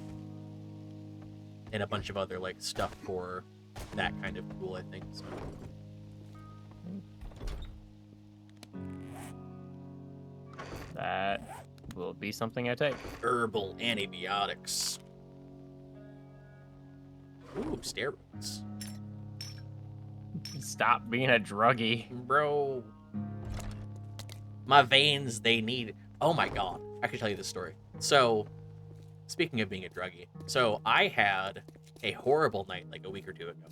[SPEAKER 1] and a bunch of other like stuff for that kind of tool. I think so.
[SPEAKER 2] That will be something I take.
[SPEAKER 1] Herbal antibiotics. Ooh, steroids.
[SPEAKER 2] Stop being a druggie.
[SPEAKER 1] Bro. My veins, they need. Oh my god. I can tell you this story. So, speaking of being a druggie, so I had a horrible night like a week or two ago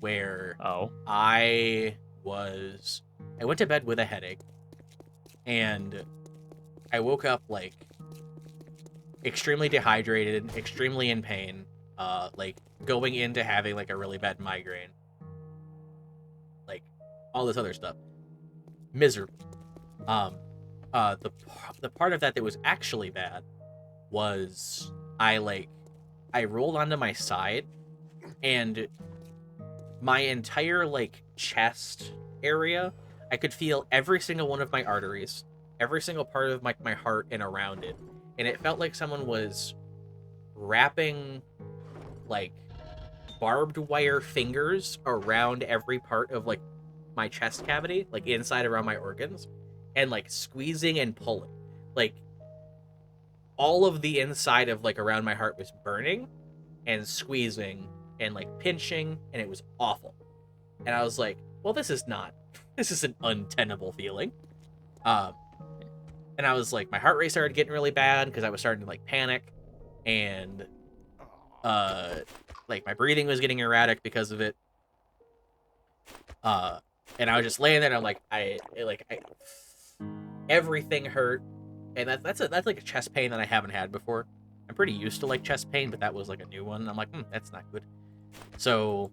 [SPEAKER 1] where
[SPEAKER 2] Oh.
[SPEAKER 1] I went to bed with a headache, and I woke up like extremely dehydrated, extremely in pain, like going into having like a really bad migraine, like all this other stuff, miserable. The part of that was actually bad was I rolled onto my side, and my entire like chest area, I could feel every single one of my arteries, every single part of my heart and around it, and it felt like someone was wrapping like barbed wire fingers around every part of like my chest cavity, like inside around my organs, and like squeezing and pulling. Like all of the inside of like around my heart was burning and squeezing and like pinching, and it was awful. And I was like, well, this is an untenable feeling. And I was like, my heart rate started getting really bad because I was starting to like panic, and like my breathing was getting erratic because of it. And I was just laying there, and I'm like, everything hurt, and that's like a chest pain that I haven't had before. I'm pretty used to like chest pain, but that was like a new one. I'm like, that's not good. So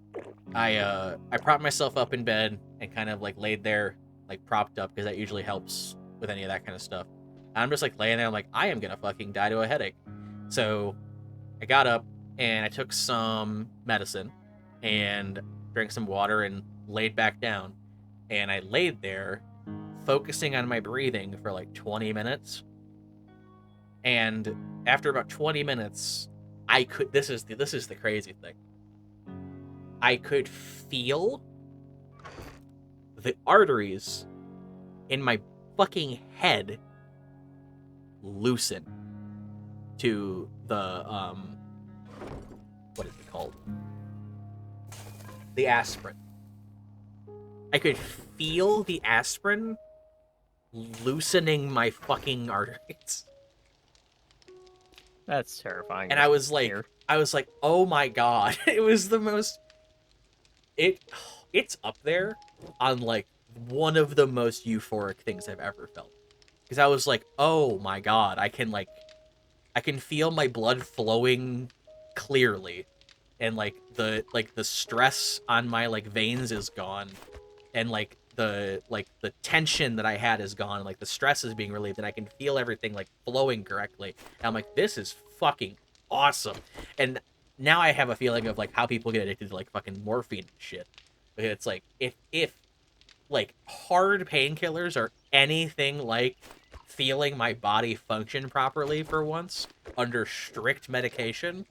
[SPEAKER 1] I propped myself up in bed and kind of like laid there like propped up, because that usually helps with any of that kind of stuff. And I'm just like laying there, I'm like, I am gonna fucking die to a headache. So I got up and I took some medicine and drank some water and laid back down. And I laid there focusing on my breathing for like 20 minutes. And after about 20 minutes, this is the crazy thing. I could feel the arteries in my fucking head loosen to the what is it called? The aspirin. I could feel the aspirin loosening my fucking arteries.
[SPEAKER 2] That's terrifying.
[SPEAKER 1] And I was like, oh my god. It was the most it's up there on like one of the most euphoric things I've ever felt. Because I was like, oh my god, I can feel my blood flowing clearly, and like the stress on my like veins is gone, and like the tension that I had is gone, like the stress is being relieved, and I can feel everything like flowing correctly. And I'm like, this is fucking awesome. And now I have a feeling of like how people get addicted to like fucking morphine and shit. Because it's like if like hard painkillers are anything like feeling my body function properly for once under strict medication,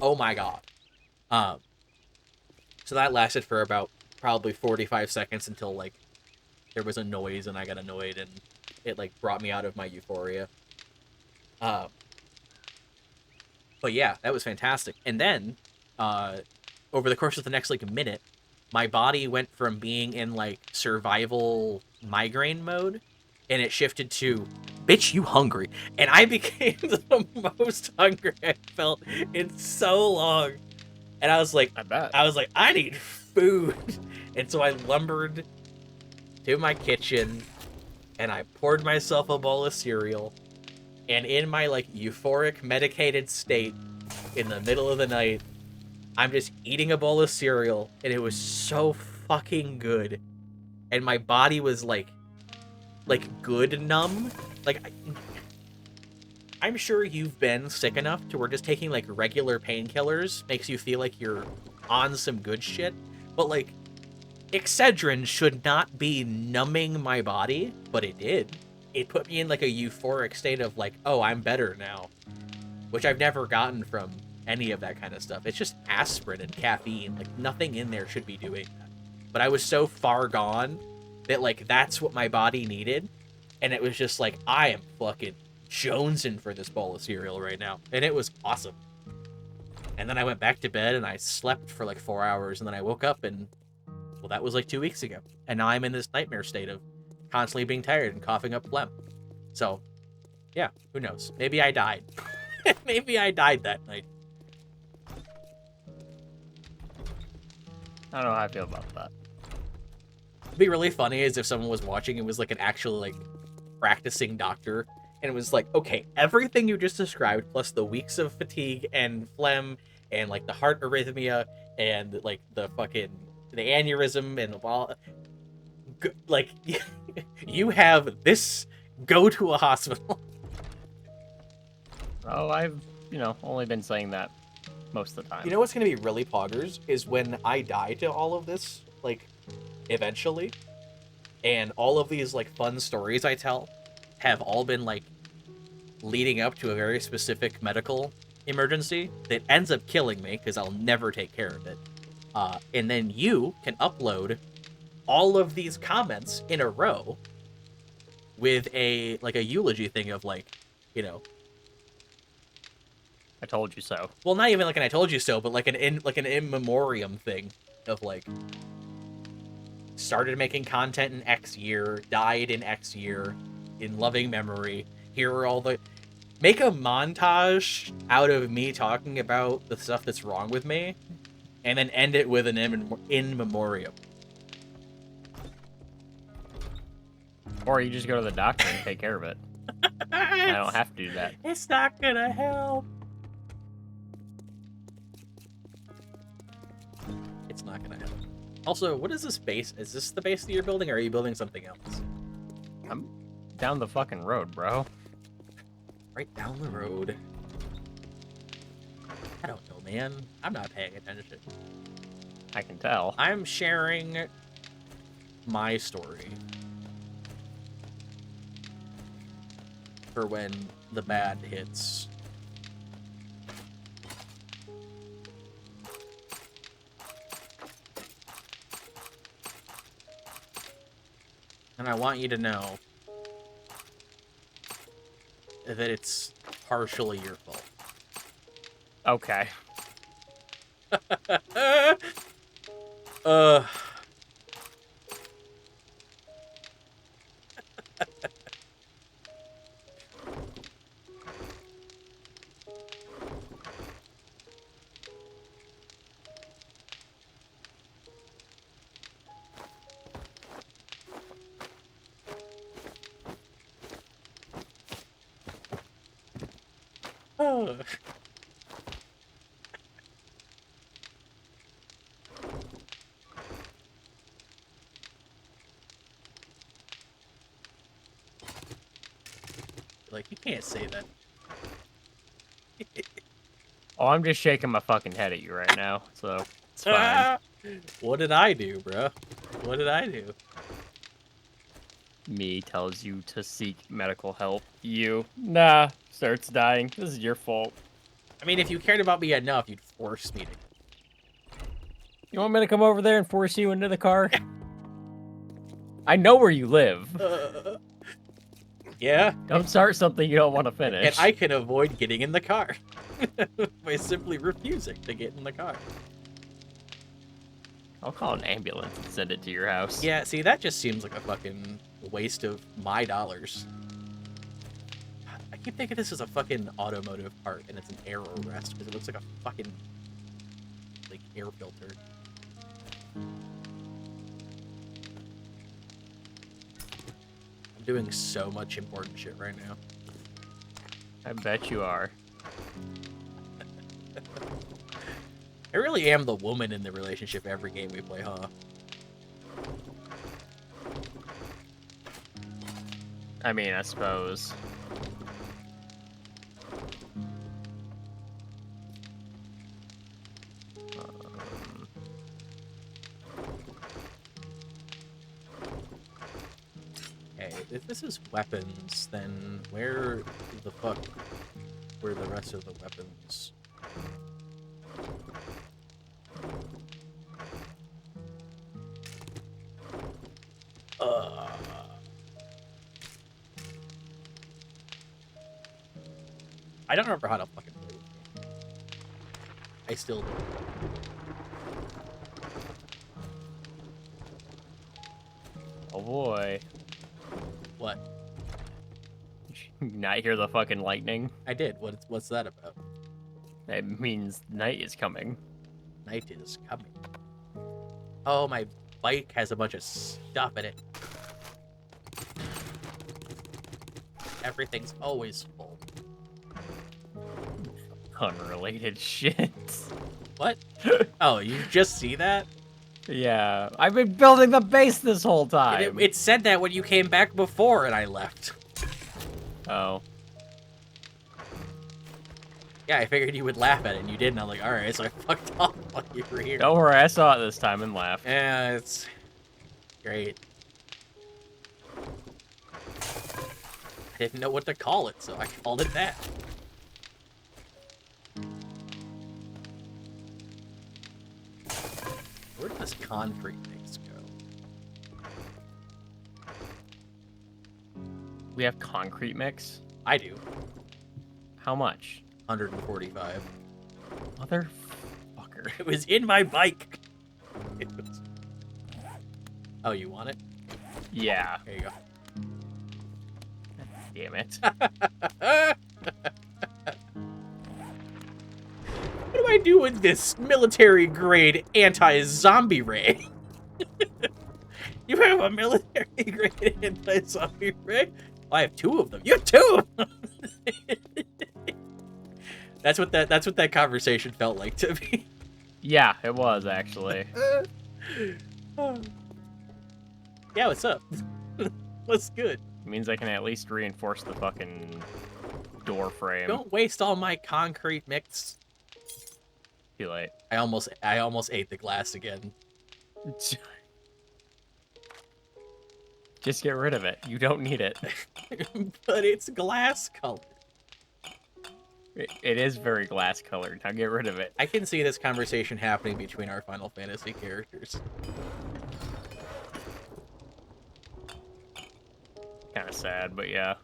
[SPEAKER 1] oh my god. So that lasted for about probably 45 seconds until like there was a noise and I got annoyed, and it like brought me out of my euphoria. But yeah, that was fantastic. And then over the course of the next like minute, my body went from being in like survival migraine mode, and it shifted to, bitch, you hungry. And I became the most hungry I felt in so long. And I was like,
[SPEAKER 2] I bet.
[SPEAKER 1] I need food. And so I lumbered to my kitchen and I poured myself a bowl of cereal. And in my like euphoric medicated state in the middle of the night, I'm just eating a bowl of cereal, and it was so fucking good. And my body was like good numb. Like I'm sure you've been sick enough to where just taking like regular painkillers makes you feel like you're on some good shit. But like Excedrin should not be numbing my body, but it did. It put me in like a euphoric state of like, oh, I'm better now, which I've never gotten from any of that kind of stuff. It's just aspirin and caffeine. Like nothing in there should be doing that. But I was so far gone that like that's what my body needed, and it was just like, I am fucking jonesing for this bowl of cereal right now, and it was awesome. And then I went back to bed and I slept for like 4 hours, and then I woke up and, well, that was like 2 weeks ago, and now I'm in this nightmare state of constantly being tired and coughing up phlegm. So yeah, who knows, maybe I died. Maybe I died that night.
[SPEAKER 2] I don't know how I feel about that.
[SPEAKER 1] It'd be really funny is if someone was watching and was like an actual like practicing doctor, and it was like, okay, everything you just described plus the weeks of fatigue and phlegm and like the heart arrhythmia and like the aneurysm and like you have this, go to a hospital.
[SPEAKER 2] Oh, I've, only been saying that most of the time.
[SPEAKER 1] You know what's gonna be really poggers is when I die to all of this, like, eventually, and all of these like fun stories I tell have all been like leading up to a very specific medical emergency that ends up killing me because I'll never take care of it. And then you can upload all of these comments in a row with a eulogy thing of like,
[SPEAKER 2] I told you so.
[SPEAKER 1] well, not even like an I told you so, but like an in memoriam thing of like, started making content in X year, died in X year, in loving memory. Here are all the, make a montage out of me talking about the stuff that's wrong with me, and then end it with an in memoriam.
[SPEAKER 2] Or you just go to the doctor and take care of it. I don't have to do that.
[SPEAKER 1] It's not gonna help. It's not gonna help. Also, what is this base? Is this the base that you're building, or are you building something else?
[SPEAKER 2] I'm down the fucking road, bro.
[SPEAKER 1] Right down the road. I don't know, man. I'm not paying attention.
[SPEAKER 2] I can tell.
[SPEAKER 1] I'm sharing my story for when the bad hits. And I want you to know that it's partially your fault.
[SPEAKER 2] Okay.
[SPEAKER 1] uh oh. Like, you can't say that.
[SPEAKER 2] Oh, I'm just shaking my fucking head at you right now, so it's fine.
[SPEAKER 1] What did I do, bro? What did I do?
[SPEAKER 2] Me tells you to seek medical help. You, nah, starts dying. This is your fault.
[SPEAKER 1] I mean, if you cared about me enough, you'd force me to.
[SPEAKER 2] You want me to come over there and force you into the car? I know where you live.
[SPEAKER 1] Yeah.
[SPEAKER 2] Don't start something you don't want to finish.
[SPEAKER 1] And I can avoid getting in the car by simply refusing to get in the car.
[SPEAKER 2] I'll call an ambulance and send it to your house.
[SPEAKER 1] Yeah, see, that just seems like a fucking waste of my dollars. I keep thinking this is a fucking automotive part, and it's an air arrest, because it looks like a fucking, like, air filter. I'm doing so much important shit right now.
[SPEAKER 2] I bet you are.
[SPEAKER 1] I really am the woman in the relationship every game we play, huh?
[SPEAKER 2] I mean, I suppose.
[SPEAKER 1] Okay, if this is weapons, then where the fuck were the rest of the weapons? I don't remember how to fucking play this game. I still don't.
[SPEAKER 2] Oh boy.
[SPEAKER 1] What?
[SPEAKER 2] Not hear the fucking lightning?
[SPEAKER 1] I did. What's that about?
[SPEAKER 2] That means night is coming.
[SPEAKER 1] Night is coming. Oh, my bike has a bunch of stuff in it. Everything's always full.
[SPEAKER 2] Unrelated shit.
[SPEAKER 1] What? Oh, you just see that?
[SPEAKER 2] Yeah, I've been building the base this whole time.
[SPEAKER 1] It said that when you came back before and I left.
[SPEAKER 2] Oh.
[SPEAKER 1] Yeah, I figured you would laugh at it, and you didn't. I'm like, alright, so I fucked off while you were here.
[SPEAKER 2] Don't worry, I saw it this time and laughed.
[SPEAKER 1] Yeah, it's great. I didn't know what to call it, so I called it that. Where does this concrete mix go?
[SPEAKER 2] We have concrete mix?
[SPEAKER 1] I do.
[SPEAKER 2] How much?
[SPEAKER 1] 145.
[SPEAKER 2] Motherfucker.
[SPEAKER 1] It was in my bike. It was... Oh, you want it?
[SPEAKER 2] Yeah.
[SPEAKER 1] There you go.
[SPEAKER 2] Damn it.
[SPEAKER 1] What do I do with this military-grade anti-zombie ray? You have a military-grade anti-zombie ray? Well, I have two of them. You have two of them! That's what that conversation felt like to me.
[SPEAKER 2] Yeah, it was actually.
[SPEAKER 1] Yeah, what's up? What's good?
[SPEAKER 2] It means I can at least reinforce the fucking door frame.
[SPEAKER 1] Don't waste all my concrete mix.
[SPEAKER 2] Too late.
[SPEAKER 1] I almost ate the glass again.
[SPEAKER 2] Just get rid of it. You don't need it.
[SPEAKER 1] But it's glass colored.
[SPEAKER 2] It is very glass colored. Now get rid of it.
[SPEAKER 1] I can see this conversation happening between our Final Fantasy characters.
[SPEAKER 2] Kind of sad, but yeah.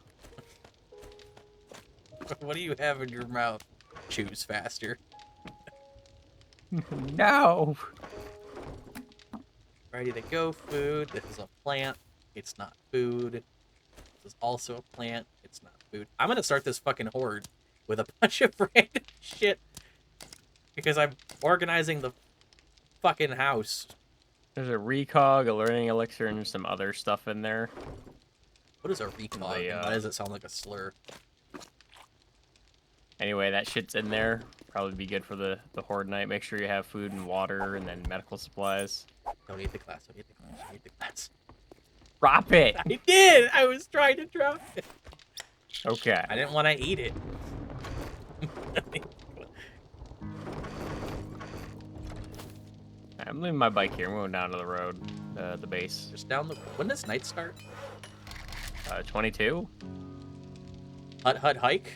[SPEAKER 1] What do you have in your mouth? Choose faster.
[SPEAKER 2] No.
[SPEAKER 1] Ready to go food. This is a plant. It's not food. This is also a plant. It's not food. I'm gonna start this fucking horde with a bunch of random shit. Because I'm organizing the fucking house.
[SPEAKER 2] There's a recog, a learning elixir, and some other stuff in there.
[SPEAKER 1] What is a recog? Why does it sound like a slur?
[SPEAKER 2] Anyway, that shit's in there. Probably be good for the horde night. Make sure you have food and water and then medical supplies.
[SPEAKER 1] Don't eat the glass. Don't eat the glass. Don't eat the glass.
[SPEAKER 2] Drop it!
[SPEAKER 1] I did! I was trying to drop it.
[SPEAKER 2] Okay.
[SPEAKER 1] I didn't want to eat it.
[SPEAKER 2] I'm leaving my bike here. I'm going down to the road, the base.
[SPEAKER 1] Just down the... When does night start?
[SPEAKER 2] 22?
[SPEAKER 1] Hut hike?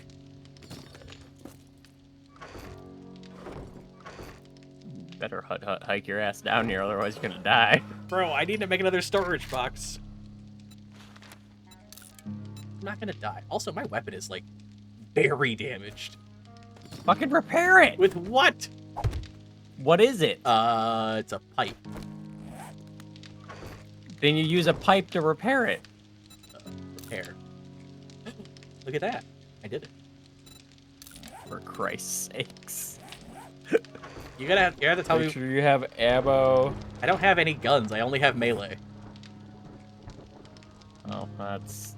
[SPEAKER 2] Better hike your ass down here, otherwise you're gonna die.
[SPEAKER 1] Bro, I need to make another storage box. I'm not gonna die. Also, my weapon is, like, very damaged.
[SPEAKER 2] Fucking repair it!
[SPEAKER 1] With what?
[SPEAKER 2] What is it?
[SPEAKER 1] It's a pipe.
[SPEAKER 2] Then you use a pipe to repair it.
[SPEAKER 1] Repair. Look at that. I did it.
[SPEAKER 2] For Christ's sakes.
[SPEAKER 1] You have to tell
[SPEAKER 2] Make
[SPEAKER 1] me.
[SPEAKER 2] sure you have ammo.
[SPEAKER 1] I don't have any guns. I only have melee.
[SPEAKER 2] Oh, that's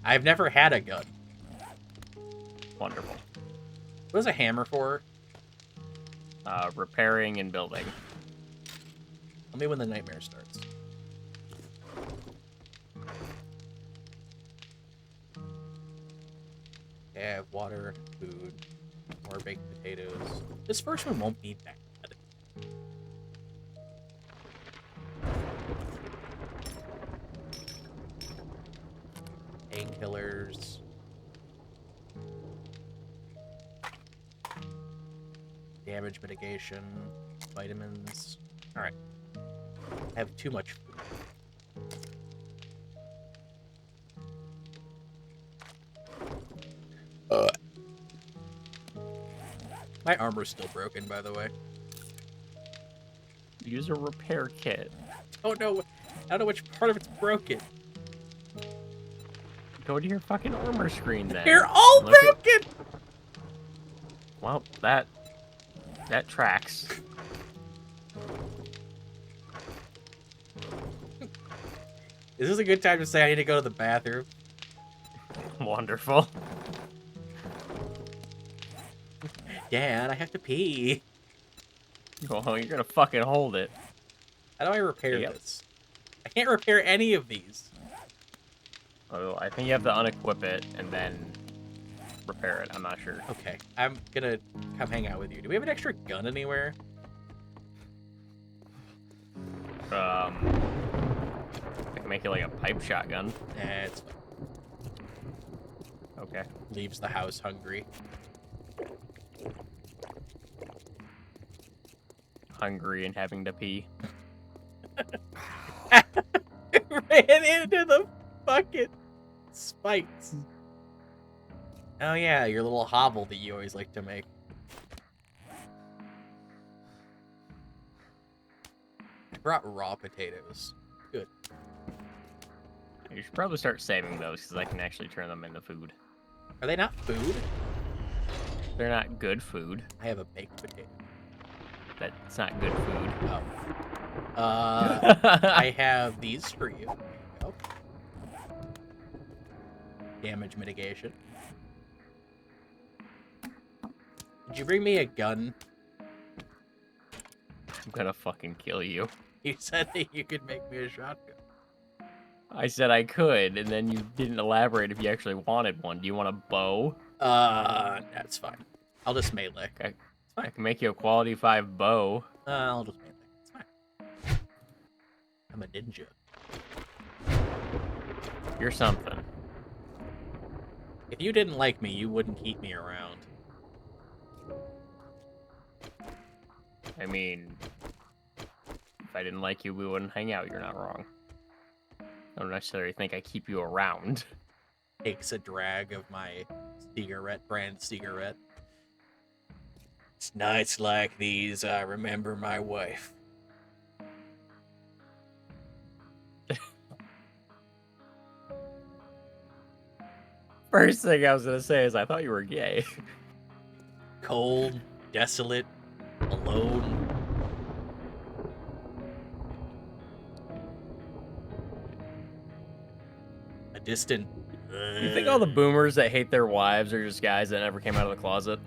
[SPEAKER 1] I've never had a gun.
[SPEAKER 2] wonderful.
[SPEAKER 1] What is a hammer for?
[SPEAKER 2] Repairing and building.
[SPEAKER 1] Tell me when the nightmare starts. Okay, I have water, food, more baked potatoes. This first one won't be that bad. Painkillers. Damage mitigation. Vitamins. Alright. I have too much food. My armor's still broken, by the way.
[SPEAKER 2] Use a repair kit.
[SPEAKER 1] Oh no, I don't know which part of it's broken.
[SPEAKER 2] Go to your fucking armor screen then.
[SPEAKER 1] They're all
[SPEAKER 2] Look at-
[SPEAKER 1] broken!
[SPEAKER 2] Well, that tracks.
[SPEAKER 1] Is this a good time to say I need to go to the bathroom?
[SPEAKER 2] Wonderful.
[SPEAKER 1] Dad, I have to pee.
[SPEAKER 2] Well, you're gonna fucking hold it.
[SPEAKER 1] How do I repair
[SPEAKER 2] Yep.
[SPEAKER 1] this? I can't repair any of these.
[SPEAKER 2] Oh, I think you have to unequip it and then repair it. I'm not sure.
[SPEAKER 1] Okay, I'm gonna come hang out with you. Do we have an extra gun anywhere?
[SPEAKER 2] I can make it like a pipe shotgun.
[SPEAKER 1] Nah, it's fine.
[SPEAKER 2] Okay.
[SPEAKER 1] Leaves the house hungry.
[SPEAKER 2] Hungry and having to pee.
[SPEAKER 1] Ran into the fucking spikes. Oh yeah, your little hobble that you always like to make. I brought raw potatoes. Good.
[SPEAKER 2] You should probably start saving those because I can actually turn them into food.
[SPEAKER 1] Are they not food?
[SPEAKER 2] They're not good food.
[SPEAKER 1] I have a baked potato.
[SPEAKER 2] That's not good food.
[SPEAKER 1] Oh. I have these for you. There you go. Damage mitigation. Did you bring me a gun?
[SPEAKER 2] I'm gonna fucking kill you.
[SPEAKER 1] You said that you could make me a shotgun.
[SPEAKER 2] I said I could, and then you didn't elaborate if you actually wanted one. Do you want a bow?
[SPEAKER 1] That's fine. I'll just melee.
[SPEAKER 2] Okay.
[SPEAKER 1] It's fine.
[SPEAKER 2] I can make you a quality 5 bow.
[SPEAKER 1] I'll just melee. It's fine. I'm a ninja.
[SPEAKER 2] You're something.
[SPEAKER 1] If you didn't like me, you wouldn't keep me around.
[SPEAKER 2] I mean, if I didn't like you, we wouldn't hang out. You're not wrong. I don't necessarily think I keep you around.
[SPEAKER 1] Takes a drag of my brand cigarette. It's nights like these I remember my wife.
[SPEAKER 2] First thing I was gonna say is I thought you were gay.
[SPEAKER 1] Cold, desolate, alone. A distant.
[SPEAKER 2] You think all the boomers that hate their wives are just guys that never came out of the closet?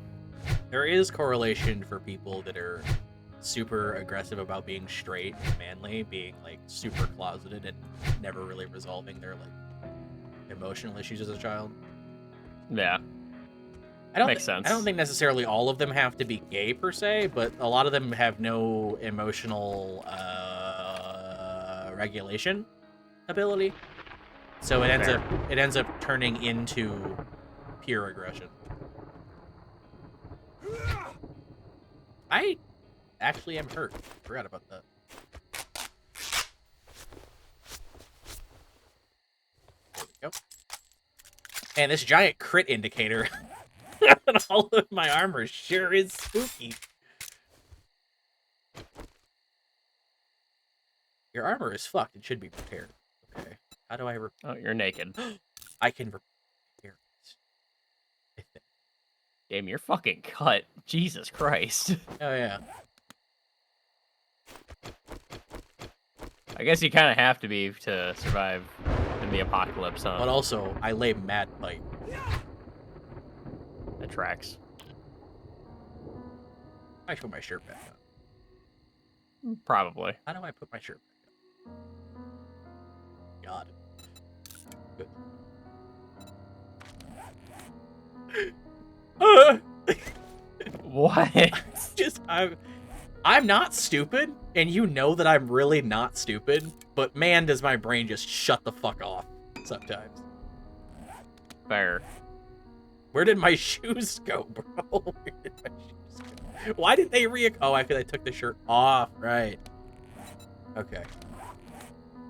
[SPEAKER 1] There is correlation for people that are super aggressive about being straight and manly, being like super closeted and never really resolving their like emotional issues as a child.
[SPEAKER 2] Yeah. Makes sense.
[SPEAKER 1] I don't think necessarily all of them have to be gay per se, but a lot of them have no emotional regulation ability. So it ends up turning into pure aggression. I actually am hurt. Forgot about that. There we go. And this giant crit indicator on all of my armor sure is spooky. Your armor is fucked. It should be repaired. How do I repair?
[SPEAKER 2] Oh, you're naked.
[SPEAKER 1] I can repair it. I think.
[SPEAKER 2] Damn, you're fucking cut. Jesus Christ.
[SPEAKER 1] Oh, yeah.
[SPEAKER 2] I guess you kind of have to be to survive in the apocalypse, huh?
[SPEAKER 1] But also, I lay mad pipe.
[SPEAKER 2] That tracks.
[SPEAKER 1] I should put my shirt back on.
[SPEAKER 2] Probably.
[SPEAKER 1] How do I put my shirt back on? God. Good.
[SPEAKER 2] What?
[SPEAKER 1] Just I'm not stupid, and you know that I'm really not stupid, but man, does my brain just shut the fuck off sometimes.
[SPEAKER 2] Fair.
[SPEAKER 1] Where did my shoes go, bro? Where did my shoes go? Why did they oh, I took the shirt off, right. Okay.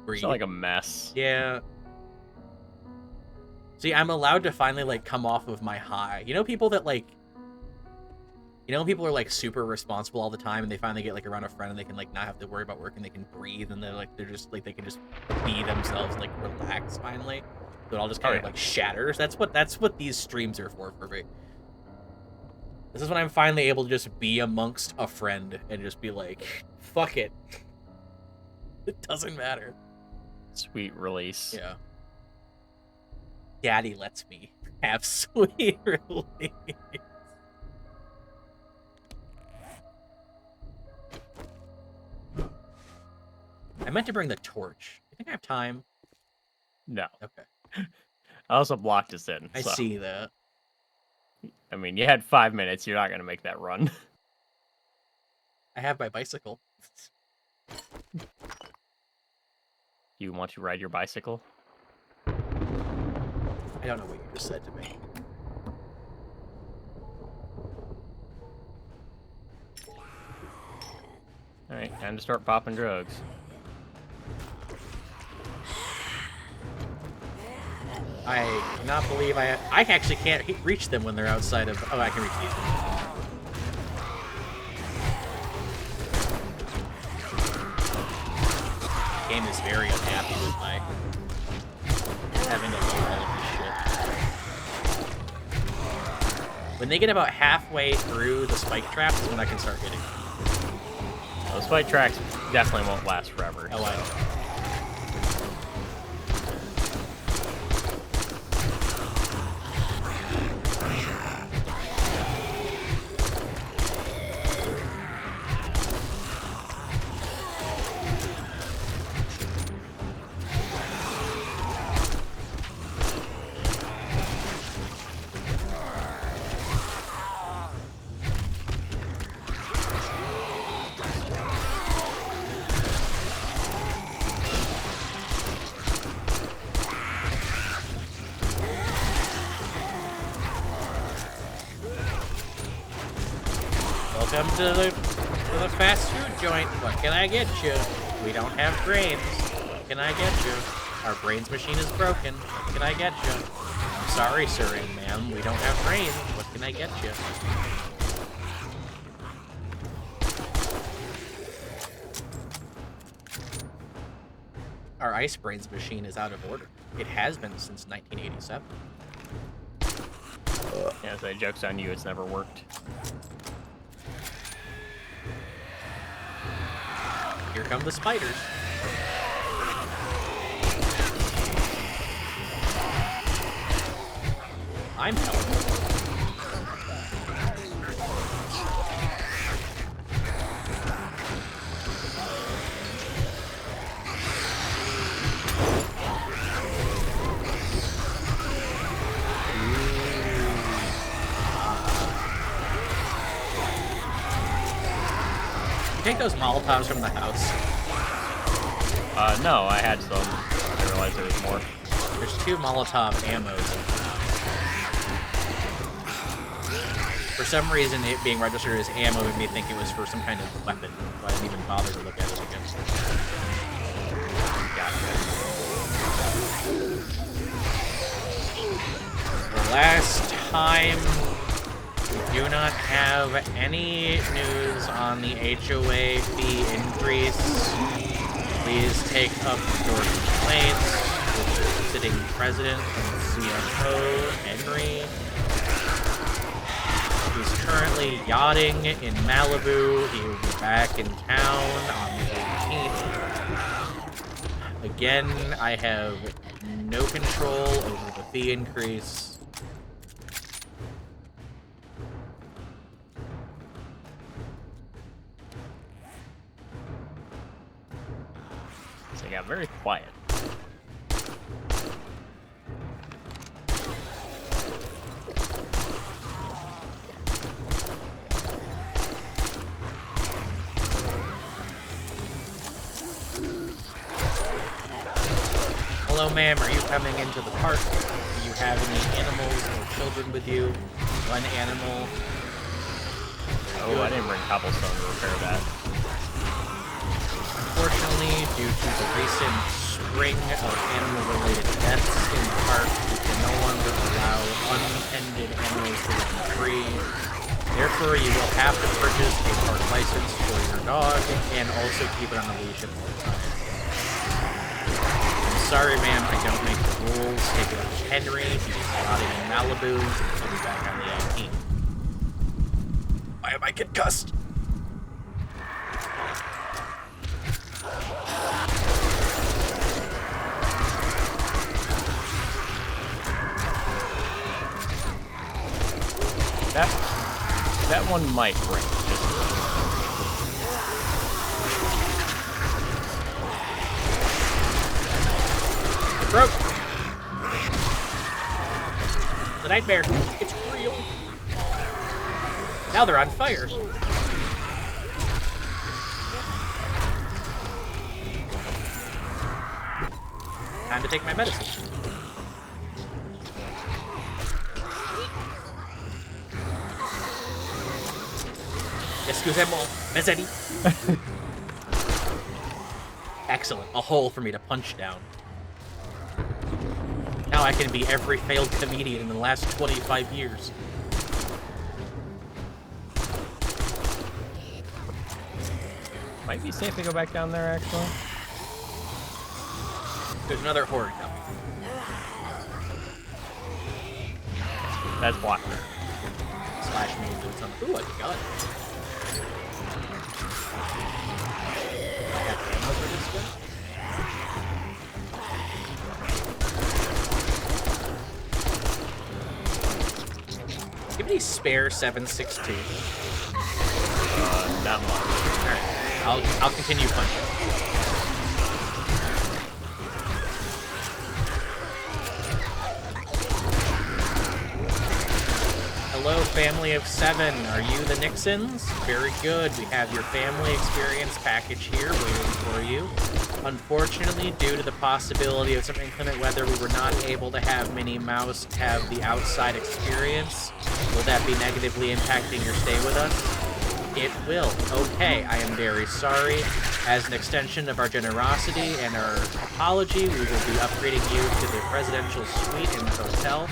[SPEAKER 2] It's not like a mess.
[SPEAKER 1] Yeah. See, I'm allowed to finally, like, come off of my high. You know people that, like... You know when people are, like, super responsible all the time and they finally get, like, around a friend and they can, like, not have to worry about work and they can breathe and they're just, like, they can just be themselves, like, relax, finally? So it all just kind of, like, shatters. That's what these streams are for me. This is when I'm finally able to just be amongst a friend and just be like, fuck it. It doesn't matter.
[SPEAKER 2] Sweet release.
[SPEAKER 1] Yeah. Daddy lets me have sweet release. I meant to bring the torch. You think I have time?
[SPEAKER 2] No.
[SPEAKER 1] Okay.
[SPEAKER 2] I also blocked us in.
[SPEAKER 1] I
[SPEAKER 2] so.
[SPEAKER 1] see that.
[SPEAKER 2] I mean, you had 5 minutes. You're not going to make that run.
[SPEAKER 1] I have my bicycle.
[SPEAKER 2] You want to ride your bicycle?
[SPEAKER 1] I don't know what you just said to me.
[SPEAKER 2] Alright, time to start popping drugs.
[SPEAKER 1] I cannot believe I actually can't reach them when they're outside of... Oh, I can reach these ones. The game is very unhappy with my having to load all of this shit. When they get about halfway through the spike traps is when I can start hitting.
[SPEAKER 2] Those spike tracks definitely won't last forever.
[SPEAKER 1] Oh, I know. Welcome to the fast food joint. What can I get you? We don't have brains. What can I get you? Our brains machine is broken. What can I get you? I'm sorry, sir and ma'am. We don't have brains. What can I get you? Our ice brains machine is out of order. It has been since 1987.
[SPEAKER 2] Yeah, so joke's on you, it's never worked.
[SPEAKER 1] Here come the spiders. I'm helping. Take those Molotovs from the house.
[SPEAKER 2] No, I had some. I realized there was more.
[SPEAKER 1] There's 2 Molotov ammos. For some reason, it being registered as ammo made me think it was for some kind of weapon, so I didn't even bother to look at it again. Gotcha. The last time, we do not have any news on the HOA fee increase. Please take up your complaints with sitting president and CFO, Henry. He's currently yachting in Malibu. He will be back in town on the 18th. Again, I have no control over the fee increase.
[SPEAKER 2] So it got very quiet.
[SPEAKER 1] Hello, ma'am. Are you coming into the park? Do you have any animals or children with you? One animal.
[SPEAKER 2] Oh, I didn't bring cobblestone to repair that.
[SPEAKER 1] Unfortunately, due to the recent string of animal-related deaths in the park, we can no longer allow untended animals to run free. Therefore, you will have to purchase a park license for your dog and also keep it on a leash at all times. I'm sorry, ma'am, I don't make the rules. Take it up to Henry. He's yachting in Malibu. He'll be back on the 18th. Why am I concussed?
[SPEAKER 2] That one might break.
[SPEAKER 1] It broke. The nightmare. It's real. Now they're on fire. Time to take my medicine. Excusez-moi, Mazzetti. Excellent. A hole for me to punch down. Now I can be every failed comedian in the last 25 years.
[SPEAKER 2] Might be safe to go back down there, actually.
[SPEAKER 1] There's another horde coming.
[SPEAKER 2] That's why.
[SPEAKER 1] Slash me into something. Ooh, I got it. I have ammo for this one. Give me a spare 7.62.
[SPEAKER 2] Not much.
[SPEAKER 1] Alright, I'll continue punching. Hello, family of 7. Are you the Nixons? Very good. We have your family experience package here waiting for you. Unfortunately, due to the possibility of some inclement weather, we were not able to have Minnie Mouse have the outside experience. Will that be negatively impacting your stay with us? It will. Okay, I am very sorry. As an extension of our generosity and our apology, we will be upgrading you to the presidential suite in the hotel.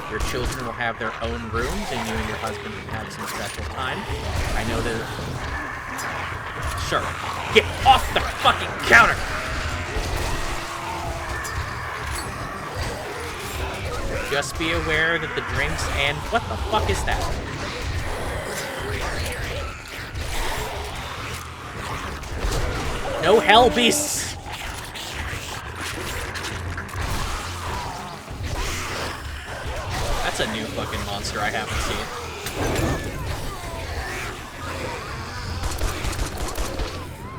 [SPEAKER 1] Your children will have their own rooms, and you and your husband can have some special time. I know that... Sure. Get off the fucking counter! Just be aware that the drinks and... What the fuck is that? No hell beasts! That's a new fucking monster I haven't seen.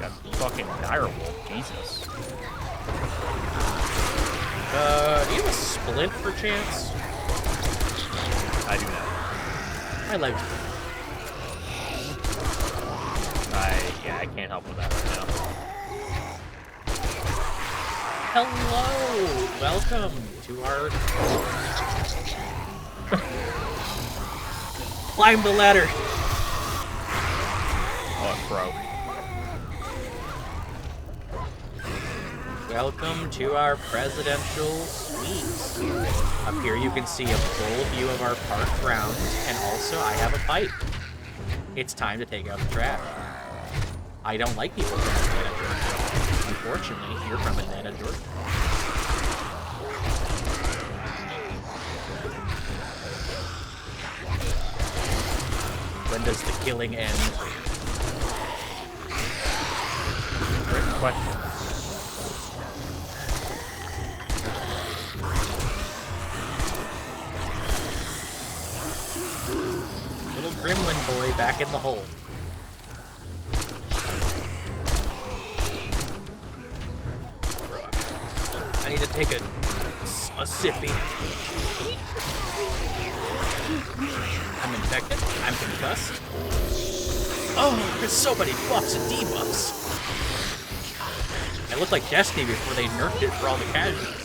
[SPEAKER 2] Got fucking direwolf, Jesus.
[SPEAKER 1] Do you have a splint for chance?
[SPEAKER 2] I do not.
[SPEAKER 1] My legs.
[SPEAKER 2] Yeah, I can't help with that right now.
[SPEAKER 1] Hello! Welcome to our... Climb the ladder!
[SPEAKER 2] Oh, it broke.
[SPEAKER 1] Welcome to our presidential suite. Up here you can see a full view of our park grounds, and also I have a pipe. It's time to take out the trash. I don't like people from Atlanta, Georgia. Unfortunately, you're from Atlanta, Georgia. When does the killing end?
[SPEAKER 2] Great question.
[SPEAKER 1] Little gremlin boy back in the hole. I need to take a sippy. I'm infected. I'm concussed. Oh, there's so many buffs and debuffs. I looked like Destiny before they nerfed it for all the casuals.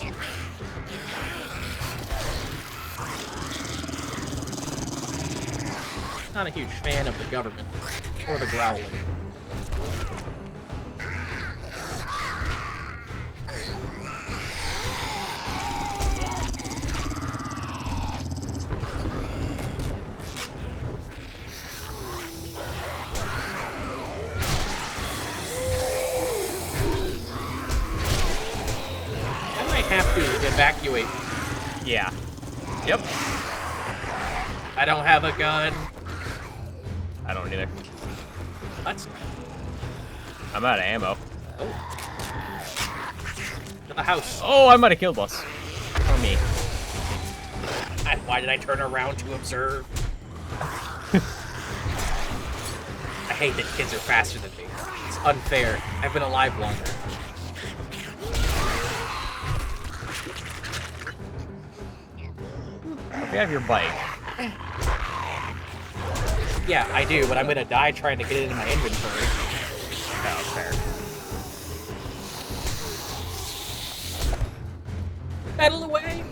[SPEAKER 1] Not a huge fan of the government or the growling. I might have to evacuate.
[SPEAKER 2] Yeah. Yep.
[SPEAKER 1] I don't have a gun.
[SPEAKER 2] I don't either.
[SPEAKER 1] What?
[SPEAKER 2] I'm out of ammo.
[SPEAKER 1] Oh. To the house.
[SPEAKER 2] Oh, I might have killed us. Or me.
[SPEAKER 1] Why did I turn around to observe? I hate that kids are faster than me. It's unfair. I've been alive longer.
[SPEAKER 2] If you have your bike.
[SPEAKER 1] Yeah, I do, but I'm gonna die trying to get it into my inventory.
[SPEAKER 2] Oh, fair.
[SPEAKER 1] Pedal away!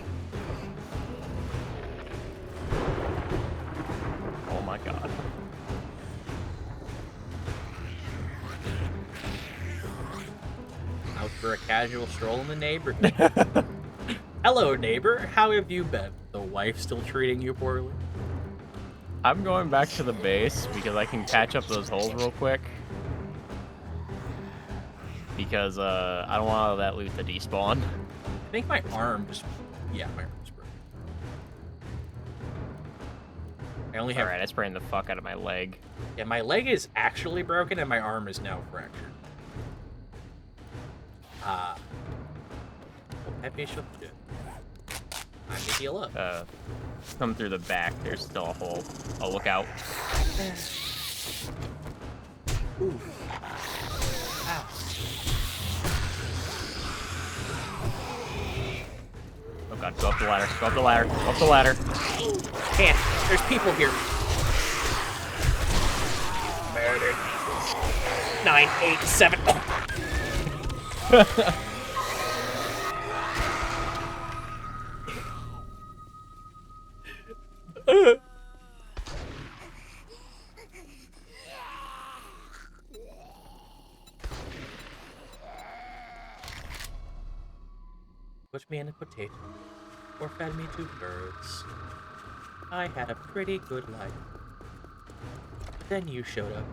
[SPEAKER 2] Oh my god.
[SPEAKER 1] Out for a casual stroll in the neighborhood. Hello, neighbor. How have you been? The wife still treating you poorly?
[SPEAKER 2] I'm going back to the base because I can patch up those holes real quick. Because I don't want all that loot to despawn.
[SPEAKER 1] I think my arm just... Yeah, my arm's broken. I only have...
[SPEAKER 2] Alright, I spraying the fuck out of my leg.
[SPEAKER 1] Yeah, my leg is actually broken and my arm is now fractured. Happy should do. Time to heal up.
[SPEAKER 2] Come through the back. There's still a hole. Oh, look out.
[SPEAKER 1] Ooh. Ow.
[SPEAKER 2] Oh god, go up the ladder. Go up the ladder. Go up the ladder.
[SPEAKER 1] Can't. There's people here. Murdered. 9, 8, 7. Oh. Put me in a potato, or fed me to birds. I had a pretty good life. Then you showed up.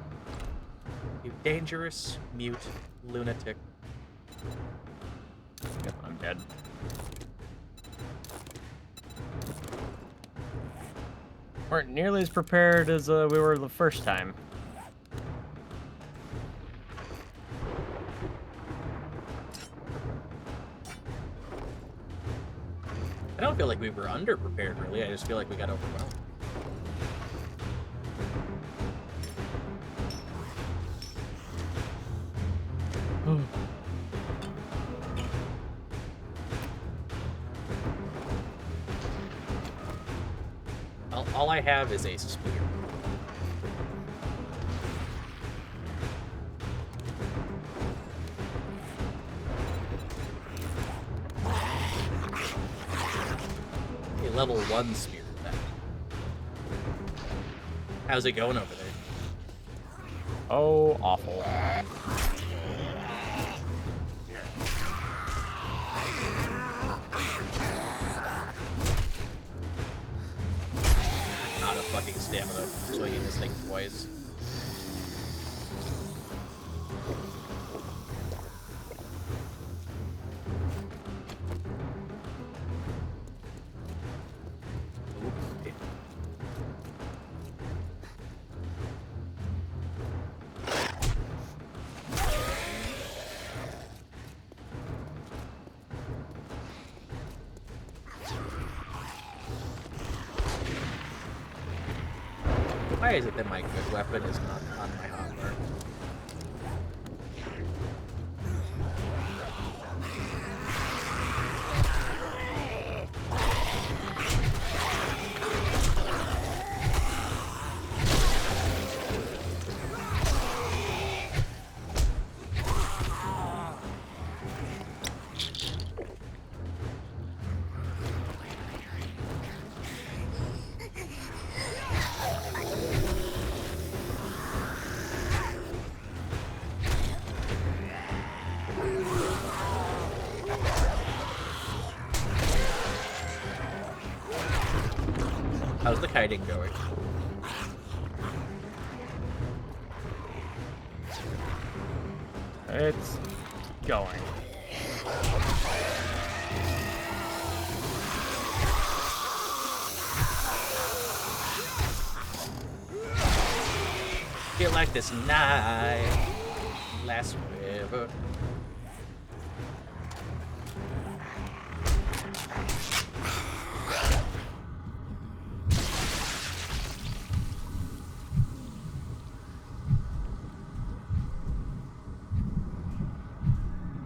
[SPEAKER 1] You dangerous, mute lunatic.
[SPEAKER 2] Yep, I'm dead. Weren't nearly as prepared as we were the first time.
[SPEAKER 1] I don't feel like we were underprepared, really. I just feel like we got overwhelmed. All I have is a spear. A level 1 spear then. How's it going over there?
[SPEAKER 2] Oh, awful.
[SPEAKER 1] Not a fucking stamina swinging this thing twice. Why is it that my good weapon is not on my hotbar? How's the kiting going?
[SPEAKER 2] It's going.
[SPEAKER 1] Feel like this night lasts forever.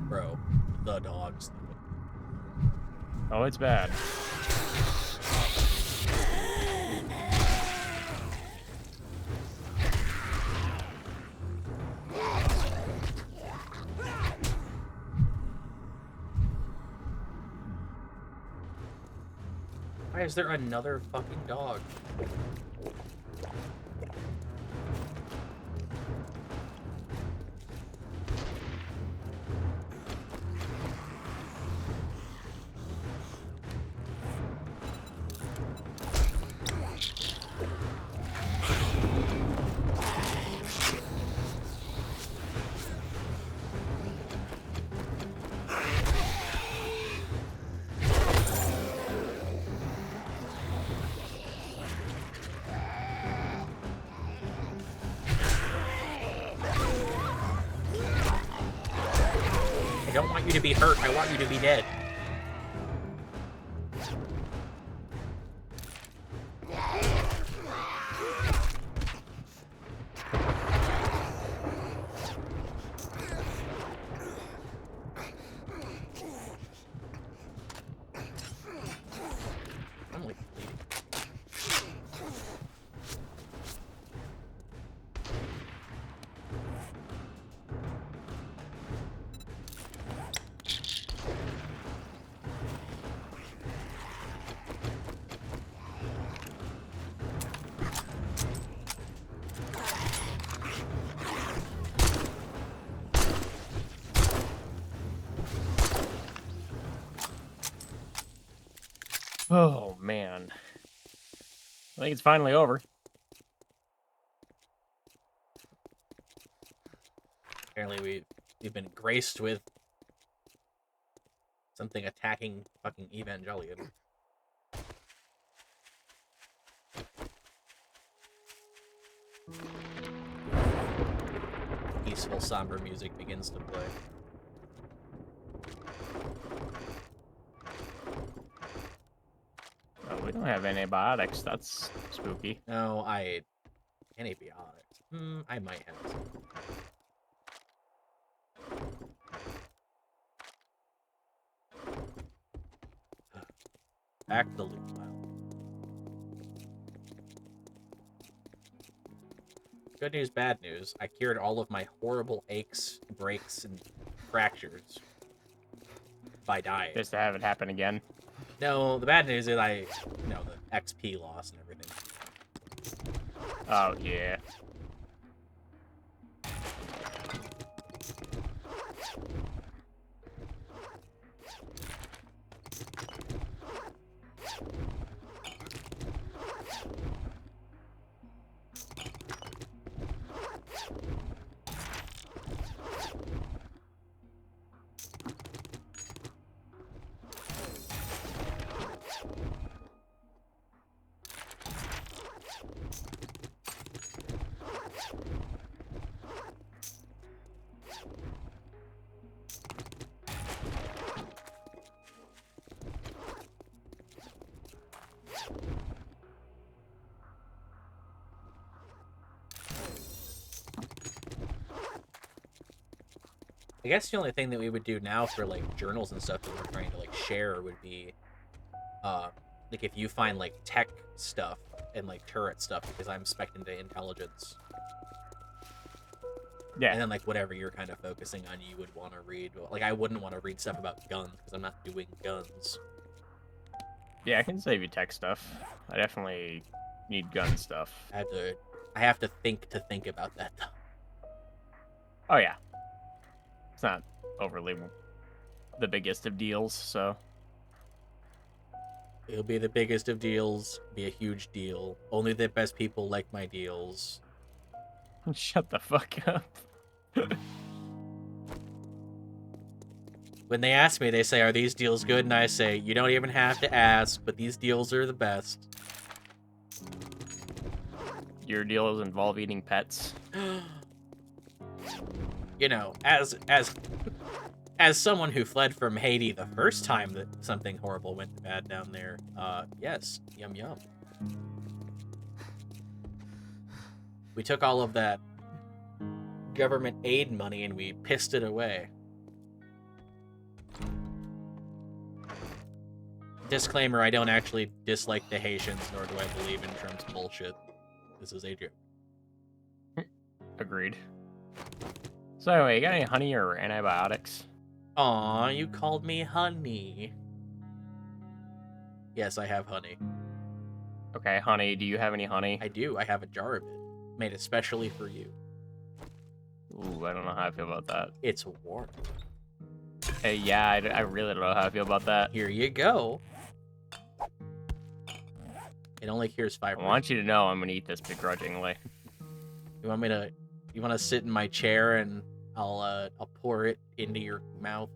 [SPEAKER 1] Bro, the dogs.
[SPEAKER 2] Oh, it's bad.
[SPEAKER 1] Why is there another fucking dog? I don't want you to be hurt, I want you to be dead. I'm like bleeding.
[SPEAKER 2] Oh, man. I think it's finally over.
[SPEAKER 1] Apparently we've been graced with something attacking fucking Evangelion. Peaceful, somber music begins to play.
[SPEAKER 2] Oh, we don't have antibiotics. That's spooky.
[SPEAKER 1] No, antibiotics. I might have some. Back to the loot pile. Good news, bad news. I cured all of my horrible aches, breaks, and fractures by dying.
[SPEAKER 2] Just to have it happen again.
[SPEAKER 1] No, the bad news is the XP loss and everything.
[SPEAKER 2] Oh, yeah.
[SPEAKER 1] I guess the only thing that we would do now for like journals and stuff that we're trying to like share would be, like if you find like tech stuff and like turret stuff, because I'm spec into intelligence.
[SPEAKER 2] Yeah.
[SPEAKER 1] And then like whatever you're kind of focusing on, you would want to read. Like I wouldn't want to read stuff about guns because I'm not doing guns.
[SPEAKER 2] Yeah, I can save you tech stuff. I definitely need gun stuff.
[SPEAKER 1] I have to think about that though.
[SPEAKER 2] Oh yeah. It's not overly the biggest of deals, so.
[SPEAKER 1] It'll be the biggest of deals, be a huge deal. Only the best people like my deals.
[SPEAKER 2] Shut the fuck up.
[SPEAKER 1] When they ask me, they say, "Are these deals good?" And I say, "You don't even have to ask, but these deals are the best."
[SPEAKER 2] Your deals involve eating pets.
[SPEAKER 1] You know, as someone who fled from Haiti the first time that something horrible went bad down there, yes, yum yum. We took all of that government aid money and we pissed it away. Disclaimer, I don't actually dislike the Haitians, nor do I believe in Trump's bullshit. This is a joke.
[SPEAKER 2] Agreed. So anyway, you got any honey or antibiotics?
[SPEAKER 1] Aw, you called me honey. Yes, I have honey.
[SPEAKER 2] Okay, honey. Do you have any honey?
[SPEAKER 1] I do. I have a jar of it. Made especially for you.
[SPEAKER 2] Ooh, I don't know how I feel about that.
[SPEAKER 1] It's warm.
[SPEAKER 2] Hey, yeah, I really don't know how I feel about that.
[SPEAKER 1] Here you go. It only cures 5%.
[SPEAKER 2] I want you to know I'm gonna eat this begrudgingly.
[SPEAKER 1] You want me to? You want to sit in my chair and I'll pour it into your mouth?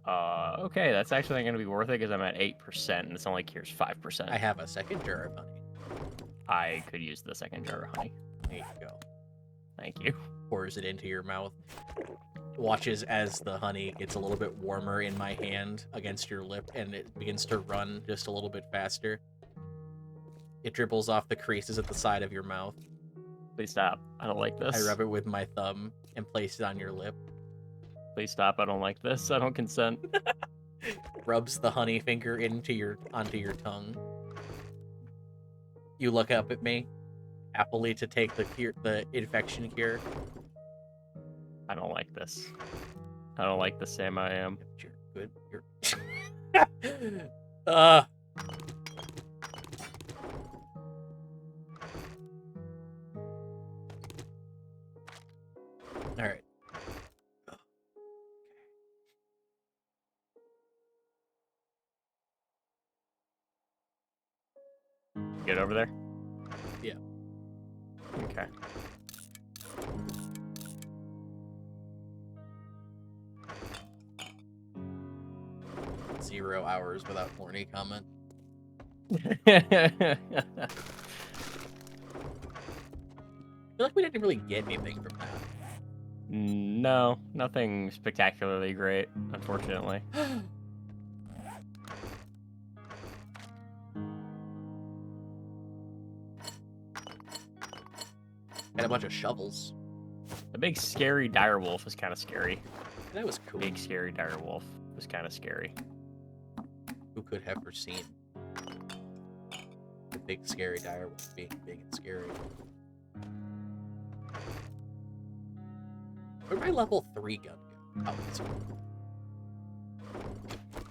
[SPEAKER 2] Okay, that's actually gonna be worth it because I'm at 8% and this only cures 5%.
[SPEAKER 1] I have a second jar of honey.
[SPEAKER 2] I could use the second jar of honey.
[SPEAKER 1] There you go.
[SPEAKER 2] Thank you.
[SPEAKER 1] Pours it into your mouth. Watches as the honey gets a little bit warmer in my hand against your lip and it begins to run just a little bit faster. It dribbles off the creases at the side of your mouth.
[SPEAKER 2] Please stop. I don't like this.
[SPEAKER 1] I rub it with my thumb and place it on your lip.
[SPEAKER 2] Please stop. I don't like this. I don't consent.
[SPEAKER 1] Rubs the honey finger onto your tongue. You look up at me, happily to take the infection cure.
[SPEAKER 2] I don't like this. I don't like the Sam I am.
[SPEAKER 1] You're good. You're All right.
[SPEAKER 2] Get over there?
[SPEAKER 1] Yeah.
[SPEAKER 2] Okay.
[SPEAKER 1] Zero hours without horny comment. I feel like we didn't really get anything from that.
[SPEAKER 2] No, nothing spectacularly great, unfortunately.
[SPEAKER 1] Got a bunch of shovels.
[SPEAKER 2] The big scary dire wolf was kind of scary.
[SPEAKER 1] That was cool.
[SPEAKER 2] Big scary dire wolf was kind of scary.
[SPEAKER 1] Who could have foreseen the big scary dire wolf being big and scary? Where'd my level 3 gun go? Oh, it's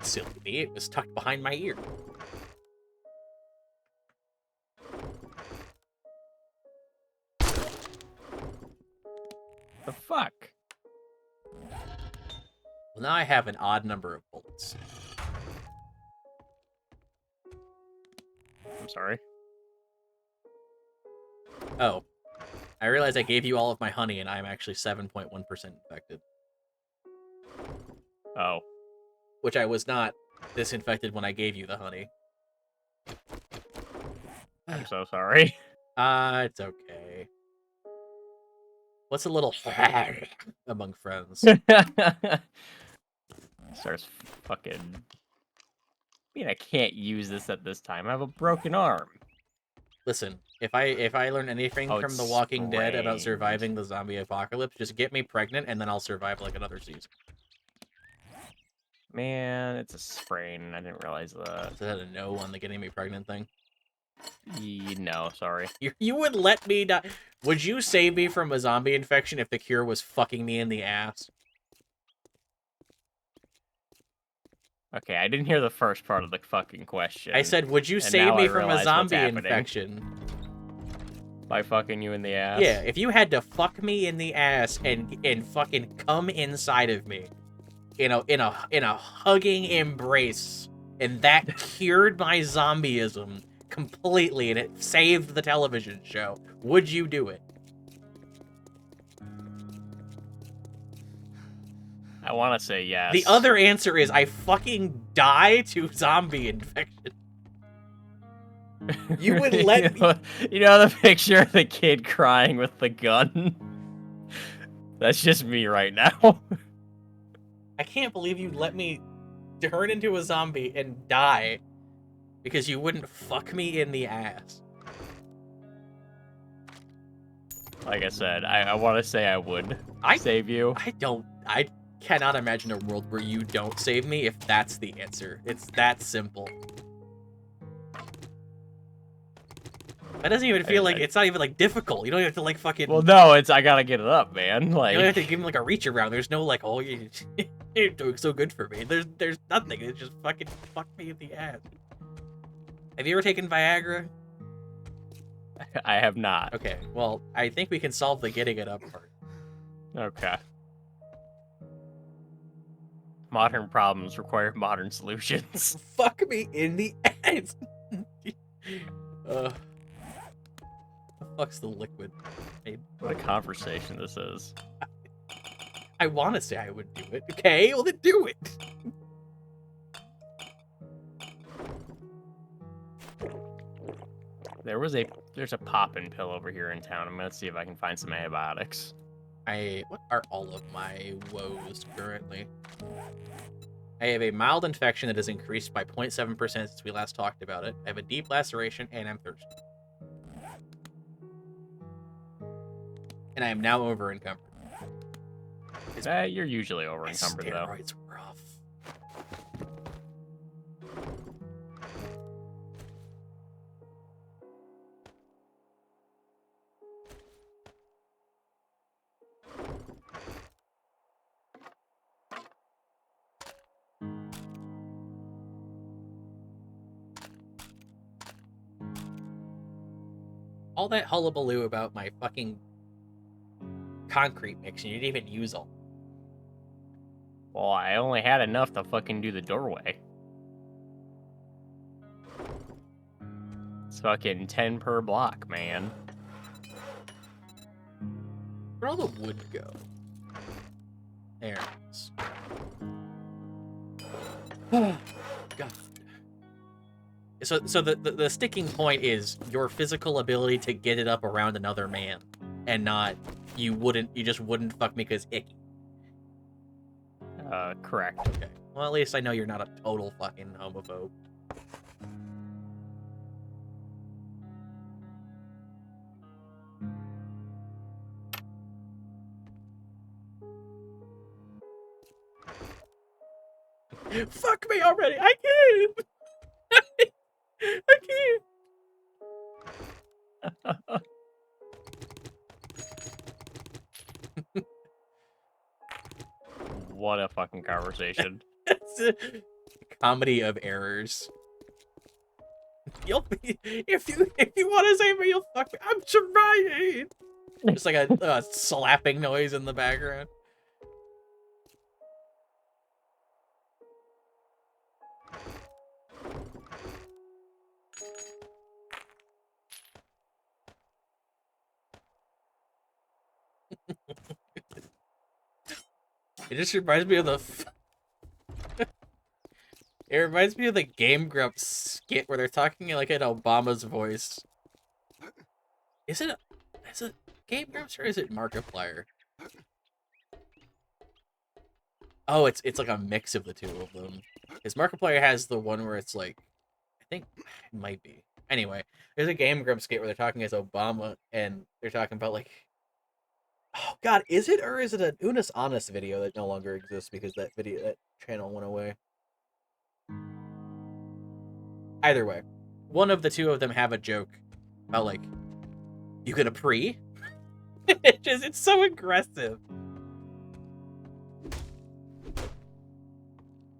[SPEAKER 1] silly me. It was tucked behind my ear.
[SPEAKER 2] The fuck?
[SPEAKER 1] Well, now I have an odd number of bullets.
[SPEAKER 2] I'm sorry.
[SPEAKER 1] Oh. I realized I gave you all of my honey, and I'm actually 7.1% infected.
[SPEAKER 2] Oh.
[SPEAKER 1] Which I was not disinfected when I gave you the honey.
[SPEAKER 2] I'm so sorry.
[SPEAKER 1] It's okay. What's a little among friends?
[SPEAKER 2] Starts fucking... I mean, I can't use this at this time. I have a broken arm.
[SPEAKER 1] Listen, If I learn anything
[SPEAKER 2] Oh,
[SPEAKER 1] from The
[SPEAKER 2] it's
[SPEAKER 1] Walking Dead about
[SPEAKER 2] sprained.
[SPEAKER 1] surviving the zombie apocalypse, just get me pregnant and then I'll survive like another season.
[SPEAKER 2] Man, it's a sprain. I didn't realize that.
[SPEAKER 1] Is that a no on the getting me pregnant thing?
[SPEAKER 2] No, sorry.
[SPEAKER 1] You would let me die? Would you save me from a zombie infection if the cure was fucking me in the ass?
[SPEAKER 2] Okay, I didn't hear the first part of the fucking question.
[SPEAKER 1] I said, would you
[SPEAKER 2] and
[SPEAKER 1] save
[SPEAKER 2] now
[SPEAKER 1] me
[SPEAKER 2] I
[SPEAKER 1] from a
[SPEAKER 2] realize what's
[SPEAKER 1] zombie
[SPEAKER 2] happening.
[SPEAKER 1] infection?
[SPEAKER 2] By fucking you in the ass?
[SPEAKER 1] Yeah, if you had to fuck me in the ass and fucking come inside of me in a hugging embrace, and that cured my zombieism completely and it saved the television show, would you do it?
[SPEAKER 2] I want to say yes.
[SPEAKER 1] The other answer is I fucking die to zombie infection. You would let me...
[SPEAKER 2] You know the picture of the kid crying with the gun? That's just me right now.
[SPEAKER 1] I can't believe you let me turn into a zombie and die because you wouldn't fuck me in the ass.
[SPEAKER 2] Like I said, I want to say I would save you.
[SPEAKER 1] I cannot imagine a world where you don't save me if that's the answer. It's that simple. That doesn't even feel like, it's not even like difficult. You don't have to like fucking...
[SPEAKER 2] Well, no, it's I gotta get it up, man. Like,
[SPEAKER 1] you don't have to give him like a reach around. There's no like, oh, you're doing so good for me. There's nothing. It's just fucking fuck me in the ass. Have you ever taken Viagra?
[SPEAKER 2] I have not.
[SPEAKER 1] Okay, well, I think we can solve the getting it up part.
[SPEAKER 2] Okay. Modern problems require modern solutions.
[SPEAKER 1] Fuck me in the ass. The fuck's the liquid?
[SPEAKER 2] What a conversation this is.
[SPEAKER 1] I want to say I would do it. Okay, well then do it.
[SPEAKER 2] There's a poppin' pill over here in town. I'm gonna see if I can find some antibiotics.
[SPEAKER 1] What are all of my woes currently? I have a mild infection that has increased by 0.7% since we last talked about it. I have a deep laceration, and I'm thirsty. And I am now over-encumbered.
[SPEAKER 2] You're usually over-encumbered, though.
[SPEAKER 1] Steroids rough. All that hullabaloo about my fucking concrete mix, and you didn't even use all.
[SPEAKER 2] Well, I only had enough to fucking do the doorway. It's fucking 10 per block, man.
[SPEAKER 1] Where'd all the wood go? There it is. God. So the sticking point is your physical ability to get it up around another man, and not you just wouldn't fuck me because icky.
[SPEAKER 2] Correct.
[SPEAKER 1] Okay. Well, at least I know you're not a total fucking homophobe. Fuck me already! I can't! I can't!
[SPEAKER 2] What a fucking conversation.
[SPEAKER 1] It's a comedy of errors. If you want to save me, you'll fuck me. I'm trying. Just like a slapping noise in the background. It just reminds me of the... It reminds me of the Game Grumps skit where they're talking like in Obama's voice. Is it Game Grumps or is it Markiplier? Oh, it's like a mix of the two of them. Because Markiplier has the one where it's like... I think it might be. Anyway, there's a Game Grumps skit where they're talking as Obama, and they're talking about like, oh God, is it or is it an Unis Honest video that no longer exists because that channel went away? Either way, one of the two of them have a joke about like, you gonna pre? It's so aggressive.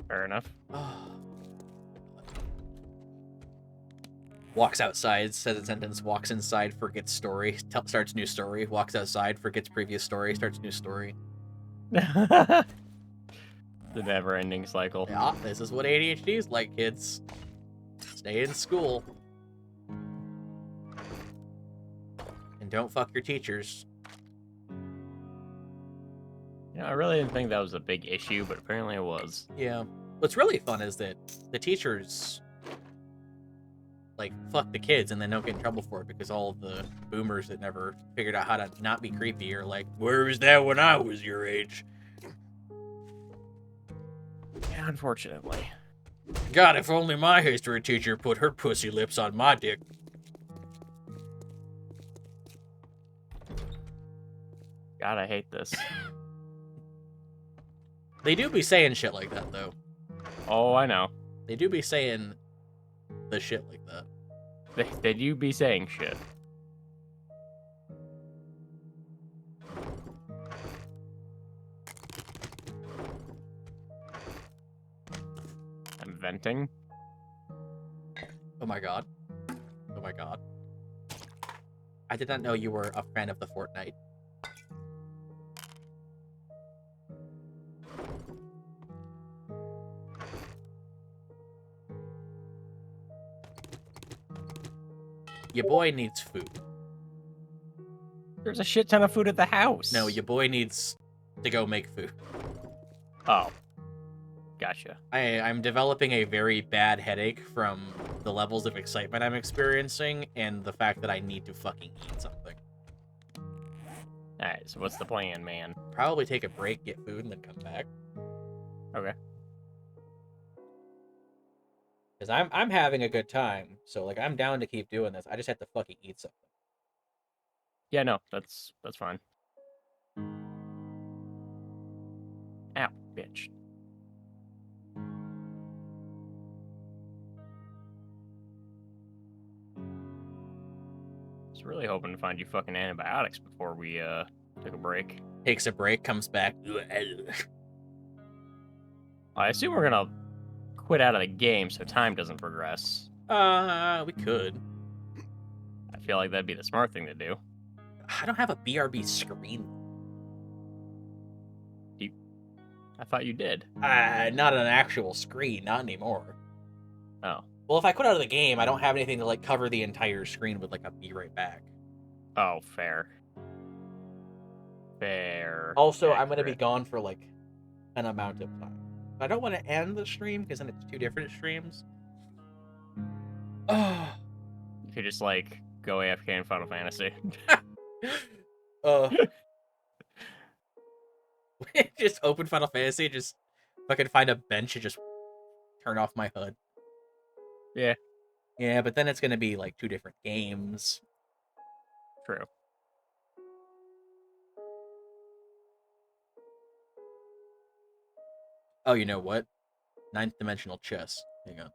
[SPEAKER 2] Fair enough.
[SPEAKER 1] Walks outside, says a sentence, walks inside, forgets story, starts new story, walks outside, forgets previous story, starts new story.
[SPEAKER 2] The never-ending cycle.
[SPEAKER 1] Yeah, this is what ADHD is like, kids. Stay in school. And don't fuck your teachers.
[SPEAKER 2] You know, I really didn't think that was a big issue, but apparently it was.
[SPEAKER 1] Yeah. What's really fun is that the teachers like fuck the kids and then don't get in trouble for it because all of the boomers that never figured out how to not be creepy are like, where was that when I was your age?
[SPEAKER 2] Yeah, unfortunately.
[SPEAKER 1] God, if only my history teacher put her pussy lips on my dick.
[SPEAKER 2] God, I hate this.
[SPEAKER 1] They do be saying shit like that, though.
[SPEAKER 2] Oh, I know.
[SPEAKER 1] They do be saying the shit like that.
[SPEAKER 2] They do be saying shit. I'm venting.
[SPEAKER 1] Oh my god. Oh my god. I did not know you were a fan of the Fortnite. Your boy needs food.
[SPEAKER 2] There's a shit ton of food at the house.
[SPEAKER 1] No, your boy needs to go make food.
[SPEAKER 2] Oh. Gotcha.
[SPEAKER 1] I'm developing a very bad headache from the levels of excitement I'm experiencing and the fact that I need to fucking eat something.
[SPEAKER 2] Alright, so what's the plan, man?
[SPEAKER 1] Probably take a break, get food, and then come back.
[SPEAKER 2] Okay.
[SPEAKER 1] Because I'm having a good time, so like I'm down to keep doing this. I just have to fucking eat something.
[SPEAKER 2] Yeah, no, that's fine. Ow, bitch. I was really hoping to find you fucking antibiotics before we took a break.
[SPEAKER 1] Takes a break, comes back.
[SPEAKER 2] I assume we're gonna quit out of the game so time doesn't progress.
[SPEAKER 1] We could.
[SPEAKER 2] I feel like that'd be the smart thing to do.
[SPEAKER 1] I don't have a BRB screen.
[SPEAKER 2] I thought you did.
[SPEAKER 1] Not an actual screen, not anymore.
[SPEAKER 2] Oh.
[SPEAKER 1] Well, if I quit out of the game, I don't have anything to like cover the entire screen with like a be right back.
[SPEAKER 2] Oh, fair. Fair.
[SPEAKER 1] Also, I'm gonna be
[SPEAKER 2] accurate.
[SPEAKER 1] gone for like an amount of time. I don't want to end the stream because then it's two different streams. Oh.
[SPEAKER 2] You could just like go AFK in Final Fantasy.
[SPEAKER 1] Just open Final Fantasy, just fucking find a bench and just turn off my HUD.
[SPEAKER 2] Yeah.
[SPEAKER 1] Yeah, but then it's gonna be like two different games.
[SPEAKER 2] True.
[SPEAKER 1] Oh, you know what? Ninth dimensional chess. Hang on.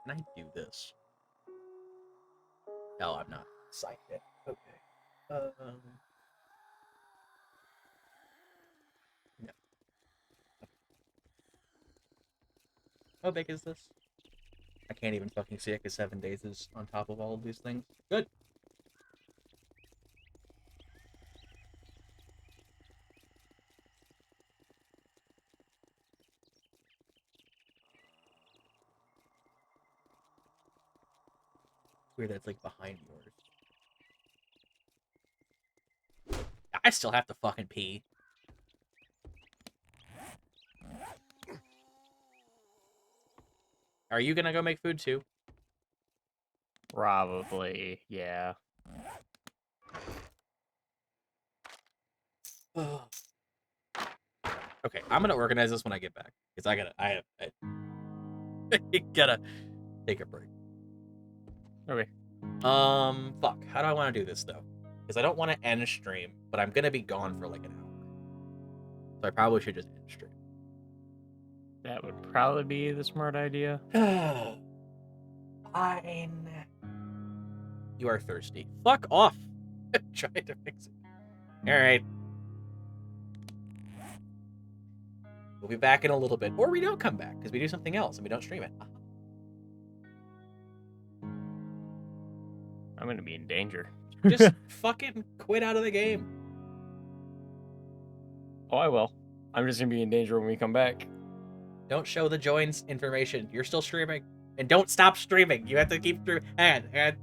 [SPEAKER 1] Can I do this? No, I'm not signed in. Okay. No. How big is this? I can't even fucking see it because 7 days is on top of all of these things. Good. Weird that's like behind yours. I still have to fucking pee. Are you gonna go make food too?
[SPEAKER 2] Probably, yeah.
[SPEAKER 1] Oh. Okay, I'm gonna organize this when I get back because I gotta take a break.
[SPEAKER 2] Okay.
[SPEAKER 1] Fuck. How do I want to do this though? Because I don't want to end stream, but I'm gonna be gone for like an hour, so I probably should just end stream.
[SPEAKER 2] That would probably be the smart idea.
[SPEAKER 1] Fine. You are thirsty. Fuck off. Trying to fix it. All right. We'll be back in a little bit, or we don't come back because we do something else and we don't stream it.
[SPEAKER 2] I'm gonna be in danger.
[SPEAKER 1] Just fucking quit out of the game.
[SPEAKER 2] Oh, I will. I'm just gonna be in danger when we come back.
[SPEAKER 1] Don't show the joins information. You're still streaming. And don't stop streaming. You have to keep streaming. And